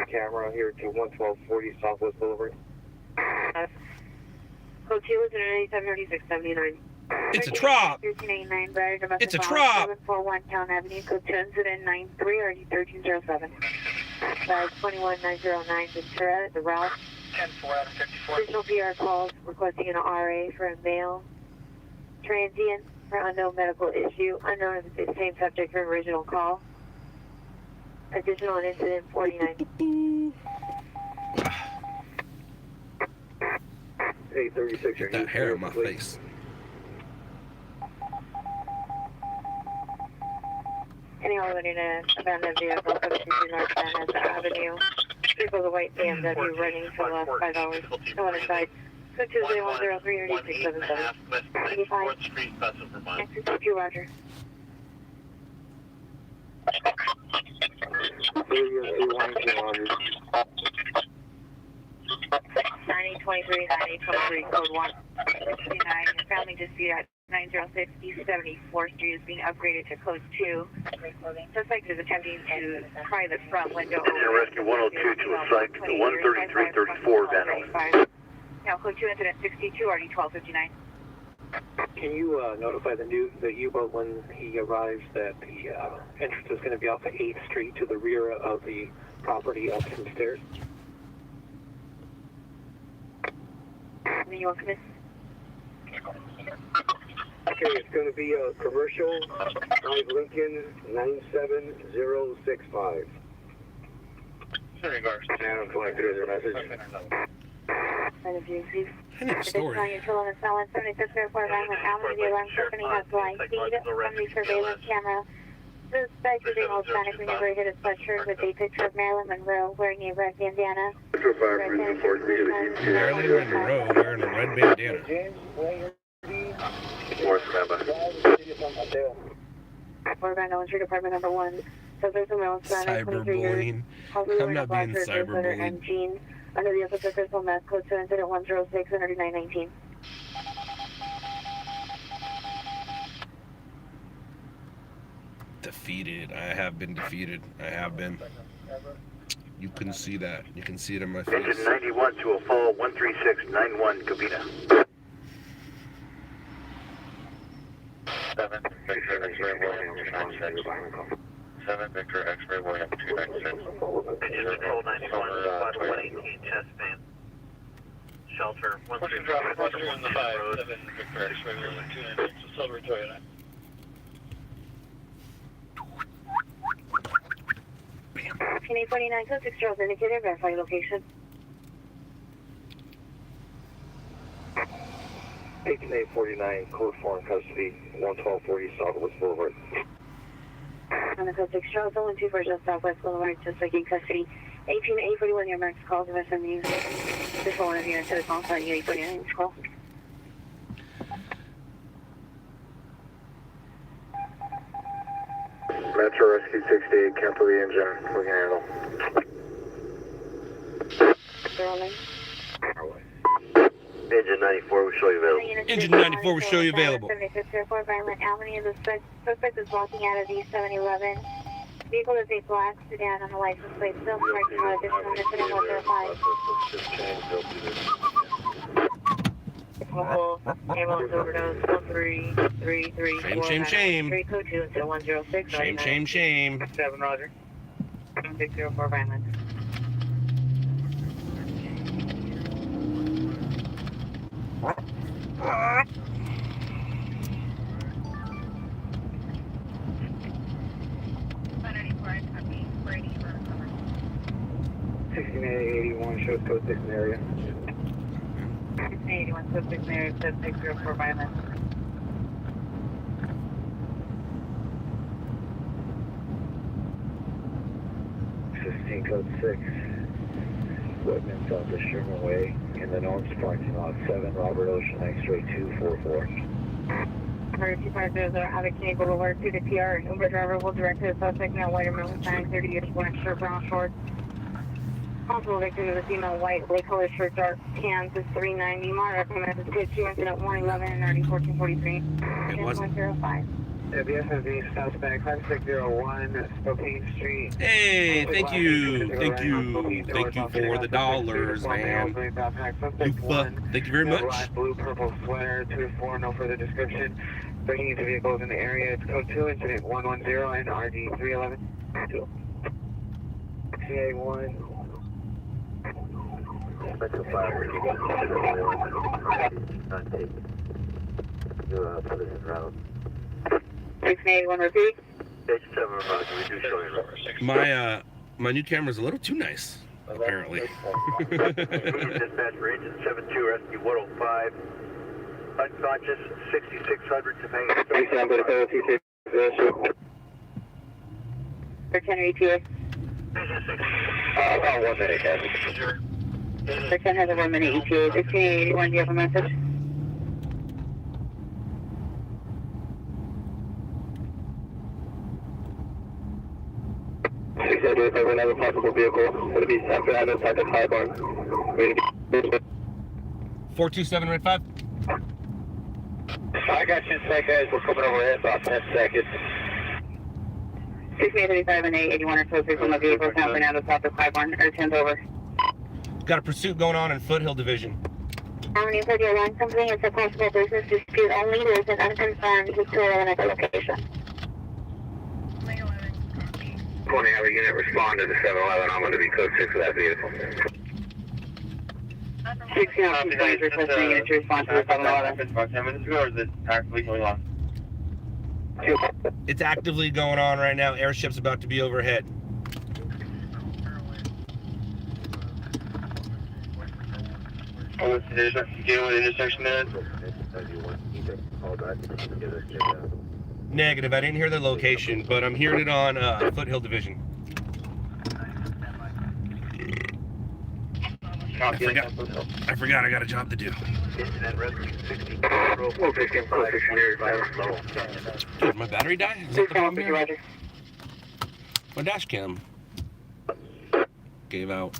Camera here to 11240 Southwest Boulevard. Code 2 is 973679. It's a trop! 1389 It's a trop! 741 Town Avenue, code 2 incident 93 RD 1307. 21909 Ventura, the route. 10-4 out of 54. Additional PR calls requesting an RA for a male transient for unknown medical issue, unknown if it's the same subject for original call. Additional on incident 49. 836. Get that hair in my face. Anyone willing to abandon vehicle 72 North Van Ness Avenue. Vehicle the white BMW running for the last 5 hours. No other side. Code 20103 3677. 85. Exit 2 Roger. 9023, 9023, code 1. 69. Family dispute at 906 East 74th Street is being upgraded to code 2. Suspect is attempting to pry the front window Engine Rescue 102 to a site 13334 Van. Now code 2 incident 62 RD 1259. Can you notify the U-boat when he arrives that the entrance is going to be off of 8th Street to the rear of the property up some stairs? New York, Miss. Okay, it's going to be a commercial 5 Lincoln 97065. In regards to And collected their message. By the view, please. I need a story. Control on the solid 75th Airport Avenue. The alarm company has live feed from the surveillance camera Suspect using Hispanic maneuver hit a sweatshirt with a picture of Marilyn Monroe wearing a red bandana. Marilyn Monroe wearing a red bandana. More Scrabba. We're going to Street Department number 1. Subject of male Hispanic, 23 years. Cyberbullying. Probably I'm wearing a not black being shirt, blue sweater, cyberbullied. and jeans. Under the officer crystal mask code to incident 106 and 3919. Defeated. I have been defeated. I have been. You couldn't see that. You can see it in my face. Engine 91 to a fall 13691 Covina. 7 Victor X-ray William 296. 7 Victor X-ray William 296. Engine control 91, squad 118, chest fan. Shelter 135, 115 road. 7 Victor X-ray William 296, Silver Toyota. Can 849 code 6 Charles indicated, verify location. 18849, code 4 in custody, 11240 Southwest Boulevard. On the code 6 Charles, 124 just Southwest Boulevard, just like in custody. 18841, your max calls of SMU. This one of you to the call sign, 849 call. Metro Rescue 68, cancel the engine, we can handle. Rolling. Engine 94 will show you available. Engine 94 will show you available. 7604 Violent Albany, and the suspect is walking out of the 7-Eleven. Vehicle is a black sedan on the license plate, still parking lot, additional incident 105. Ambulance overdose, 13334. Shame, shame, shame. 3 code 2 until 106. Shame, shame, shame. 7 Roger. 604 Violent. Shows code 6 in the area. 81 code 6 in the area, 7604 Violent. Code 6. Whitman south of Sherman Way in the North parking lot 7, Robert Ocean X-ray 244. Number 2500 Havoc Caney Boulevard to the PR. Uber driver will direct the suspect now white American sign, 30 years, black shirt, brown shorts. Possible victim of the female white, light colored shirt, dark pants is 390. Mar recommends code 2 incident 111 and 1443. It wasn't. 105. The SMV suspect 5601 Spokane Street. Hey, thank you. Thank you. Thank you for the dollars, man. Lupa, thank you very much. Black, blue, purple sweater, 2 to 4, no further description. Breaking into vehicles in the area. It's code 2, incident 110 and RD 311. CA1. Metro 5, not take. You're position route. 681 repeat. Stage 7, Roger, we do show you route. My new camera's a little too nice, apparently. Dispatch for engine 72, rescue 105. Unconscious, 6600 to Main. 10 ETA. 1 minute, Captain. 10 has a 1 minute ETA. 1681, do you have a message? Another possible vehicle. It'll be after that inside the car barn. 427 red 5. I got you, guys. We're coming overhead about 10 seconds. 6835 and 881 are closest on the vehicle, jumping out of south of Clybourne, or 10's over. Got a pursuit going on in Foothill Division. Harmony for the airline company, it's a possible business dispute only. There's an unconfirmed historical at the location. 20 hour unit respond to the 7-Eleven. I'm going to be code 6 for that vehicle. 16 officers requesting unit to respond to the 7-Eleven. 10 minutes ago, or is it actively going on? It's actively going on right now. Airship's about to be overhead. Oh, do you know what intersection that is? Negative. I didn't hear the location, but I'm hearing it on Foothill Division. I forgot I got a job to do. Dude, my battery died? Is that the problem here? My dash cam gave out.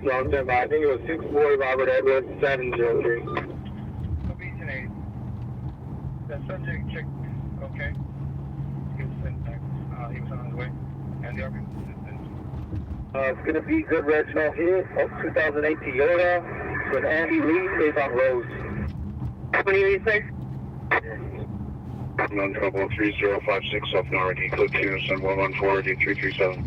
Long term, I think it was 640 Robert Edwards 703. That subject checked, okay. He was on his way. And the other It's going to be good Reginald here, 2008 Toyota, with Andy Lee, stays on Rose. What do you say? Non-trouble 3056 South Normandy, code 2, send 114 D337.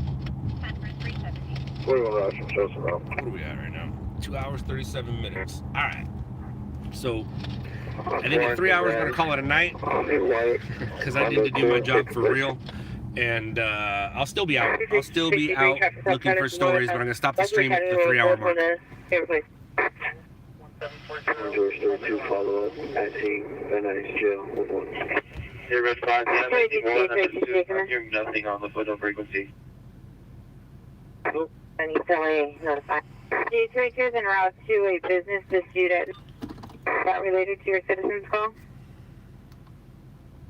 41 Roger, shows around. What are we at right now? 2 hours, 37 minutes. All right. So, I think in 3 hours, we're going to call it a night. Because I need to do my job for real. And I'll still be out. I'll still be out looking for stories, but I'm going to stop the stream at the 3 hour mark. Follow up at sea, Van Nuys Jail, 1. Here, Red 5, I'm hearing nothing on the photo frequency. Notified. D3 is en route to a business dispute not related to your citizen's call.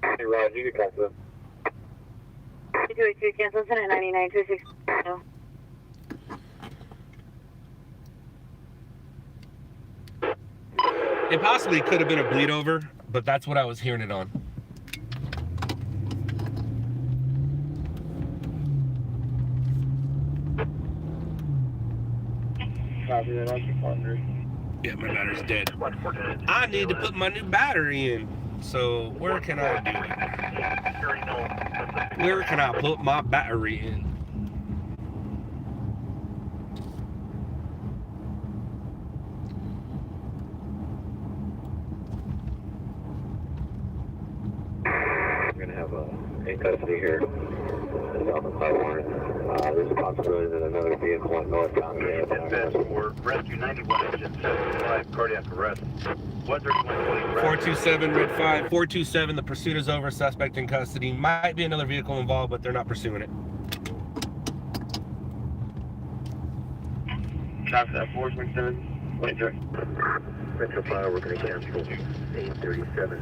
Hey, Rod, you can cancel it. D282 cancels in at 9926. No. It possibly could have been a bleed over, but that's what I was hearing it on. Yeah, my battery's dead. I need to put my new battery in. So where can I do it? Where can I put my battery in? I'm going to have in custody here. South of Taiwan. There's a possibility that another vehicle in North County. Dispatch for Rescue 91 engine 75 cardiac arrest. 427 Red 5. 427. The pursuit is over. Suspect in custody. Might be another vehicle involved, but they're not pursuing it. Copy that. 427. Wait, sir. Metro Fire, we're going to cancel 837.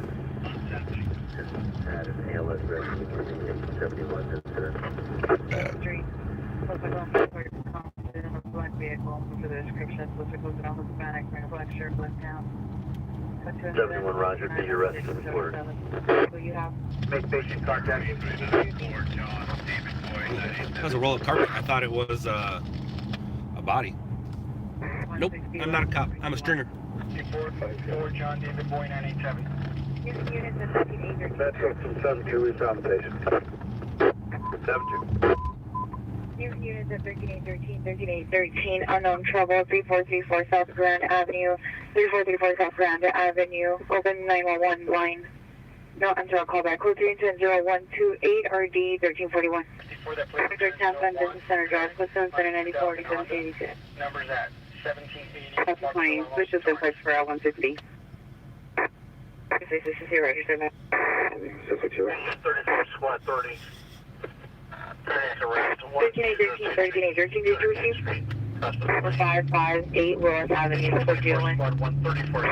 Had an ALS rescue for the 71 incident. Street. Black vehicle for the description. Physical on Hispanic, manufacturer, black town. 71 Roger, be arrested for the order. Will you have? Make patient contact. That was a roll of carpet. I thought it was a body. Nope, I'm not a cop. I'm a stringer. 4 John David Boy 987. That's from 72, we found the patient. 72. Units at 13813, 13813, unknown trouble, 3434 South Grand Avenue, 3434 South Grand Avenue, open 911 line. No, I'm sorry, call back. Code 310-0128 RD 1341. Victor Tampa Business Center Drive, Clifton Center 94 1782. Numbers at 1780. That's the plane. Switch to the place for L160. This is here, registered. 34 squad 30. 1313, 1313, did you receive? 558 Willis Avenue, Fort Dearland. 134.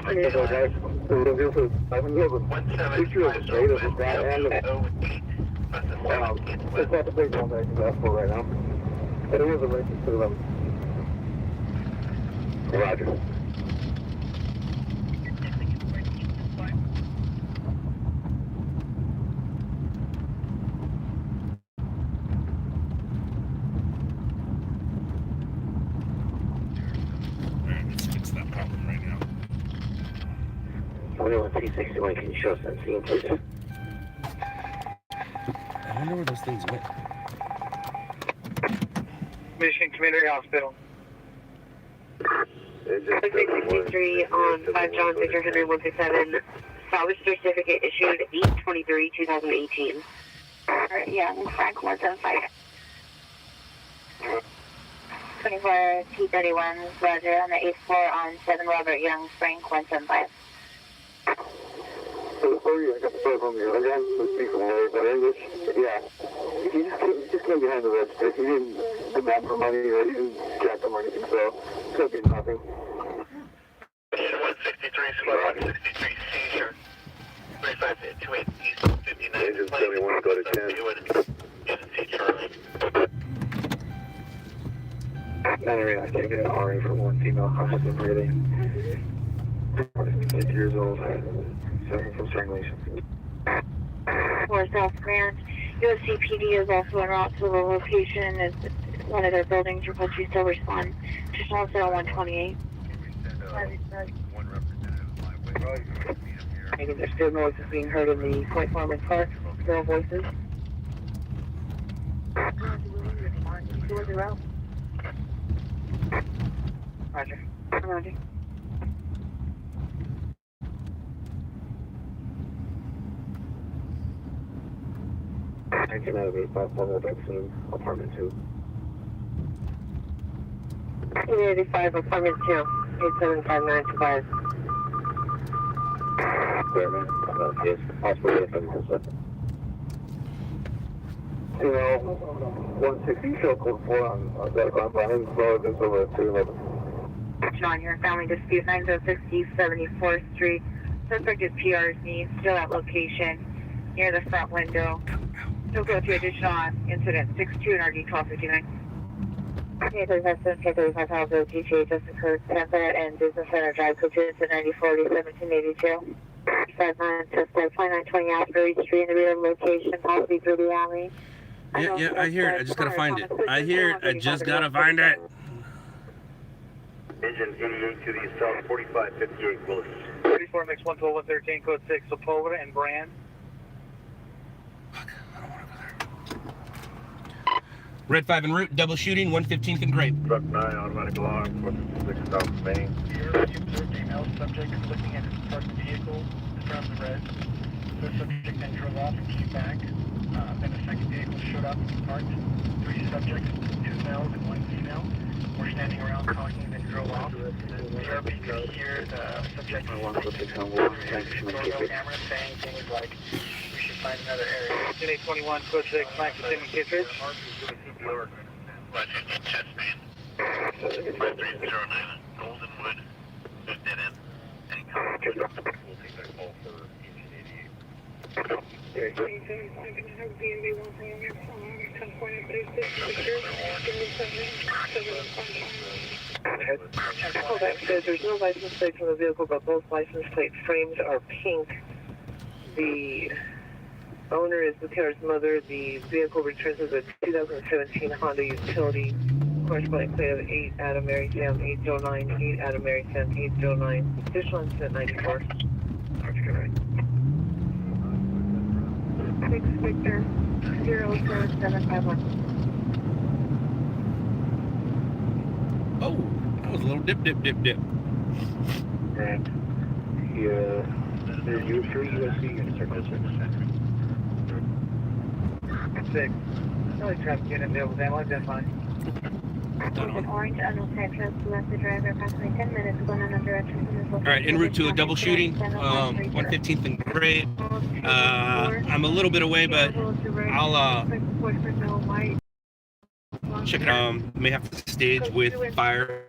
It's not the big one that I can ask for right now. But it is a racing to them. Roger. Alright, let's fix that problem right now. 361, can you show us that scene, please? I wonder where those things went. Michigan Community Hospital. 63 on 5 John, Victor Henry 137. Salvage certificate issued 8/23/2018. Young, Frank 175. 24 T31, Roger, on the 8th floor on 7 Robert Young, Frank 175. Sorry, I got the phone from you. I have to speak from Larry, but English, yeah. He just came behind the register. He didn't demand for money or he didn't jack them or anything, so it could be nothing. 163, squad 163, seizure. 3528 East 59. Agent 71, go to 10. Charlie. Anyway, I can't get an RA for one female. I have been breathing. 50 years old. Suffering from strangulation. For South Grant, USCPD is also en route to the location as one of their buildings. Report you still respond. Just also 128. Megan, there's still noises being heard in the Point Farmers Park. Still voices. Roger. Roger. I came out of 855 vaccine, apartment 2. 85, apartment 2. 875925. Clear, man. Yes, possible if I'm also. 160, show code 4 on that ground behind the road, that's over at 311. John here, family dispute 906 East 74th Street. Suspect is PRZ, still at location near the front window. Still go to additional incident 62 and RD 1259. K35 House of GTA just occurred, Tampa and Business Center Drive, coaches at 9040 1782. 59 suspect 2920 Asbury Street in the rear location, possibly through the alley. Yeah, I hear it. I just gotta find it. I hear it. I just gotta find it. Engine 88 to the south, 4558 Willis. 34 mix 112 113, code 6, Sepulveda and Brand. Fuck, I don't wanna go there. Red 5 en route, double shooting, 115th and Grape. Truck 9, automatic alarm, 46 South Main. You observed a male subject looking at his parked vehicle from the red. The subject then drove off and came back. Then a second vehicle showed up and parked. 3 subjects, 2 males and 1 female, were standing around talking, then drove off. BRB could hear the subject on his camera saying things like, we should find another area. 821, code 6, Mike, Simon Kittredge. Washington chest man. 5309 Goldenwood. Just dead end. Any comment? We'll take that call for engine 88. Oh, that says there's no license plate for the vehicle, but both license plate frames are pink. The owner is the car's mother. The vehicle returns as a 2017 Honda Utility. Corresponding plate of 8 Adam Mary Sam 809, 8 Adam Mary Sam 809. Additional incident 94. Right. 6 Victor 00751. Oh, that was a little dip. And the U3 USC and circle 6. 6. No traffic unit available, damn, identify. Orange, unknown Sanchez, left the driver approximately 10 minutes, going in a direction from his location. All right, en route to a double shooting, 115th and Grape. I'm a little bit away, but I'll check it out. May have to stage with fire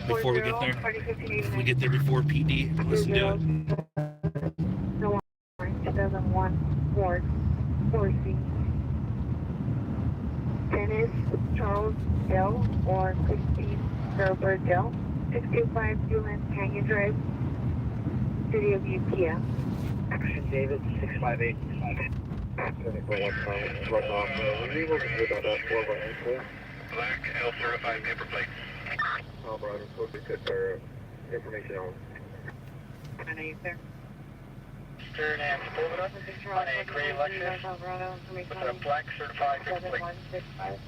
before we get there. If we get there before PD, let's do it. 2001 Ford 4C. Dennis Charles Dell or Christine Delbert Dell, 625 Julian Canyon Drive, City of Ukiah. Action David 658. 24 rush off. Were you able to get that 4 by info? Black L certified paper plate. Alvarado, code 6 for information on. I know you, sir. registered and pulled up on a gray Lexus with a black certified fixed plate. 7165.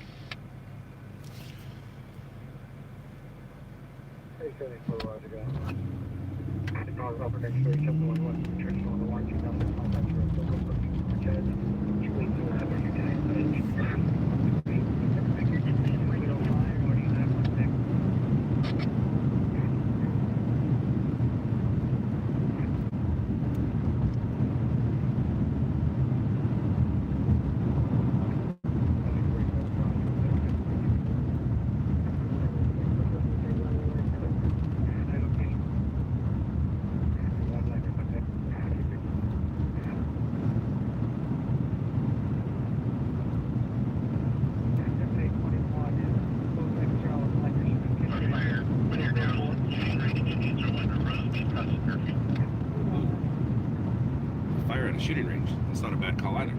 Fire at a shooting range. That's not a bad call either.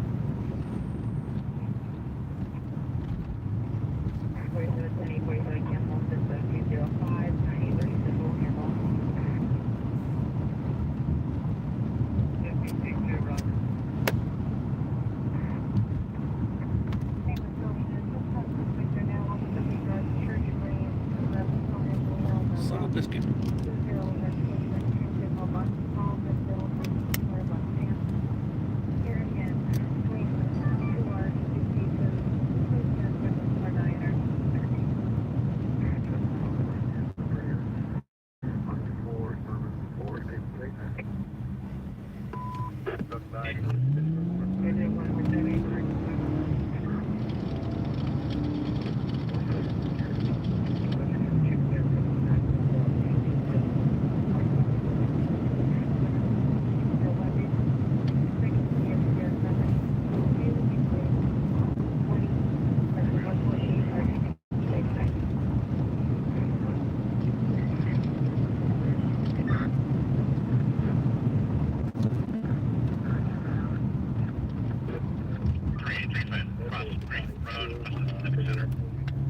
Son of a biscuit.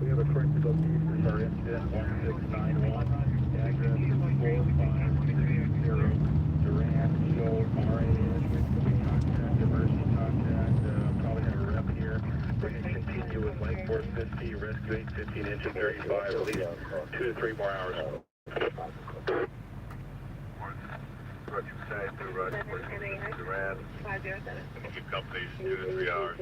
We have a current to for our incident 1691. The address is 4530 Durant Joe RAS with contact, emergency contact. Probably have a rep here. We're going to continue with light force 50, rescue 8, 15 engine 35, at least 2 to 3 more hours. Roger, side to Roger, Durant. 507. Keep companies 2 to 3 hours.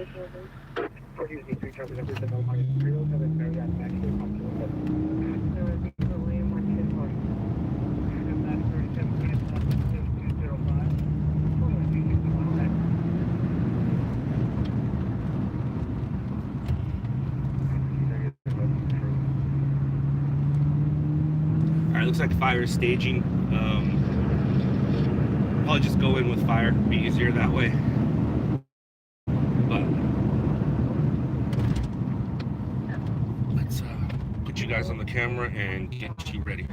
All right, looks like fire is staging. Probably just go in with fire. Be easier that way. But let's put you guys on the camera and get you ready.